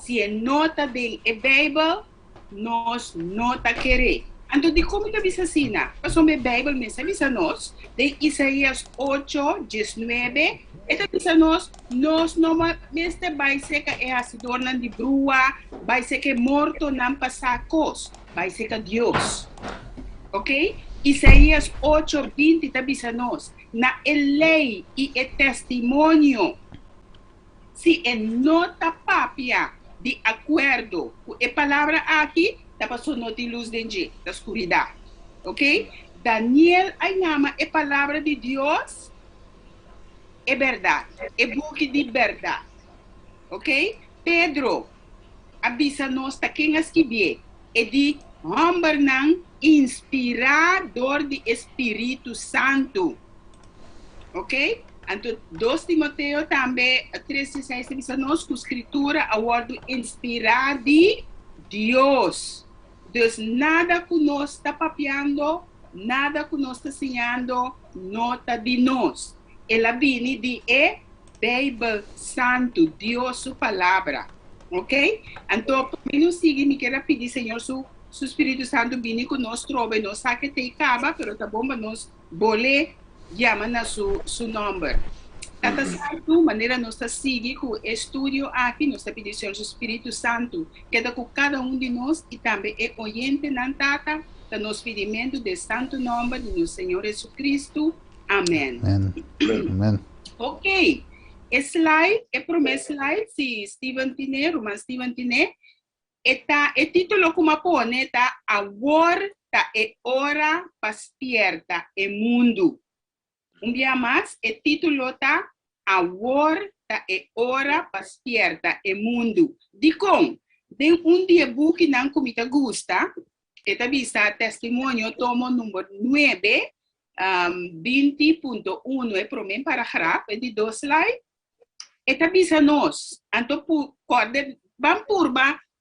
Se não está dentro da Bíblia, nós não está querer. Então, de como está vista assim? Passou a Bíblia, me sabe nós, de Isaías 8, 19, esta visa nós normalmente vai ser que é a se torna de brua, vai ser que morto não passar cos, vai ser que Deus. Ok? Isaías 8, 20 está visa nós, na lei e o testemunho, se é nota papia de acordo com a palavra aqui, está passando de luz de da escuridão. Ok? Daniel ainama a palavra de Deus, é verdade, é book de verdade, ok? Pedro, avisa nós tá quem escreve, é de Humbernan, inspirador de Espírito Santo, ok? Então, 2 Timoteo também, 3:6, avisa nós que a escritura a word inspirada de Deus. Deus, nada que nós está papiando, nada que nós está ensinando, nota de nós. Ela vem de Bíblia Santo, Deus, sua palavra. Ok? Então, para mim, me quero pedir, Senhor, seu Espírito Santo vem conosco, trova, nós sabe que acaba, mas tá bom, mas nós bolé, chama na seu número. Tata Santo, maneira nós está seguindo com o estúdio aqui, nós está pedindo, Senhor, seu Espírito Santo, que está com cada de nós e também é oyente na Tata, da nosso pedimento de santo nome do Senhor Jesus Cristo. Amém. Amen. Ok. Slide, é promessa slide, se Steven Tine, Roman Steven Tine, é título como põe, tá? Agora é hora despierta, é mundo. Dia mais, é título tá? Agora é hora despierta, é mundo. Dicom, tem dia book não comita gusta, esta vista testemunho tomo número 9, 20.1 é para mim para graf, é de 2 slide. Esta visa nós, então vamos por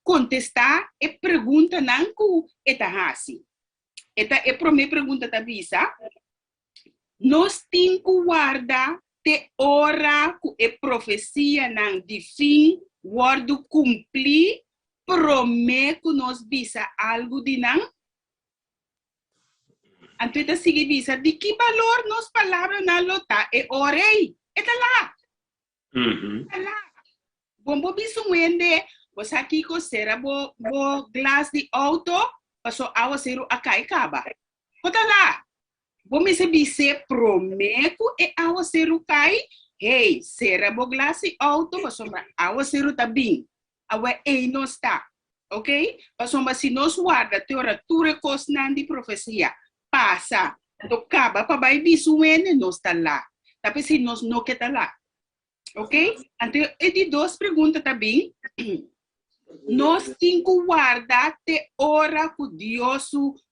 contestar e pergunta não que esta assim. Esta é para mim pergunta da visa. Nós temos que guardar te hora que a profecia não de fim, guardo cumprir, promete que nós visa algo de não. Então, esta sigue visa, de que valor nos palavras na lota é orei. Esta lá. Esta lá. Bom, biso wende, você aqui com será bo glass de auto, passou a ser a cai caba. Esta lá. Bom, se bise prometo e a ser o cai, hey, será bo glass de auto, passou a ser o tabim. Awe ei não está. Ok? Passou se nós guarda teoria cosnan de profecia. Passa, então acaba para vai visuene não está lá. Tapi se nós não que está lá, ok? Então é de 2 perguntas também. nós temos que guardar te hora que Deus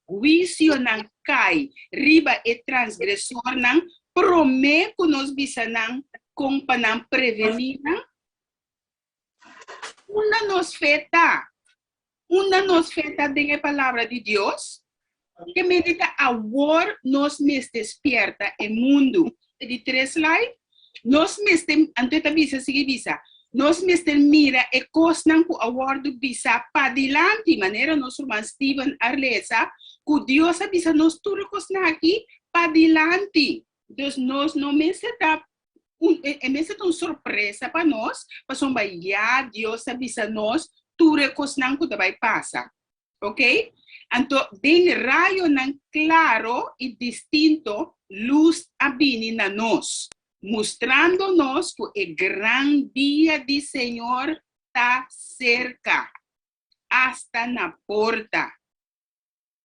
juízo não cai, riba e transgressor não, promete que nós bisa não, com para prevenir não. Una nos feta de a palavra de Deus, que medita agora nos mes despierta o mundo. De 3 slide, nos mes ante bisa sigue bisa. Nós mesmo mira e cosnan ku awardo bisa pa dilante maneira nós irmão Steven Arlesa ku Dios bisa nós tudo cosna aqui pa dilante. Dus nós não mesmo tá uma surpresa para nós, para sombar já Deus bisa nós tudo cosnan ku vai passa, ok? Então den raio nan claro e distinto luz abini na nós. Mostrando-nos que o grande dia do Senhor está cerca, hasta na porta.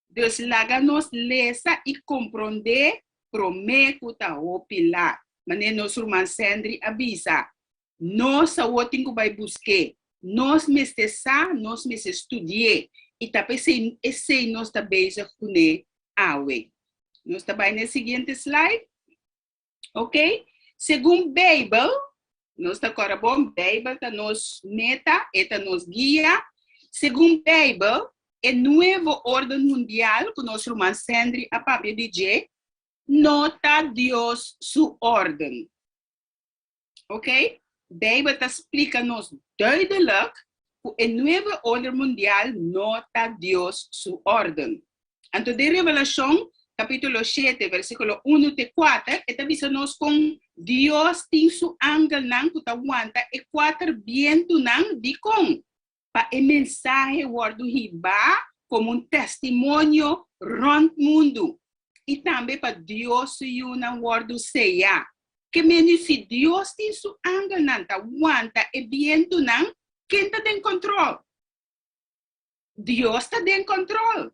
Deus laga-nos lesa e compreender, promete que está o pilar. Mas nosso irmão Sandri avisa, nós a outra que vai buscar, nós mesmo nós mesmo estudar, e também esse nós também já conhece a Awe. Nós também no seguinte slide, ok? Segundo Bible, nós está agora bom, Bible está nos meta, está nos guia. Segundo Bible, é novo ordem mundial que nosso irmão Sandri a papi DJ, nota Deus sua ordem. Ok? Bible está explica-nos duidelijk que é novo ordem mundial nota Deus sua ordem. Então, de Revelação, capítulo 7, versículo 1 a 4, está dizendo-nos com Deus tem su ángel não que aguanta e 4 vientos não de com para o mensagem word riba como testemunho rond mundo e também para Deus e uma word seja que menos se Deus tem su ángel não aguanta e viento não quem está em controle? Deus está em controle.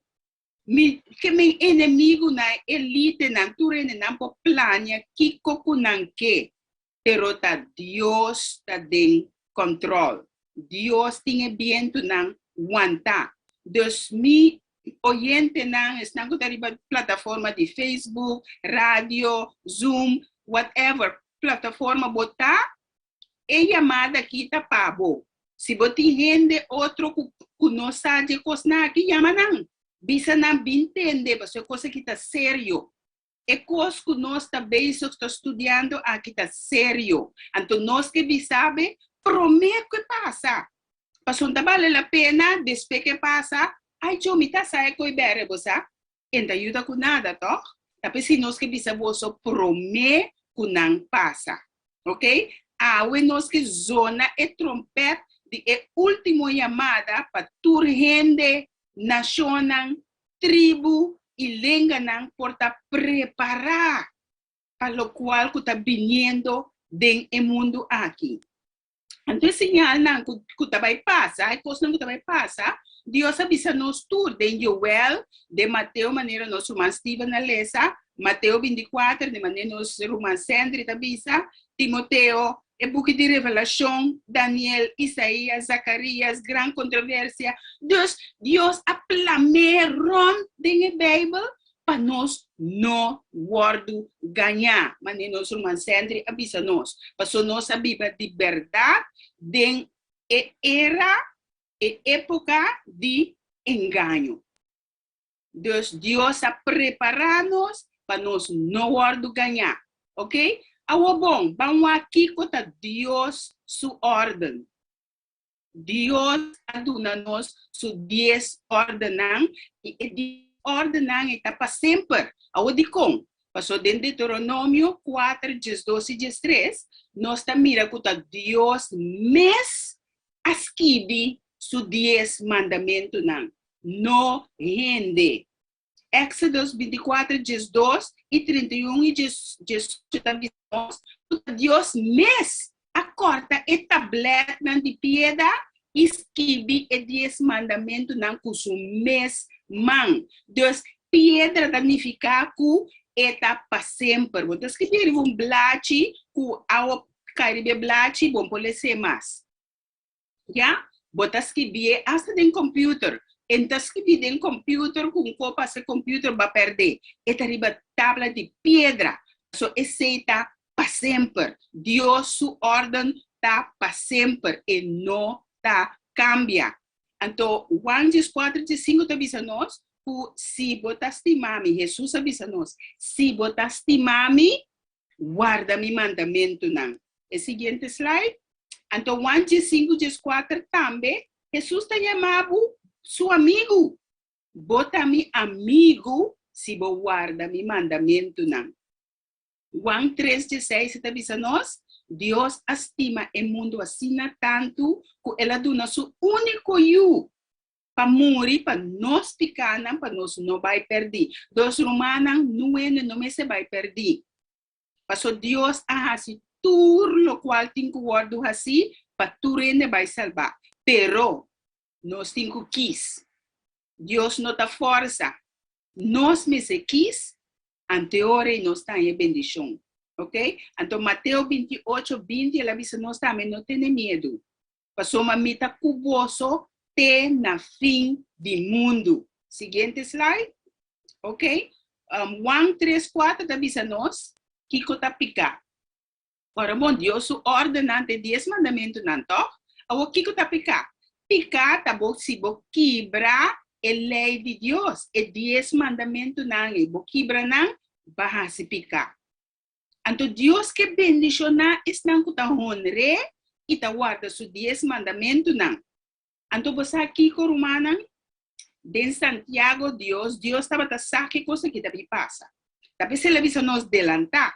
Que meu inimigo na elite na ture na plania kiko kunan que pero ta Dios ta den control. Dios tiene viento nan wanta. Dus mi oyente nan están con arriba plataforma de Facebook, radio, Zoom, whatever plataforma bota e llamada kita pabo. Si boti gente outro ku no sabe cosna aqui llama nan. Bisa na entender, mas é coisa que está sério. É coisa que nós também estamos estudando aqui está sério. Então, nós que sabe, promete que passa. Passou não vale a pena, depois que passa, ai, eu me tá saindo com o bere, você? Ainda ajuda com nada, tá? Mas se nós que sabemos, promete que não passa. Ok? Nós que zona é trompete de última chamada para toda gente nacional, tribo e língua não porta preparar para o qual que está vindo dentro do mundo aqui. Então, sinal não que vai passar, a coisa não vai passar. Deus avisa nós tudo, de Joel, de Mateus, maneira nosso irmão Steven Alessa, Mateus 24, de maneira nosso irmão Sandri avisa, Timoteo, o book de Revelação, Daniel, Isaías, Zacarias, grande controvérsia. Deus aplameron na Bíblia para nós não guardo ganhar. Mas nós, irmão Sandri, avisa nós. Para nós a Bíblia de verdade, de era e época de engano. Deus a preparar-nos para nós não guardo ganhar. Ok? Bom, vamos aqui com Deus sua ordem. Deus aduna-nos su 10 ordenan e ordenan está para sempre. Audicom, passou dentro de Deuteronômio 4, 12 e 13, nós está mira que Deus mes asquibi su 10 mandamentos no rende. Éxodo 24, 12 e 31 e 18, Deus mes acorta e tablet de piedra esquibi e 10 mandamentos com su mes man. Deus piedra significa que está para sempre. Então, se tiver blate, que ao caribe blate, bom pode ser mais. Já? botas que bie hasta den computer. Entas que bie den computer com copa se computer va perder. Eta riba tabla de pedra. So aceita para sempre. Deus su ordem tá para sempre e não tá cambia. Então, Juan 4:5 avisa nós, se botas mami, Jesus avisa nós, se botas mami, guarda mi mandamento não. É seguinte slide. Então, Juan 5:4 também, Jesus está chamando seu amigo. Bota mi amigo, se bo guarda mi mandamento não. Juan 3:16 avisa nós, Deus estima o mundo assim tanto que ela dona seu único filho para morrer, para nós pecanos, para nós não vai perder. Dos romanos não se vai perder. Porque Deus assim tudo o qual tem que guardar assim, para tu rende vai salvar. Pero nós temos que quis. Deus não dá força. Nós me se quis, anterior nós temos bendição. Ok? Então, Mateus 28:20, ela diz, nós também não temos medo. Passou uma meta cuboso, te na fim do mundo. Seguinte slide. Ok? Juan 3:4, ela diz a nós, que está picar. Ora, bom, Deus ordenante 10 mandamentos, não tá? O que está picar? Picar, tá bom, se você quebrar a lei de Deus, e 10 mandamentos, não, e você quebrar, não, vai se picar. Então, Deus que bendicionar estão com a honra e a guarda os 10 mandamentos. Então, você aqui com Romana, em Santiago, Deus estava a saber que coisa que também passa. Também se ele avisa nos adelantar,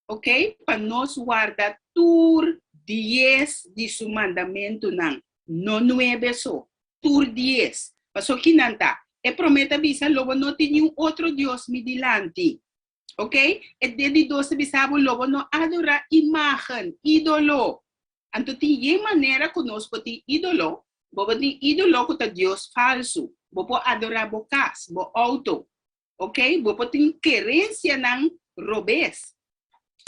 ok? Para nós guardar tur 10 de seu mandamento, não 9 só, tur 10. Passou que não está. E promete avisa, logo não tem nenhum outro Deus me dilante. Ok? E desde 12 bisabo logo não adorar imagem, ídolo. Então, tem maneira conosco de ídolo. Você tem ídolo com Deus falso. Você pode adorar o casa, o auto. Ok? Você tem querência não robês.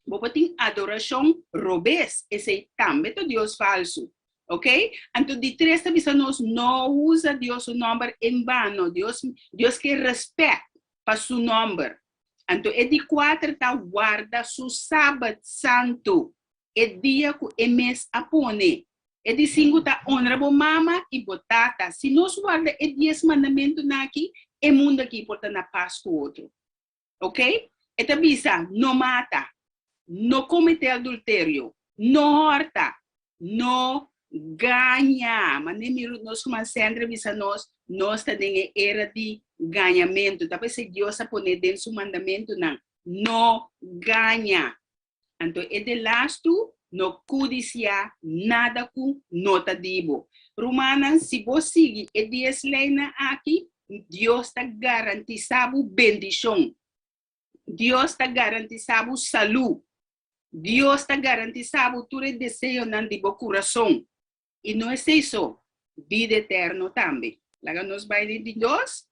Você tem adoração robês. Esse é também o Deus falso. Ok? Então, de 3 nós não usa Deus o nome em vano. Deus que respeita para seu nome. Então, é de 4 está guarda su sábado santo. É dia que é mês apone. É de 5 está honra bo mama e botata. Se nós guarda é 10 mandamentos aqui, é mundo aqui porta na paz com o outro. Ok? É tabisa, não mata, não comete adultério, não horta, não ganha. Mas nem nós como sempre visa nós também era de ganhamento. Talvez se Deus a poner dentro do mandamento, não ganha. Então, é de lasto, não codiciar nada com nota dibo. Romanas, se você seguir é 10 leis aqui, Deus está garantizando bendição. Deus está garantizando saúde. Deus está garantizando todo o desejo de seu coração. E não é isso, vida eterna também. Lá nos vai de Deus.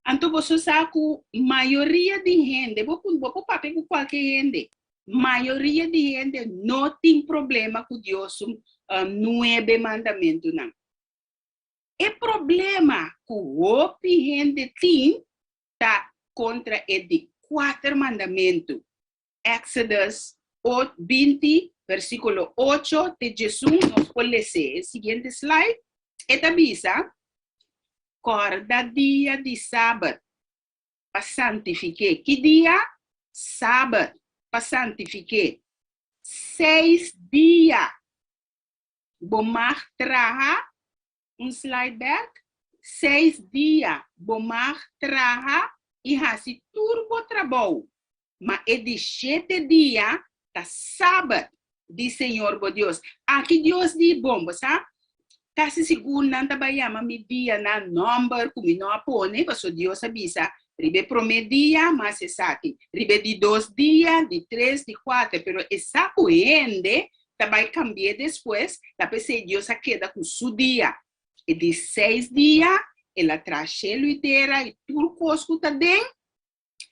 Então, você sabe que a maioria de gente, vou papel com qualquer gente, maioria de gente não tem problema com Deus, 9 mandamentos, não. O problema que o gente tem está contra o de 4 mandamentos. Exodus 20, versículo 8 de Jesus, nos pode ler. Seguinte slide. Esta avisa, corda dia de sábado, para santificar. Que dia? Sábado, para santificar. 6 dias. Bomar traha, slide back. 6 dias. Bomar traha, e hasi turbo trabalho. Mas é de 7 dias, tá sábado, de Senhor, bo Deus. Aqui Deus diz bom, sabe? Kasi seguro não trabalhar, mas me dia na number, como não apone, porque Deus avisa, ribe primeiro dia, mas é sabe, ribe de 2 dias, de 3, de 4, pero essa coende, vai cambiar depois, da pessoa Deus a queda com seu dia, e de 6 dias, ela traz cheio inteira, e tudo coisas tá dentro,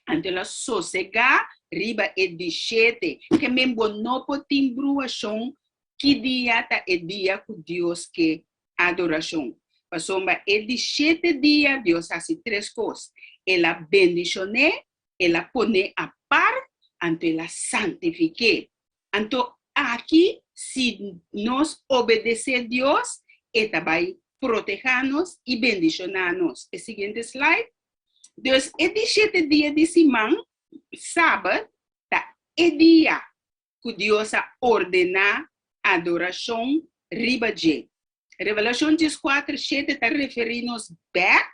então ela sossegar, riba é de 7, que mesmo não pode ter bruação, que dia tá é dia que Deus que adoración. Pasomba, el de 7 días, Dios hace 3 cosas. Él la bendicioné, él la pone aparte, ante la santifique. Entonces, aquí, si nos obedece a Dios, esta va a protegernos y bendicionarnos. El siguiente slide. Entonces, el 7 días de semana, sábado, el día que Dios ha ordenado adoración ribaje. Revelación 14:7 está referindo-nos back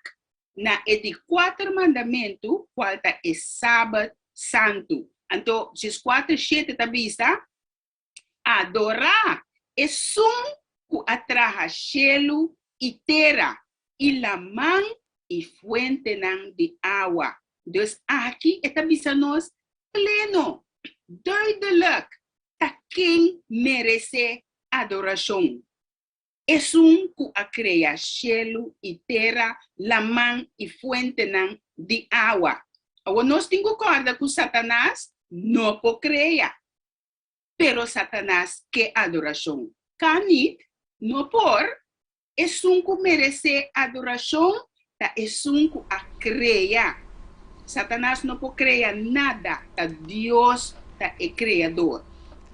na de 4 mandamentos, qual está é sábado santo. Então, 14:7 está vista, adorar é que atraja cielo e terra, e la man e fuente de água. Então, aqui está vista nós pleno, duidelijk, tá quem merece adoração. Es que crea cielo y tierra, la man y fuente de agua. Ahora nos tengo corda que Satanás no puede crear. Pero Satanás que adoración. Canit no por, es que merece adoración, es que crea. Satanás no puede crear nada, Dios es creador.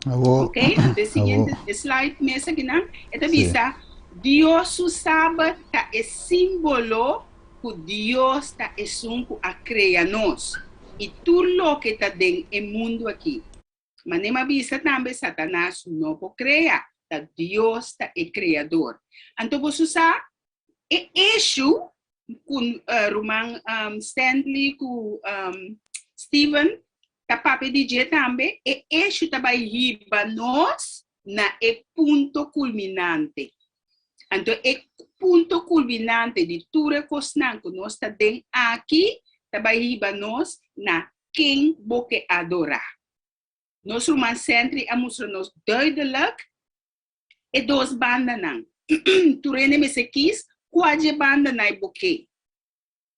Ok, el siguiente slide, mesa que no, esta vista, Dios usaba el símbolo que Dios es un que crea nos. Y tú lo que está en el mundo aquí. Manema vista también, Satanás no puede crear, Dios es creador. Entonces, usar el hecho con Roman Stanley, con Stephen, ta papi DJ também e este também riba nós na ponto culminante. Então, ponto culminante de tudo que nós está dentro aqui, também riba nós na quem boque adorar. Nós Roman Centri a mostrar-nos duidelijk e 2 bandas não. Turene me se quis, 4 bandas na boque.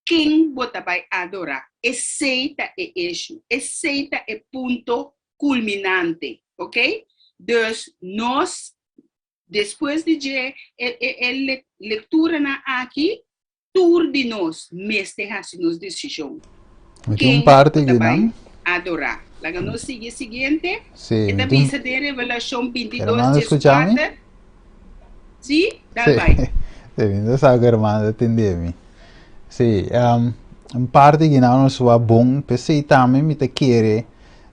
Quem bota vai adorar? Aceita é eixo, aceita é ponto culminante, ok? Dus nós, depois de a leitura aqui, tudo de nós, mestre-nos decisão. Quem parte que vai adorar? Laga nós sigue seguinte. Sim. Esta vista de Revelação 22:4. Sim, dá vai. Sim, sabe, irmã, atendeu-me. Sim, parte que não nos va bom, pensei também me te querer,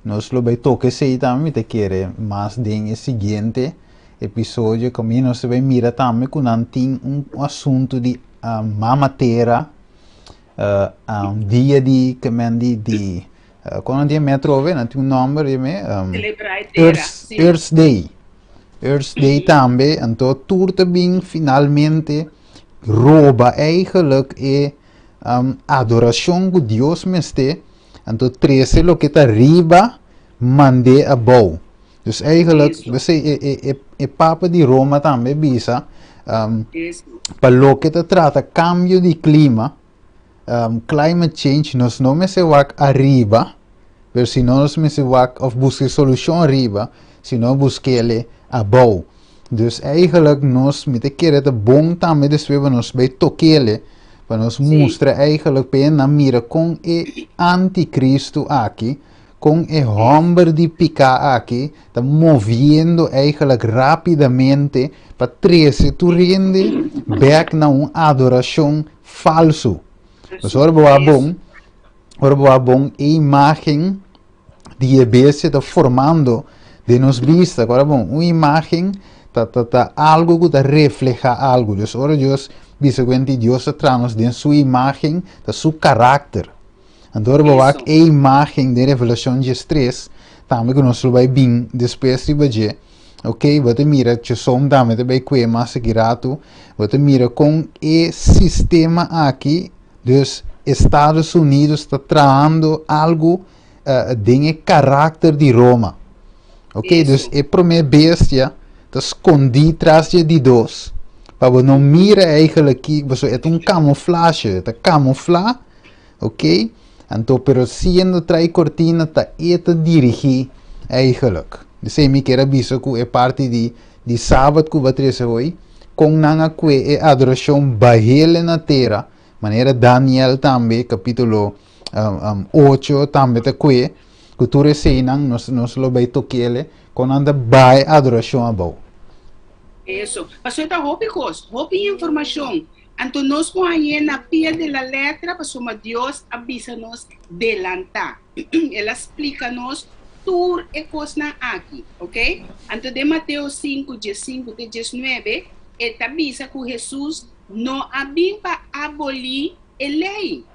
nós lo vai toque sei também me te querer, mas den o seguinte episódio como nós vai mira também com tem assunto de mamateira, dia de que quando dia me trove, não tem nome de me Earth Day também, então tudo também finalmente rouba eigenlijk adoração que Deus me está, então 13 lo que está arriba, mande a bow. Dus eigenlijk, você Papa de Roma também bisa, para lo que te trata cambio de clima, climate change, nós não me se wak arriba, pero se nós me se wak of busque solução arriba, se não busque ele a bow. Dus eigenlijk nós me te querer de bom também después nós bij toquele para nos mostrar eigenlijk bem na mira com o anticristo aqui, com o homem de picar aqui, está movendo eigenlijk rapidamente para trazer tu rende back na adoração falso. Mas ora boa bom a imagem de EBS está formando de nos vista, agora bom, uma imagem algo que refleja algo. Dus ora Deus, básicamente Deus traz de sua imagem, de seu caráter. Então agora a imagem de Revelação 3, também que nós vai bem depois de bater. Ok, você mira que som também vai que mais aqui você mira com o sistema aqui, dos Estados Unidos está trazendo algo de caráter de Roma. Ok, dus a primeira bestia te escondi atrás de Deus. Para não mira eigenlijk aqui, você é camuflage, te camufla, ok? Então, pero sendo trai cortina, te dirigir eigenlijk. Dus me quero avisar que é parte de sábado que vai trazer hoje, com nanga que é adoração bahele na terra, maneira Daniel também, capítulo 8 também te que tu sei nos lo vai toquele, com anda bai adoração abau. Isso. Pastor, tá roupa informação. Então, nós vamos na pia de la letra, pastor, Deus avisa-nos delantar. Ela explica-nos tudo e coisa aqui, ok? Então, de Mateus 5, 15 até 19, ele avisa que Jesus não vem para abolir a lei,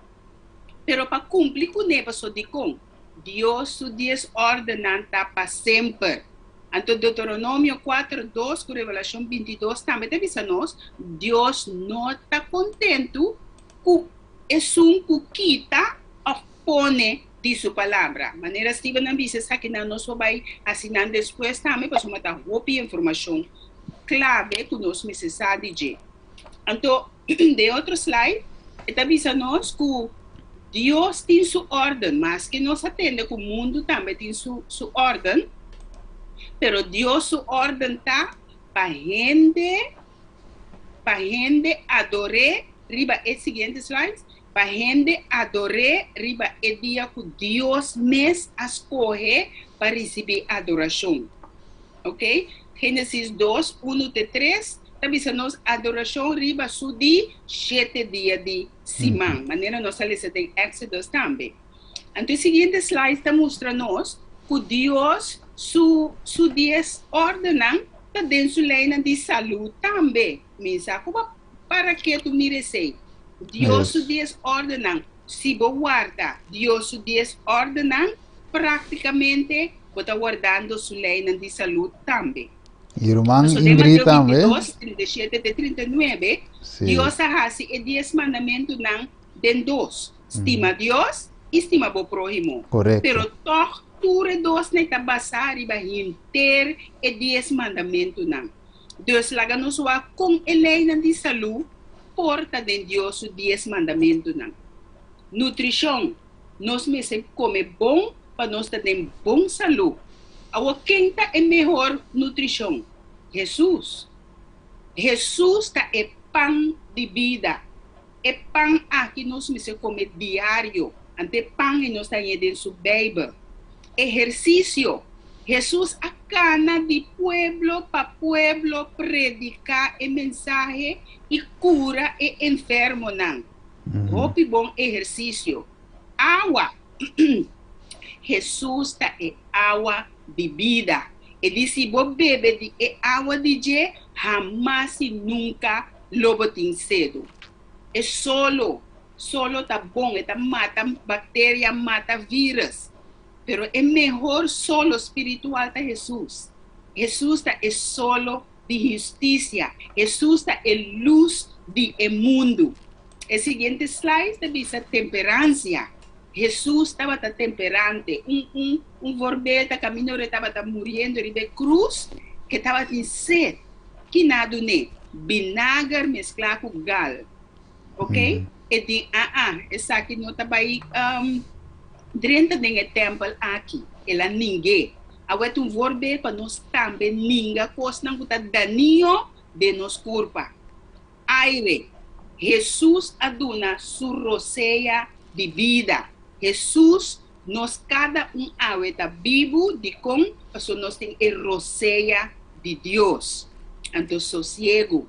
pero para cumprir com ele, pastor, Deus su desordenanta para sempre. Então, Deuteronômio 4:2, com Revelação 22, também avisa-nos, Deus não está contente com esse que quita ou põe de sua palavra. Maneira Steven avisa que nós vamos assinar depois também, para somos roupa e informação clave que nós precisamos de. Então, de outro slide, ele avisa-nos que Deus tem sua ordem, mas que nós atende que o mundo também tem sua ordem. Pero Dios su orden está para gente adore, riba el siguiente slide, para gente adore, riba el día que Dios mes escoge para recibir adoración. ¿Ok? Génesis 2, 1-3, también nos adoración riba su di 7 días de Simán. Manera nos sale en Éxodo también. Entonces, el siguiente slide está mostrando que Dios su 10 ordenan dentro su lei de salud também. Misa para que tu mires aí. Deus su 10 ordenan se guarda. Deus su 10 ordenan praticamente está guardando su lei de salud também. Irmã Ingrid também. 37 e 39. Deus hace 10 mandamentos den dos. Estima Deus, estima o prójimo. Correto. Pero toch Ture dos na itabasar iba hinter e 10 mandamentos nang. Deus laga nos wa kung elei na di salu porta den Dios 10 mandamentos nang. Nutrição, nós me se come bom para nós ter bom saúde. Awa quem tá é melhor nutrição? Jesus. Jesus tá é pão de vida. É pão aqui nós me se come diário. Ante pão e nós tá dentro su Bíblia. Ejercicio. Jesús acana de pueblo para pueblo predicar el mensaje y cura el enfermo. Hopi bom ejercicio. Agua. Jesús está en agua de vida. Y dice, si vos bebes de agua de je, jamás y nunca lo botin cedo. Es solo está bom, está mata bacteria, mata virus. Pero es mejor solo espiritual de Jesús. Jesús es solo de justicia. Jesús es luz del mundo. El siguiente slide dice temperancia. Jesús estaba temperante. Un vorbeta camino estaba muriendo de cruz que estaba en sed. Que nada ne vinagre mezclado con gal. ¿Ok? Y di esa aquí no estaba ahí. Dentro do templo aqui, ela ninguém. Agora tu vorbe para nós também ninguém coisa não está daninho de nos culpa. Aire, Jesus aduna su roceia de vida. Jesus nos cada está vivo de com, porque nós tem a roceia de Deus. Então sossego.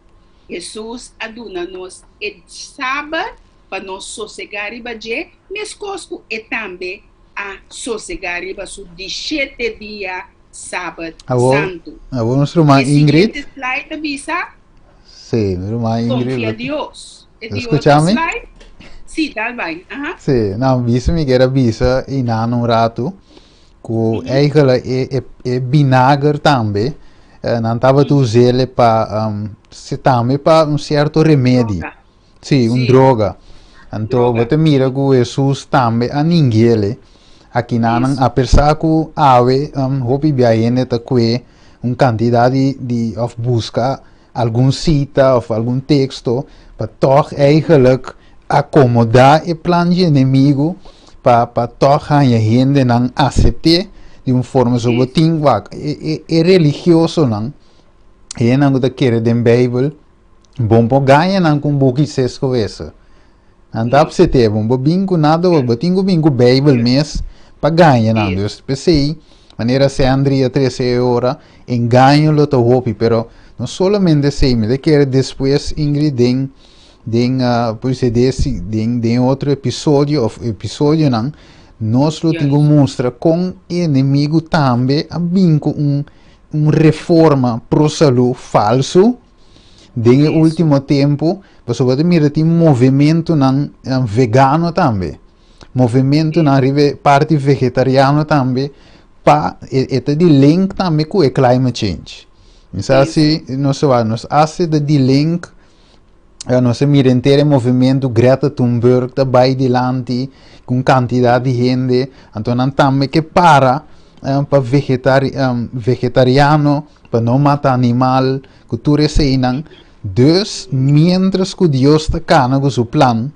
Jesus aduna nos el sábado para nós sossegar e bater, mas cosco é também a sossegar e bater de 7 dias sábado santo. Agora nossa irmã Ingrid. Esse slide avisa. Sim, minha irmã Ingrid. Confia a Deus. Escuchame? Sim, tá bem. Sim, não, visa me quer avisa e não rato que eigenlijk é vinagre também. Não estava tu usando para se também para certo remédio. Sim, droga. Então, você mira que Jesus também a ninguém aqui não a pessoa que ave hopi viajando tá que quantidade de of busca algum cita ou algum texto para toch eigenlijk acomodar o plano de inimigo para toch a gente não aceitar de forma sobre ting wak é religioso não e não que querer den Bíblia bom po ganha nan com boki sesco essa. Andap se te bom bingo nada o batingo bingo Bible mes pa ganha nan. Dus pensei maneira se Andrea 13 hora en ganho lo to hopi, pero não solamente sei, me de que depois Ingrid den outro episódio não, nós lo tenho mostra com inimigo também a binco reforma pro saúde falso. Den último tempo, você pode mirar tem movimento nan vegano também, movimento na parte vegetariano também, pa eta de link também com o climate change. Então assim, nós hace de link, nós mira inteiro movimento Greta Thunberg também delante com quantidade de gente, então também que para vegetariano, para não matar animal, cultura seinan. Dus, mientras que Deus está cana com seu plano,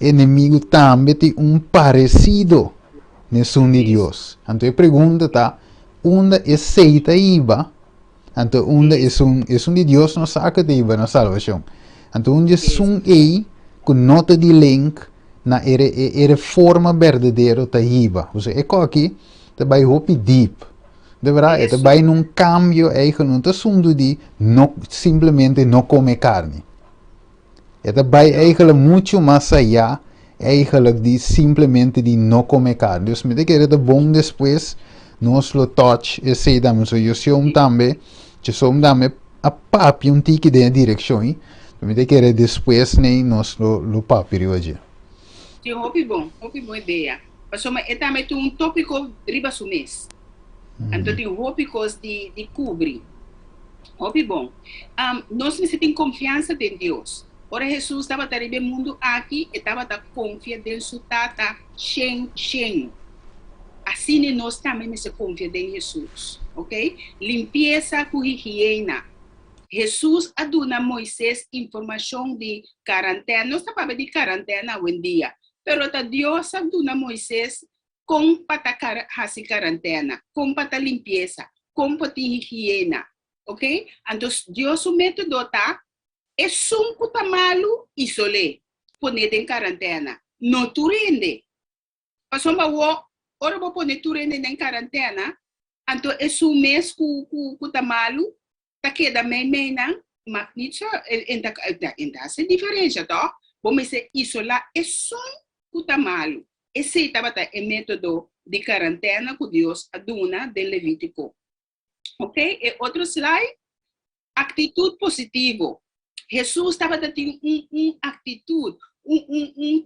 inimigo também tem parecido nesse de Deus. Então, a pergunta está, onde é seita iba? Então, onde é de Deus não saca de iba na salvação? Então, onde é com nota de link na reforma verdadeira da iba? Ou seja, é aqui, também hope deep. De verdade, é também um cambio não está sendo de simplesmente não comer carne. É também muito mais allá, de simplesmente de não comer carne. Então, me que é bom depois, nós lo touch e sei também, eu somos também a papi tique de direção, me que é depois nem nós lo papi hoje. Sim, boa ideia. Mas é também tópico riba mês. Então, tem tópicos de cobrir. Bom. Nós necessitamos confiança em Deus. Ora, Jesus estava no mundo aqui e estava confiando em sua tata, Shen. Assim, nós também necessitamos confiar em Jesus. Ok? Limpeza com higiene. Jesus aduna Moisés informação de quarentena. Nós estamos de quarentena hoje em dia. Pero Deus aduna Moisés com para fazer quarentena, com para limpeza, com para higiene, ok? Então, Deus o método tá é que tá malo isolé, poner em quarentena, não tu rende. Passou ora vou poner tu rende em quarentena, então é mês que tá malo, tá queda meio não, mas nisso ainda se diferença, tá? Vamos se isolar é que tá malo. Esse estava o método de quarentena que Deus aduna de Levítico. Ok? E outro slide. Atitude positiva. Jesus estava tendo atitude,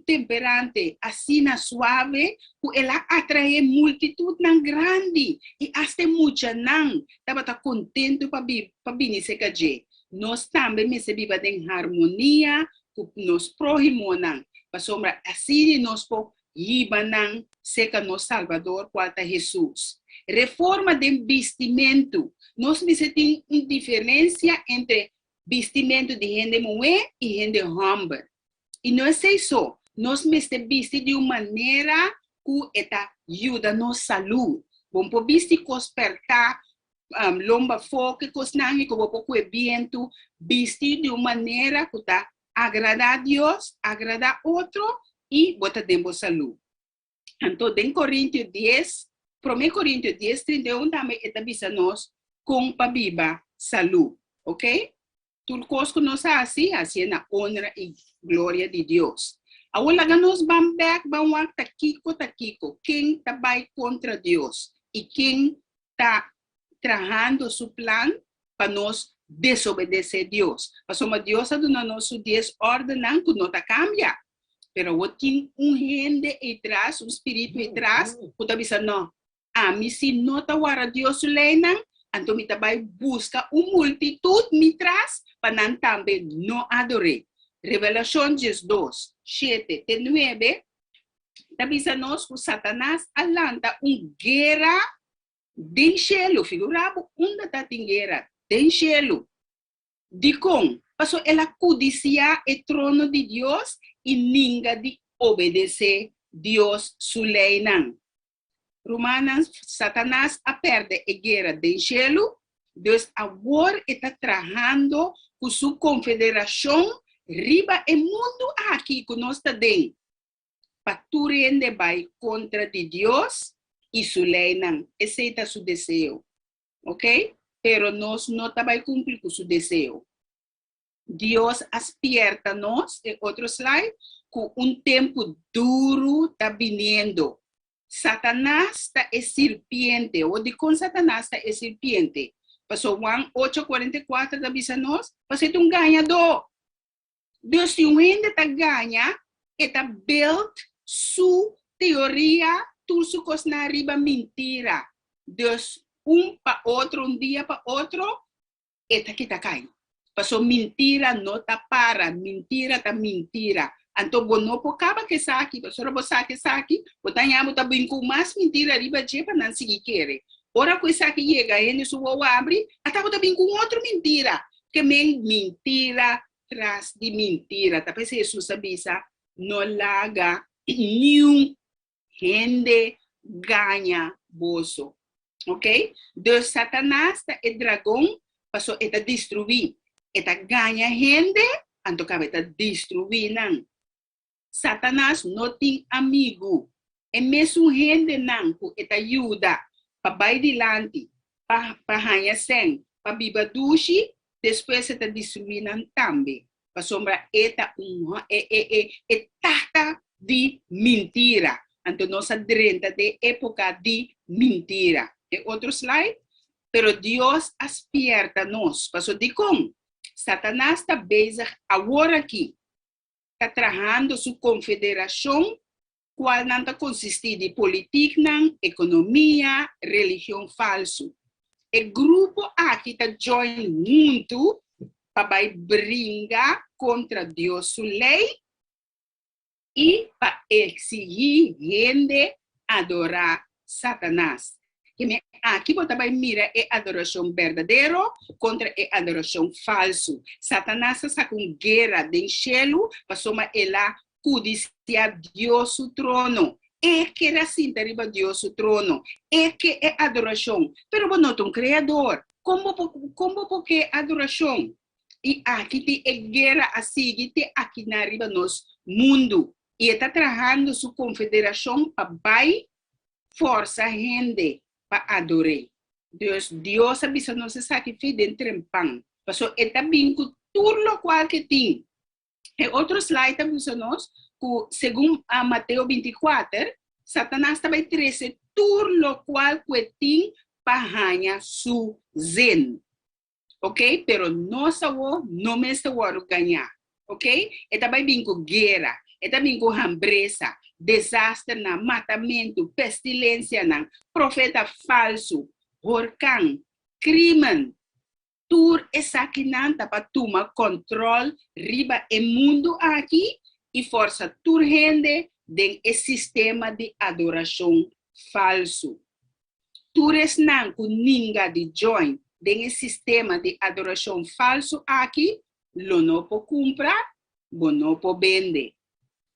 temperante, assim na suave, que ela atrai multitude não grande. E até muita não estava contente para vir se cair. Nós também recebemos em harmonia com nos próximos não. Para assim nós podemos Ibanang seca no Salvador quanto a Jesus. Reforma de vestimento. Nós temos uma diferença entre vestimento de gente mulher e gente homem. E não é isso. Nós temos de uma maneira que ajuda a nossa saúde. Vamos vestir com espertar, lomba foque, com sangue, com o viento, vestir de uma maneira que agrada a Deus, agrada a outro, e bota dentro saúde. Então, em Coríntios 10, 1 Coríntios 10, 31, também está nós com a Bíblia saúde, ok? Tudo que nós assim na honra e glória de Deus. Agora, nós vamos taquico, quem está contra Deus e quem está trabalhando seu plano para nós desobedecer a Deus. Mas Deus está dando nosso 10 ordenantes que não cambia. Pero tem gente atrás, espírito atrás, que está dizendo, não, a mim se não está a Deus leinan, então me vai buscar multitude me traz para não também não adorar. Revelação 2, 7, 9, está dizendo que Satanás alanta guerra de cielo, figurado, onde está a guerra de cielo. De com, passou ela codiciar o trono de Deus e ninguém de obedecer Deus su lei não. Romanos, Satanás a perde a guerra do cielo, Deus agora está trabalhando com sua confederação riba o mundo aqui que nós está dentro. Para tu rende vai contra de Deus e sua lei não. Esse é seu desejo. Ok? Pero nós não vai cumprir com seu desejo. Deus aspierta nós, outro slide, com tempo duro está vindo. Satanás está serpiente, ou de com Satanás está serpiente. Passou Juan 8:44 da bisa nós, você é ganhador. Deus se ainda está ganha, está build sua teoria, tudo su coisa na riba mentira. Deus para outro, dia para outro, está que está caindo. Passou mentira não está para, mentira está mentira. Então, não pode acabar que saque, passou você saque, botanya tá bem com mais mentira riba de para não seguir querer. Ora que saque chega, ele suou abre, até tá bem com outra mentira, que mentira tras de mentira. Tá pensando Jesus sabia, não laga nenhum gente ganha bolso. Ok? Deus Satanás é dragão, passou a destruir. Eta ganha gente, então cabe eta destruir não. Satanás não tem amigo. É mesmo gente não que eta ajuda para vai dilante, para ganhar sem, para biba dushi, depois eta destruir não também. Para sombra eta tata de mentira. Então nós adrenta de época de mentira. É outro slide. Pero Deus aspierta nós. Passou de como? Satanás está bezig agora aqui. Está trabalhando sua confederação, qual não está consistir de política, economia, religião falso. O grupo aqui está join muito para brigar contra Deus sua lei e para exigir gente adorar Satanás. Aqui você vai mirar a adoração verdadeira contra a adoração falsa. Satanás está com guerra de cielo, passou ela codiciar Deus o trono. É que era assim, arriba Deus o trono. É que é adoração. Pero não é um criador. Como porque adoração? E aqui tem guerra assim, tem aqui na riba nos mundo. E está trabalhando sua confederação para vai força gente para adorar. Deus avisa não se sacrifica dentro do pão. Passou eta binco tudo o qual que tem. E outro slide avisa nós que segundo Mateus 24, Satanás também traz tudo o qual que tem para ganhar su zen. Ok? Pero nós não me estamos ganhar. Ok? E também binco guerra, e também binco hambreza, desastre, matamento, pestilência, profeta falso, huracão, crime, tudo essa que não para tomar controle riba o mundo aqui e força tudo gente dentro do sistema de adoração falso. Tudo isso não com ninguém de join dentro do sistema de adoração falso aqui, não pode comprar, não pode vender.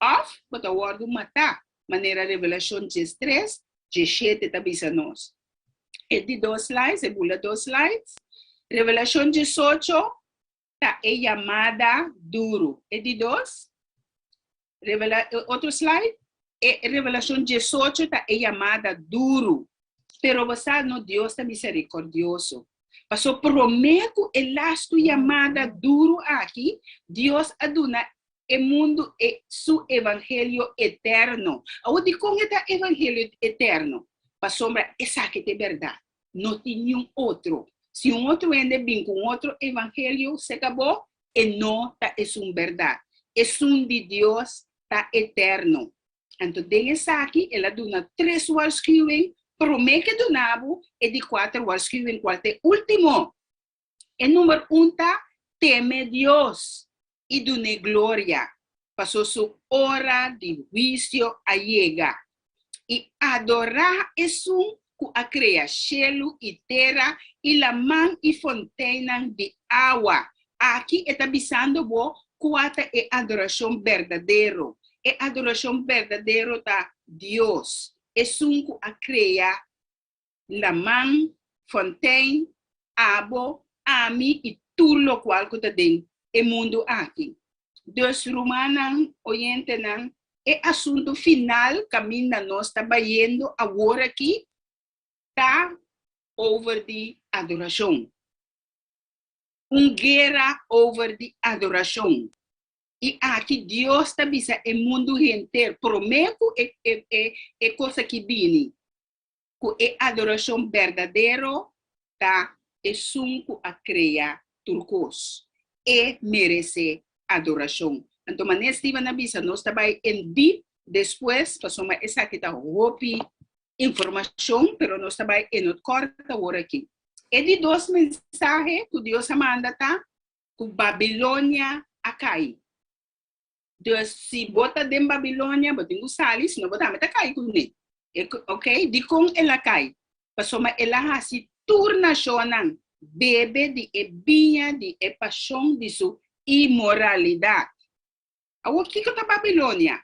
Of, but a word mata, maneira Revelação 3, 17 tabisa nós. E de 2 slides, e bula 2 slides. Revelação 18, tá é chamada duro. E de 2, outro slide, e Revelação 18, tá é chamada duro. Pero você no Deus tá misericordioso. Passou prometo e lasto chamada duro aqui, Deus aduna o mundo é su evangelho eterno. Aonde com esse evangelho eterno? Para sombra, essa que é verdade. Não tem nenhum outro. Se outro anda bem com outro evangelho, se acabou, e não é verdade. É de Deus, está eterno. Então, essa aqui, ela dona 3 waarschuwing, promete do nabo, e de 4 waarschuwing, qual é o último. E número 1 está, teme Deus. E dune glória, passou sua hora de juízo a chegar. E adorar isso que a cria cielo e terra e la man e fontaine de água. Aqui está avisando bo qual é a adoração verdadeira. E a adoração verdadeira está Deus. É um que a cria la man, fontaine, água, ami e tudo lo qual que tem o mundo aqui. Dos rumanos, oyente, é assunto final, caminho nós está indo agora aqui, está over de adoração. Guerra over de adoração. E aqui Deus está dizendo o mundo inteiro, prometo é coisa que vem. Que a adoração verdadeira tá é sunco a criar turcos e merece adoração. Então, maneira estiva na bisa, nós trabalhamos em deep, depois, passamos essa que está roupi informação, pero nós trabalhamos em outro corte agora aqui. É de dois mensagens que Deus manda, tá? Que Babilônia a cair. Deus, se bota dentro da Babilônia, bota em Salis, não bota, mas tá cair com ele. Ok? De como ela cai. Passou, ela se turna chonan, bebe de ebinha, de paixão, de sua imoralidade. O que é a Babilônia?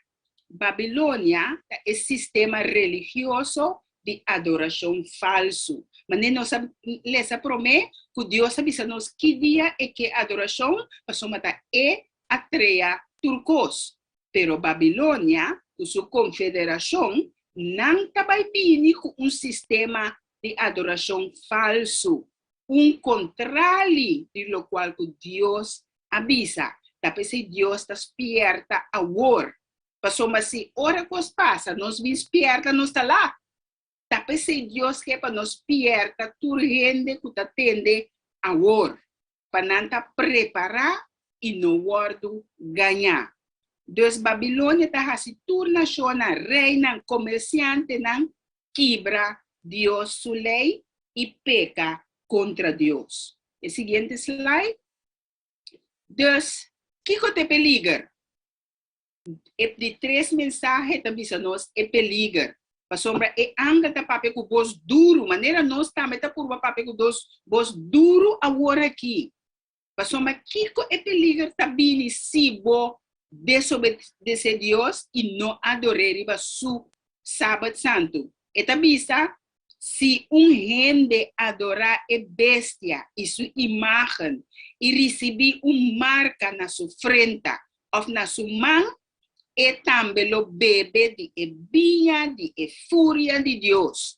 Babilônia é sistema religioso de adoração falso. Mas nós lesa promete que Deus sabe nos que dia é que a adoração passou é atreia turcos. Pero Babilônia, com sua confederação, não estava vindo com sistema de adoração falso. Contrário de lo qual Deus avisa. Talvez Deus está esperta agora. Passou, mas se hora que passa, nós vimos esperta, nós está lá. Talvez Deus quer para nós esperta, tudo gente que está tendo agora. Para não preparar e no guardo ganhar. Deus Babilônia está se turna na reina comerciante não quebra Deus sua lei e peca contra Deus. O seguinte slide. Deus, que te peligra? De três mensagens também nós é peligra. Para sombra é anga da papel com voz duro, maneira nós também tá por papel com voz duro agora aqui. Para sombra que é peligra também se bo desobedecer Deus e não adorar su sábado santo. Eta vista, se gente adorar a bestia e sua imagem e receber marca na sua frente ou na sua mão, é também o bebê de ebinha, de fúria de Deus.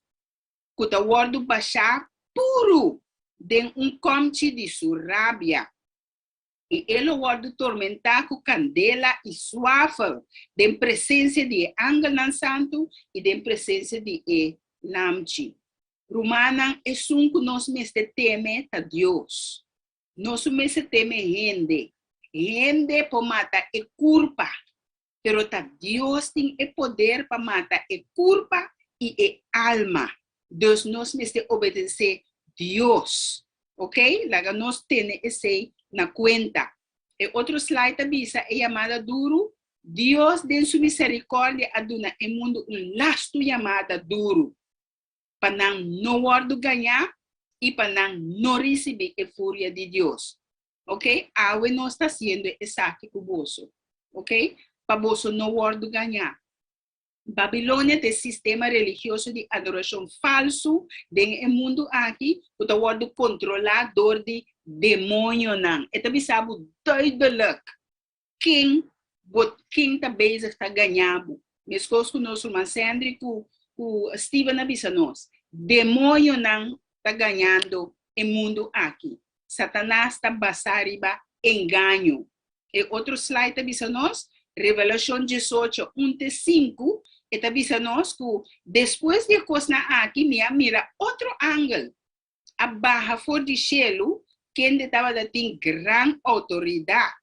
Que o word baixar puro de comte de sua rábia. E ele word tormentar com candela e suave, de presença de Angelan Santo e de presença de Lamchi. Romana é que nós mestre teme a Deus. Nós mestre teme gente. Gente por matar é culpa. Pero Deus tem o poder para matar a culpa e a alma. Deus nós mestre obedecer Deus. Ok? Laga nós temos esse na conta. E outro slide avisa é chamada duro. Deus, de sua misericórdia, aduna o mundo lasto chamada duro. Para não guardo ganhar e para não receber a fúria de Deus. Ok? Awe nós está sendo essa aqui com bolso. Ok? Para bolso não guardo ganhar. Babilônia tem sistema religioso de adoração falso dentro do mundo aqui, o guardo controlador de demônio não. E também sabe duidelijk quem está bezig está ganhando. Mesmo que nós irmão Sandri com Steven avisa nós, demônio não está ganhando o mundo aqui. Satanás está basariba engano. E outro slide avisa nós, Revelação 18, 1-5, e avisa nós que depois de coisa aqui, mira outro ângulo. A barra for de cielo, quem estava tem grande autoridade.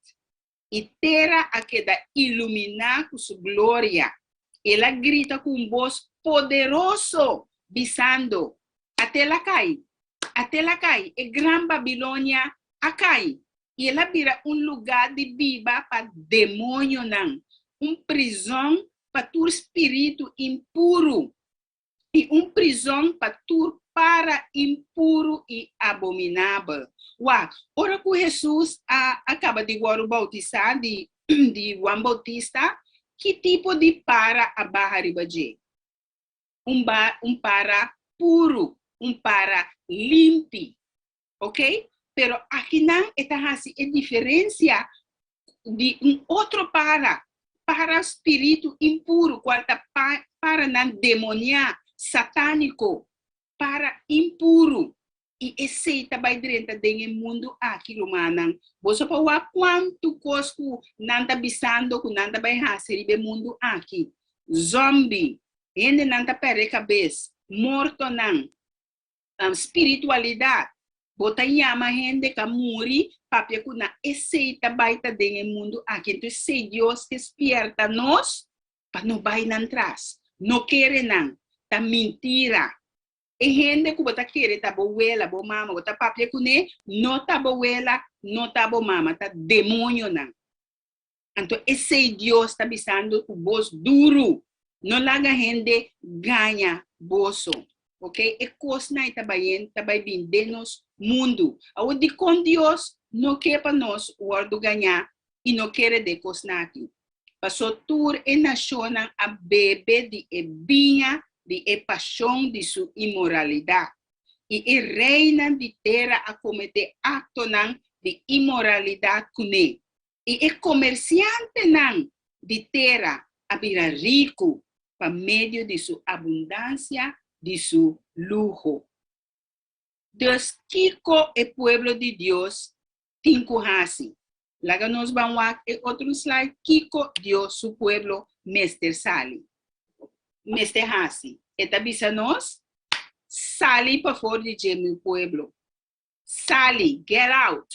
E terra a que dá iluminar com sua glória. Ela grita com voz poderoso, dizendo, até lá cai, é grande Babilônia a cai. E ela vira lugar de viva para demônio não, prisão para tu espírito impuro e prisão para tu para impuro e abominável. Uau, ora que Jesus acaba de agora bautizar de Juan Bautista, que tipo de para a barra ribaje? Para puro, para limpo, ok? pero aqui não está assim a diferença de outro para espírito impuro, qual tá para não demonia, satânico, para impuro. E esse também dentro do mundo aqui, Romanang. Você pode ver quanto cosco não tá bisando, que não tá bem receber mundo aqui. Zombie, gente não tá perde cabeça, morto não. Espiritualidade. Bota yama gente que muri, papia kuna esse também tá dentro do mundo aqui. Então, se Deus despierta nós, para não vai não atrás. Não quer não, tá mentira. E gente que bota querer tá boela, bo mama, bota papia kune, não tá boela, não tá bo mama, tá demônio não. Então esse Deus tá bisando o boss duro, não larga gente ganha bolso, ok? E coisa não tá bem de nos mundo. Aonde com Deus não quer para nós o ordo ganhar e não quer de coisa aqui. Passou tur e naciona a bebê de ebinha de paixão de sua imoralidade. E reina de terra a cometer acto de imoralidade com ele. E comerciante de terra a virar rico por meio de sua abundância, de seu luxo. Deus, Kiko e pueblo de Deus, tinco hasi. Laga nos vamos a outro slide, Kiko, Deus, su pueblo, Mester Sali. Neste hasi, eta bisa nos, sali para fora de meu pueblo. Sali, get out.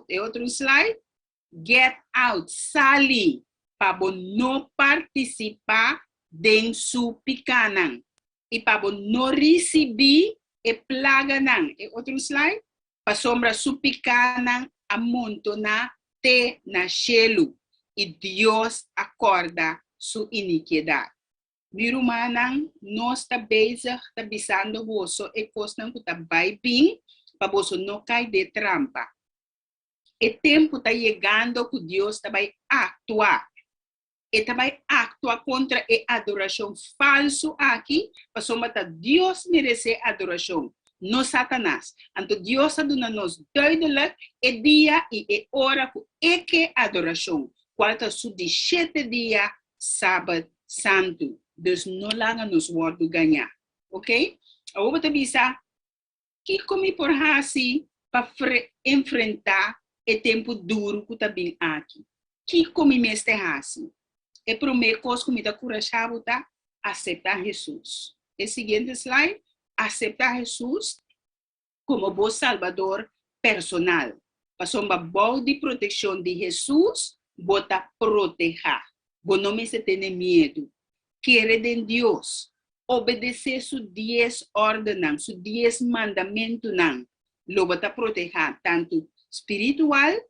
E outro slide, get out, sali, para não participar de su picanan. E para não receber e plaga nan. E outro slide, para sombra su picanan amontonar te na chelo. E Deus acorda sua iniquidade. Miro manang, nós está bezig, está bisando você e costam que está bem bem, para você não cair de trampa. E tempo está chegando que Deus está vai actuar. E está vai actuar contra a adoração falsa aqui, para somente Deus merece adoração, não Satanás. Então Deus está dando nos duidelijk e dia e hora que adoração. Qual é o 17 dia, sábado santo. Dus não langer nos wordo ganhar, ok? Agora te bisa que come por assim para enfrentar o tempo duro que tá bem aqui. Que come meste assim? E primeira coisa que me dá coragem tá aceitar Jesus. O seguinte slide, aceitar Jesus como bom salvador personal. Para uma boa de proteção de Jesus, bota proteger. Bom não me se tem medo. Quiere de Dios, obedecer sus 10 ordenanzas, sus 10 mandamientos, lo va a proteger tanto espiritual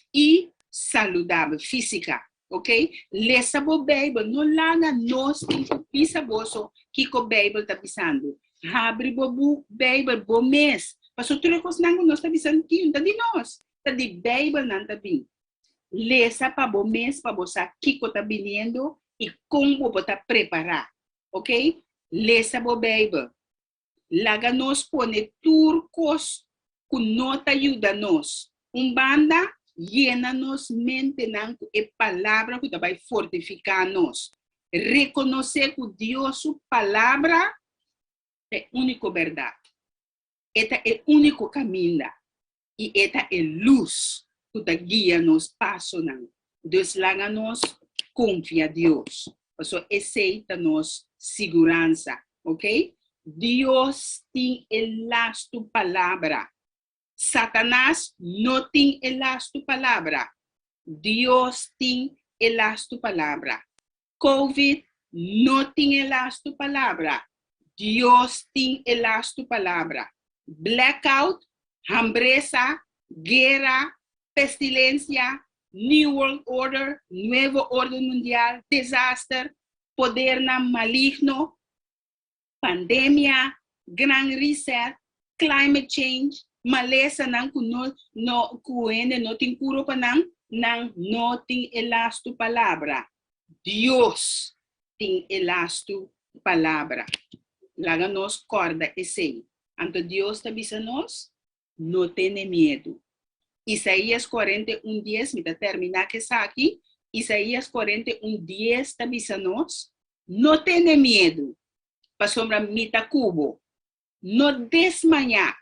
y saludable, física, ¿ok? Lesa bo Bible, no laga nos pisa boso, kiko Bible está pisando. Abre bo Bible, bo mes. Paso tudo cos nango nos está pisando que está de nós, está de Bible não está bem. Lesa pa bo mes, pa bosa kiko está viniendo. E como você preparar, ok? Lesa a Bíblia. Laga nos pone turcos que não te ajuda nos. Banda llena nos mente e palavra que vai fortificar nos. Reconhecer que Deus sua palavra é única verdade. Esta é o único caminho e esta é luz que guia nos passo não. Deus laga nos confia a Deus. Então, aceita-nos segurança, ok? Deus tem elasto palavra. Satanás não tem elasto palavra. Deus tem elasto palavra. COVID não tem elasto palavra. Deus tem elasto palavra. Blackout, hambreza, guerra, pestilência, New World Order, Nuevo Orden Mundial, desastre, poder maligno, pandemia, Gran Reset, climate change, maleza não tem cura para não tem elasto palavra. Deus tem elasto palavra. Laga nos corda esse. Então Deus está bisa nos, no tiene miedo. Isaías 41:10, me terminar que está aquí. Isaías 41:10 avisa-nos, no tiene miedo, para sombra mita cubo, no desmayar,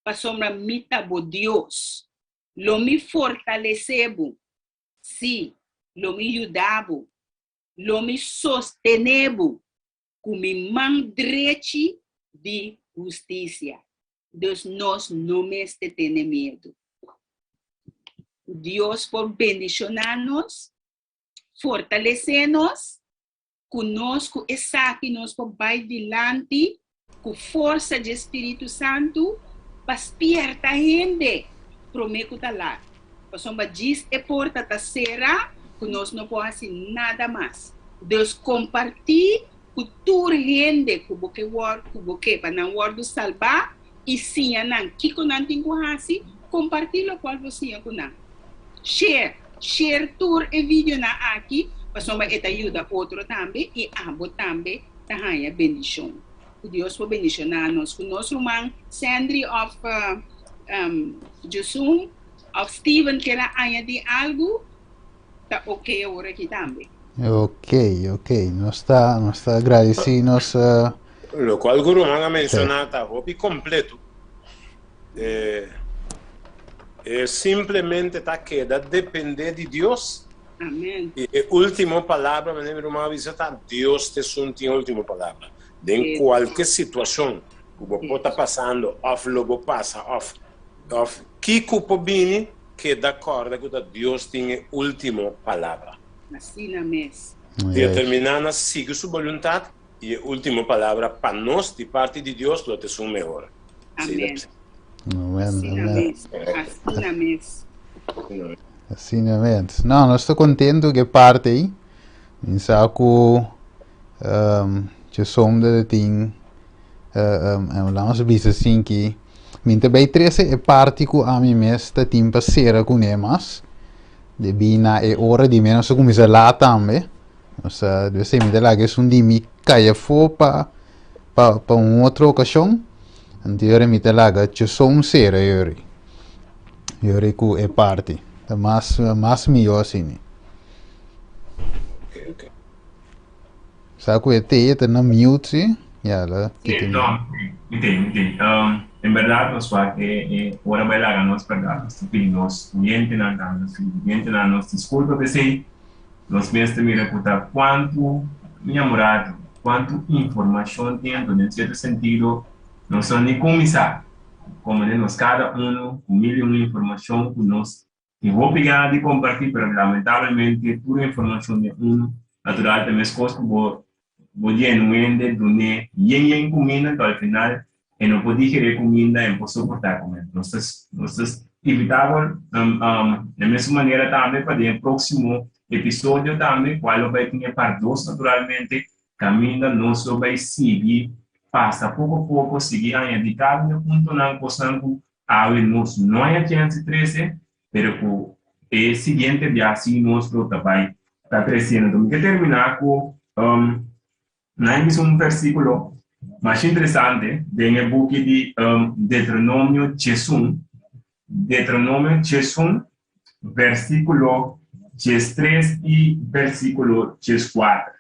para sombra mita bo Dios, lo me fortalecebo, sí, lo me ayudabo, lo me sostenebo, com mi mão derecha de justiça. Deus nós não me tem medo. Deus por bendicionar-nos, fortalecer-nos, conosco está aqui nós por vai dilante, com força de Espírito Santo, para despertar a gente, prometo tá lá. Para sombra diz e porta tá será, que nós não podemos fazer nada mais. Deus compartilha com toda gente, com o que para não word salvar, e sim, não, que com não tem que compartilha o qual você é com não. Share tour e vídeo na aqui, para sombra eta ajuda outro também, e abo também, tá ganha bendição. Que Deus for bendicionar-nos, com nosso irmão Sandri of Jusum, of Steven, que era añadir algo, tá ok agora aqui também. Ok. Nós está agradecidos. Lo cual Guru ha mencionado está completo. Simplemente está queda depender de Deus. Amém. E última palavra, meu irmão, está Deus te sunti a última palavra. De qualquer situação que você está passando, logo passa, que culpa bine que de acordo com Deus tem a última palavra. Assim na mesa. Determinada sigue sua vontade e a última palavra para nós, de parte de Deus, lo te sum melhor. Amém. Assim mesmo. Não, nós estou contente que parte aí. Em saco, eu sou de tem, vamos dizer assim que, minta bem 13 é parte que a mim mesmo tem passeira com eles. De bina é hora de menos começar lá também. Nossa, deve ser me lá que é de me caia for para outra ocasião. Anterior me lá que eu sou cera eu que é parte. Mas melhor assim. Ok. Sabe que é na mute, já lá. No, entendi. En verdad, nos va que ahora vai lá nós para nós nos desculpa pensei nós mesmo mira contar quanto minha morada quanto informação dentro em certo sentido não são nem começar como nós cada com milhão de informação que nós e vou pegar de compartilhar pero lamentavelmente toda a informação de natural também as coisas que vou genuíne donde yen comida então al final e não podia querer comida e não suportar comer. Nós evitávamos da mesma maneira também para o próximo episódio também, qual vai ter para dois naturalmente, caminha nós vai seguir, passa pouco a pouco, seguir a indicado no ponto não possamos nós não é chance 13, pero o seguinte dia assim nós vai está crescendo. Então, que terminar com um versículo mais interessante, no book de Deuteronômio 13, versículo 13 e versículo 14.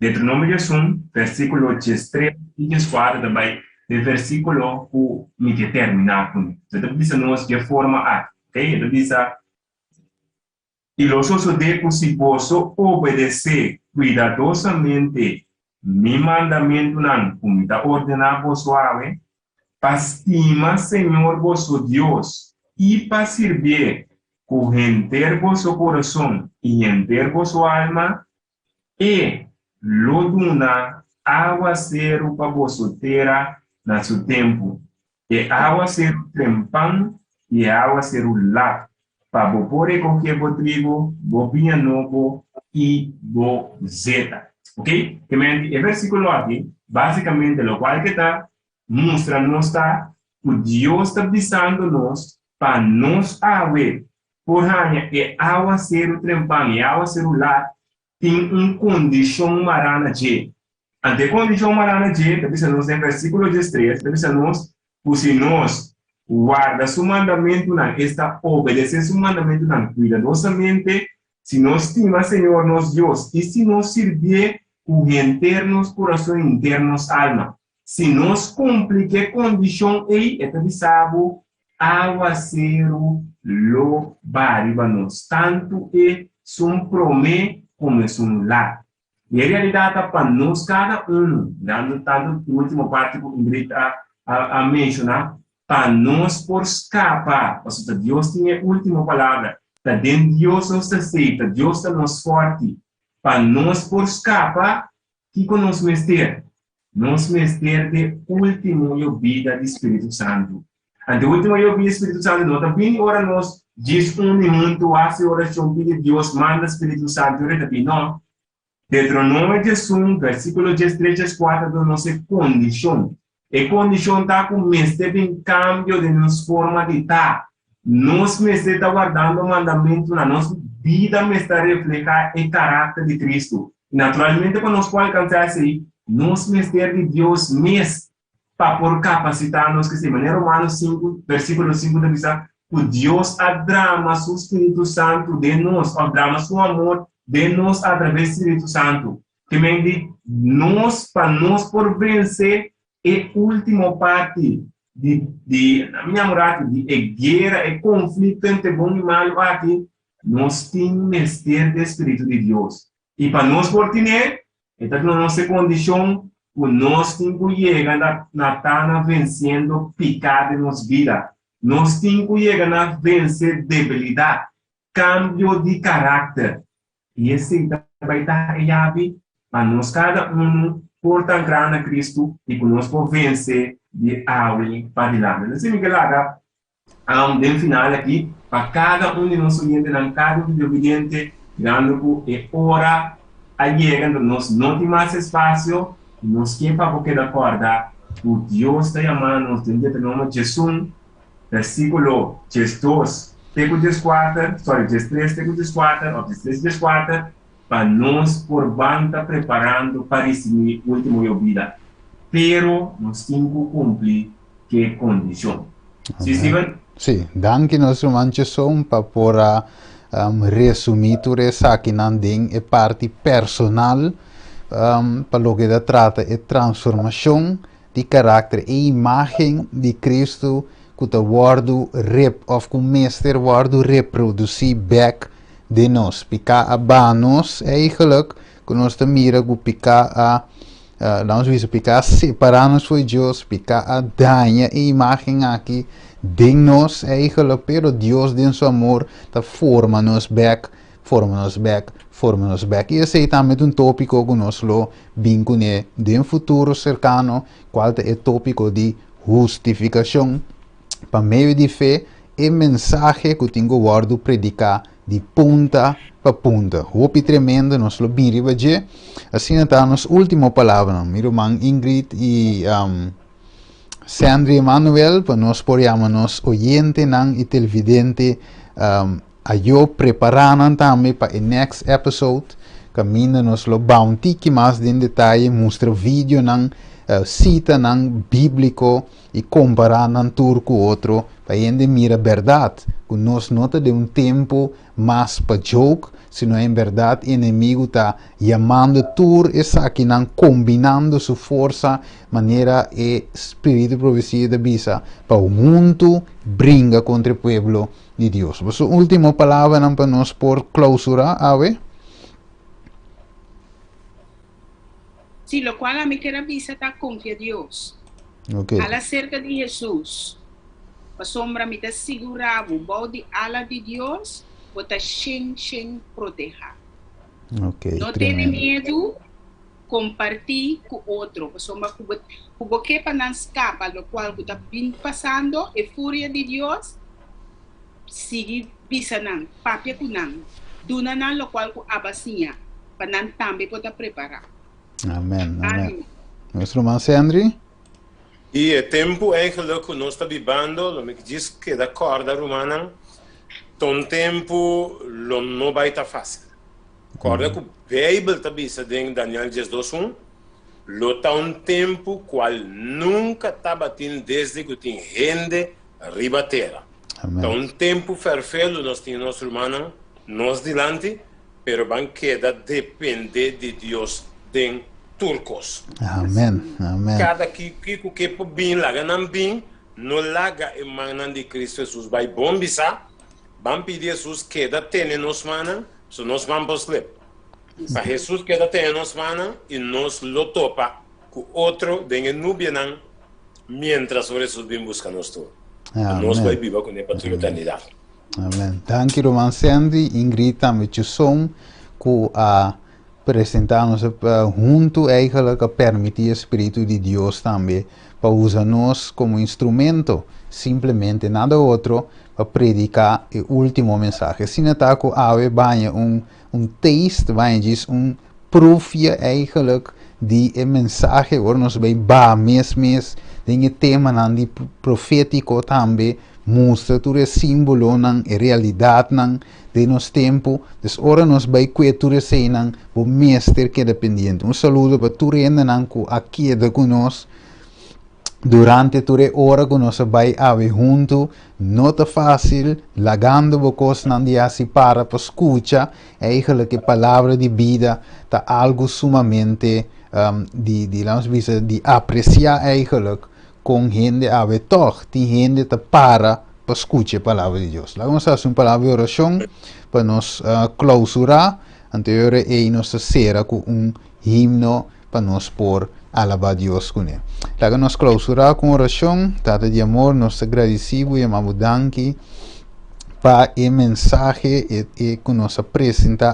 Deuteronômio 13, versículo 13 e 14 também, o versículo que me terminar com. Então, diz-nos de forma A, ok? Então, diz e los de si vos obedecer cuidadosamente mi mandamiento nan, como está ordenado suave, para estimar Señor vuestro Dios y para servir con entero vuestro corazón y entero vuestro alma, y lo duna aguacero para vuestra tierra en su tiempo, y aguacero trempan y aguacero lá, para vos poder coger vos trigo, vos vinho novo e vos zeta. Ok? Que o versículo aqui, basicamente, o qual que está mostrando está que Deus está avisando-nos para nos haver, por ranha, e água ser o trempão, e água ser o lá, tem uma condição marana de. Ante condição marana de, está dizendo-nos no versículo 13, está dizendo-nos que se nós guarda su mandamento, está obedece su mandamento cuidadosamente, si nos estima Señor nos Dios, y si nos sirve con internos corazón, internos alma. Si nos cumple qué condición hay, esta bisabo, aguacero, lo baribanos, tanto es un promé como es un la. Y en realidad, para nos cada uno, dando tanto la última parte que Ingrid a mencionar, para nos por escapar, o sea, Dios tiene última palabra, también Dios nos aceita, Dios nos forte, para nos por escapar, ¿qué nos mester? Nos mester de último vida de Espíritu Santo. Ante último vida de Espíritu Santo, no también ahora nos diz junto, hace oración, pide Dios, manda Espíritu Santo, no. Deuteronômio 1, versículo 13, 4, nossa condição. E condição está com mestre em cambio de nossa forma de estar. Nós mestre está guardando o mandamento na nossa vida, mestre reflejar o caráter de Cristo. Naturalmente, quando nós podemos alcançar isso aí, nós mestre de Deus mesmo, para por capacitar-nos, que se maneira Romanos 5, versículo 5, diz que Deus adrama o Espírito Santo de nós, adrama seu amor de nós através do Espírito Santo. Que me diz, nós, para nós por vencer, é a última parte na minha morada, de guerra e conflito entre bom e mal aqui, nós temos mestre do Espírito de Deus. E para nós por ter, então na nossa condição, nós temos que chegar na vencendo pecado em nossa vida. Nós temos que chegar a vencer debilidade, cambio de caráter. E esse vai dar a chave para nós cada um portar grana a Cristo e conosco vencer de aule para diante. Assim, Miguel Laga, no final aqui, para cada um de nós oyentes, na cada um de obediente, dando que é hora a chegar, nós não temos mais espaço, nós queremos para porque da corda, o Deus está chamando nos dentro do nome de Jesus, versículo 2, Teco 4, sorry, 3, Teco 4, ou 3, 4, para nós por banda preparando para esse último vida. Pero nós temos que cumprir que condição. Sim, Steven? Sì, danke nostro mancheson pa pora resumiture saki nan ding e parte personal pa lo que da trata e transformação de caráter e imagem de Cristo que ta guardo of com meester guardo reproduzir back de nós. Pica a banos eigenlijk que nós ta mira que pica a vamos ver pica separar-nos foi Deus, pica a danha e imagem aqui de nós eigenlijk, pero Deus de seu amor ta forma-nos back. E esse é também um tópico que nós lo vincune de um futuro cercano, qual é o tópico de justificação. Para meio de fé, é mensagem que eu tenho guardo predicar de ponta para ponta. Hope tremendo, nós lo biri baje. Assim está nossa última palavra, meu irmão Ingrid e Sandri Emanuel, para nós podemos nos oyente e televidente a eu preparando também para o next episode. Caminho nos lo bounty que mais em detalhe mostra vídeo não cita não bíblico e comparar não turco outro para ainda mira verdade que nós nota de tempo mais para joke sino em verdade inimigo está chamando tur essa aqui não combinando sua força maneira e espírito profecia da bisa para o mundo brinca contra o povo de Deus. A última palavra não para nós por clausura, ave? Sí, lo cual a mí que era visita confía a Dios. Okay. Ala cerca de Jesús. A sombra me te segurava o bode ala de Deus, bota shen proteja. Okay, No tiene miedo compartir con otro. A sombra cubo que para não escapa, lo cual que está pasando, e furia de Dios, sigue bisanan, papia kunan, dunanan lo cual ku abasinha, para não também poder preparar. Amém. Nosso irmão Sandri? E é tempo eigenlijk que nós estamos vivendo, me diz que da corda romana, um tempo não vai estar fácil. Corda que a Bíblia está dizendo em Daniel 10:2, lo está tempo qual nunca está batendo desde que tem gente arriba terra. Amém. Então, um tempo perfeito nós temos nosso irmão, nós delante, pero van queda depender de Deus den turcos. Amém. Amém. Cada que bem laga não bem, não laga emanan de Cristo Jesus vai bom bisa, van pedir Jesus queda tene nos mana, so nós vamos slip. Para Jesus queda tene nos mana e nós lo topa com outro den nubianan, mientras Jesus vem buscar nós todo. Nós vai viver com ele para toda a eternidade. Amém. Dank je, Roman Sandy. Ingrid, também te som que apresentar-nos junto eigenlijk a permitir o Espírito de Deus também para usar-nos como instrumento, simplesmente nada outro, para predicar o último mensagem. Se não está com ave banha taste, banha diz proefje eigenlijk die mensagem hoor nos bij mes dingen tema nan die profético também mostra tudo símbolo nan realidade nan de nos tempo des ora nos bij kweture sei nan o meester que dependente saludo para tu renda nan ku aqui de conosco durante ture ora que nós vai ave junto, não tá fácil, lagando bocos não dia se para escutar, eigenlijk a palavra de vida tá algo sumamente de apreciar eigenlijk com gente ave toch, tem gente tá para escutar a palavra de Deus. Lá vamos fazer uma palavra de oração para nos clausurar, anterior e nos será com himno para nos por alabar a Deus com ele. Laga nos clausurar com oração, Tata de amor, nos agradecemos e amamos danke para o mensagem que nos apresenta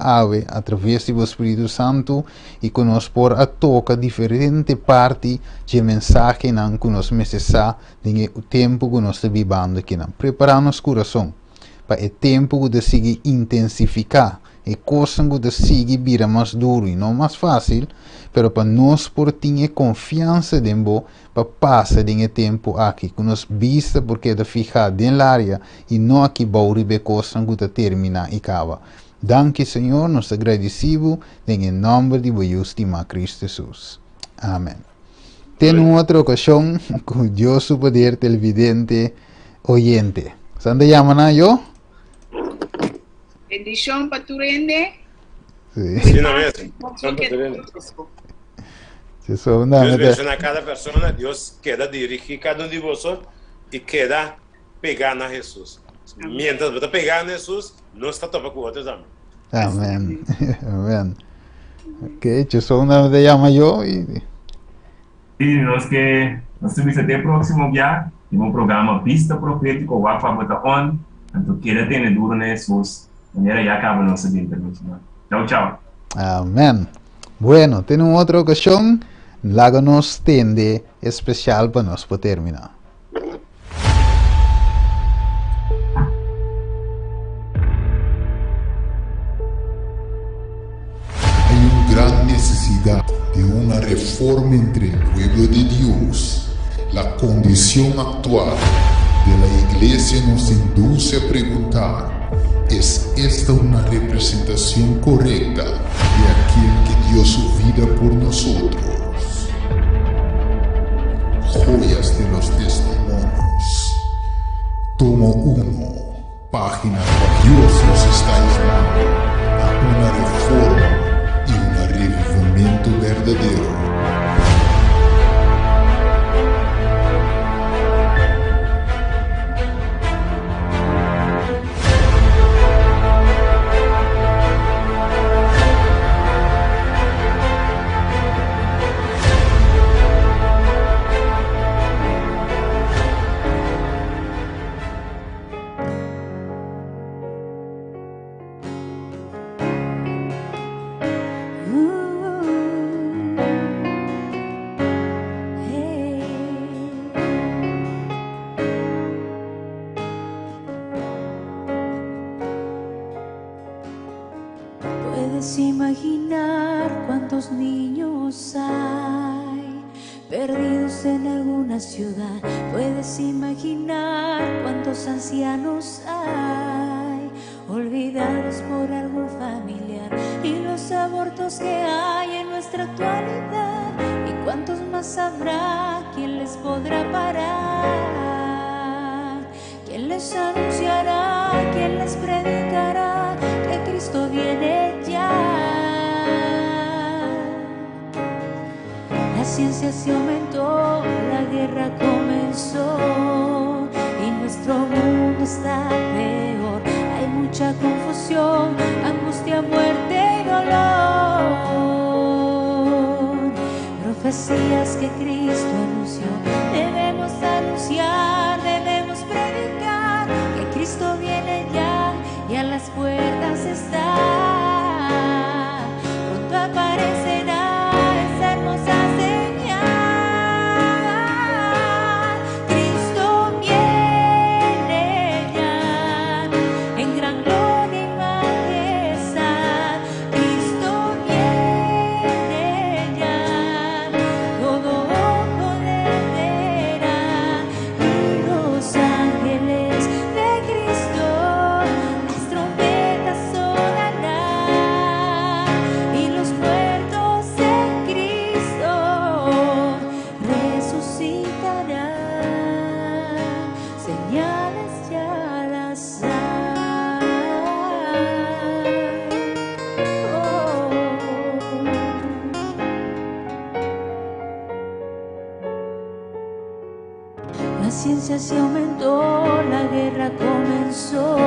através do Espírito Santo e que nos por a toca diferente parte de mensagem que nos necessita no tempo que nós estamos vivendo aqui. Preparar nosso coração para o tempo de seguir intensificar e coisa de seguir vira mais duro e não mais fácil, pero para nós por ter confiança dembo para passar o tempo aqui que nos vista porque de ficar dentro da área e não aqui bauribe coisa que termina e acaba. Danke Senhor, nos agradecemos em nome de Jesus Cristo Jesus. Amém. Tem uma outra ocasião com Deus o poder televidente oyente. ¿Sande llaman yo? Bendición para tu rende. Sí. Sim, não é assim. Deus menciona a cada pessoa, Deus queda dirigir cada de vocês e queda pegar na Jesus. Mientras você pegar na Jesus, não está topando com outros também. Amén. Amén. Ok, Jesús no te llama yo y... E nós temos até o próximo dia, em um programa Pista Profético, o Apa Bota On, então queda ter duro nesses, maneira já acaba nossa intervenção. Tchau, tchau. Amén. Bueno, tenemos otra ocasión, láganos tende especial para nos por terminar. Hay una gran necesidad de una reforma entre el pueblo de Dios. La condición actual de la iglesia nos induce a preguntar: ¿es esta una representación correcta de aquel que dio su vida por nosotros? Joyas de los testimonios. Tomo 1, página. Dios nos está llamando a una reforma y un revivimiento verdadero. Puedes imaginar cuántos niños hay perdidos en alguna ciudad. Puedes imaginar cuántos ancianos hay olvidados por algún familiar, y los abortos que hay en nuestra actualidad, y cuántos más habrá quien les podrá parar. ciencia se aumentó, la guerra comenzó y nuestro mundo está peor. Hay mucha confusión, angustia, muerte y dolor. Profecías que Cristo anunció, debemos anunciar, debemos predicar que Cristo viene ya y a las puertas está. Pronto aparecerá esa hermosa señal. Cristo viene ya en gran gloria y majestad. Cristo viene ya, todo ojo le verá, y los ángeles de Cristo las trompetas sonarán, y los muertos en Cristo resucitarán. Señales ya las hay. La ciencia se aumentó, la guerra comenzó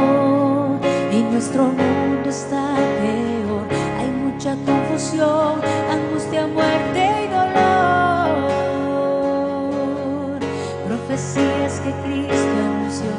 y nuestro mundo está peor. Hay mucha confusión, angustia, muerte y dolor. Profecías que Cristo anunció,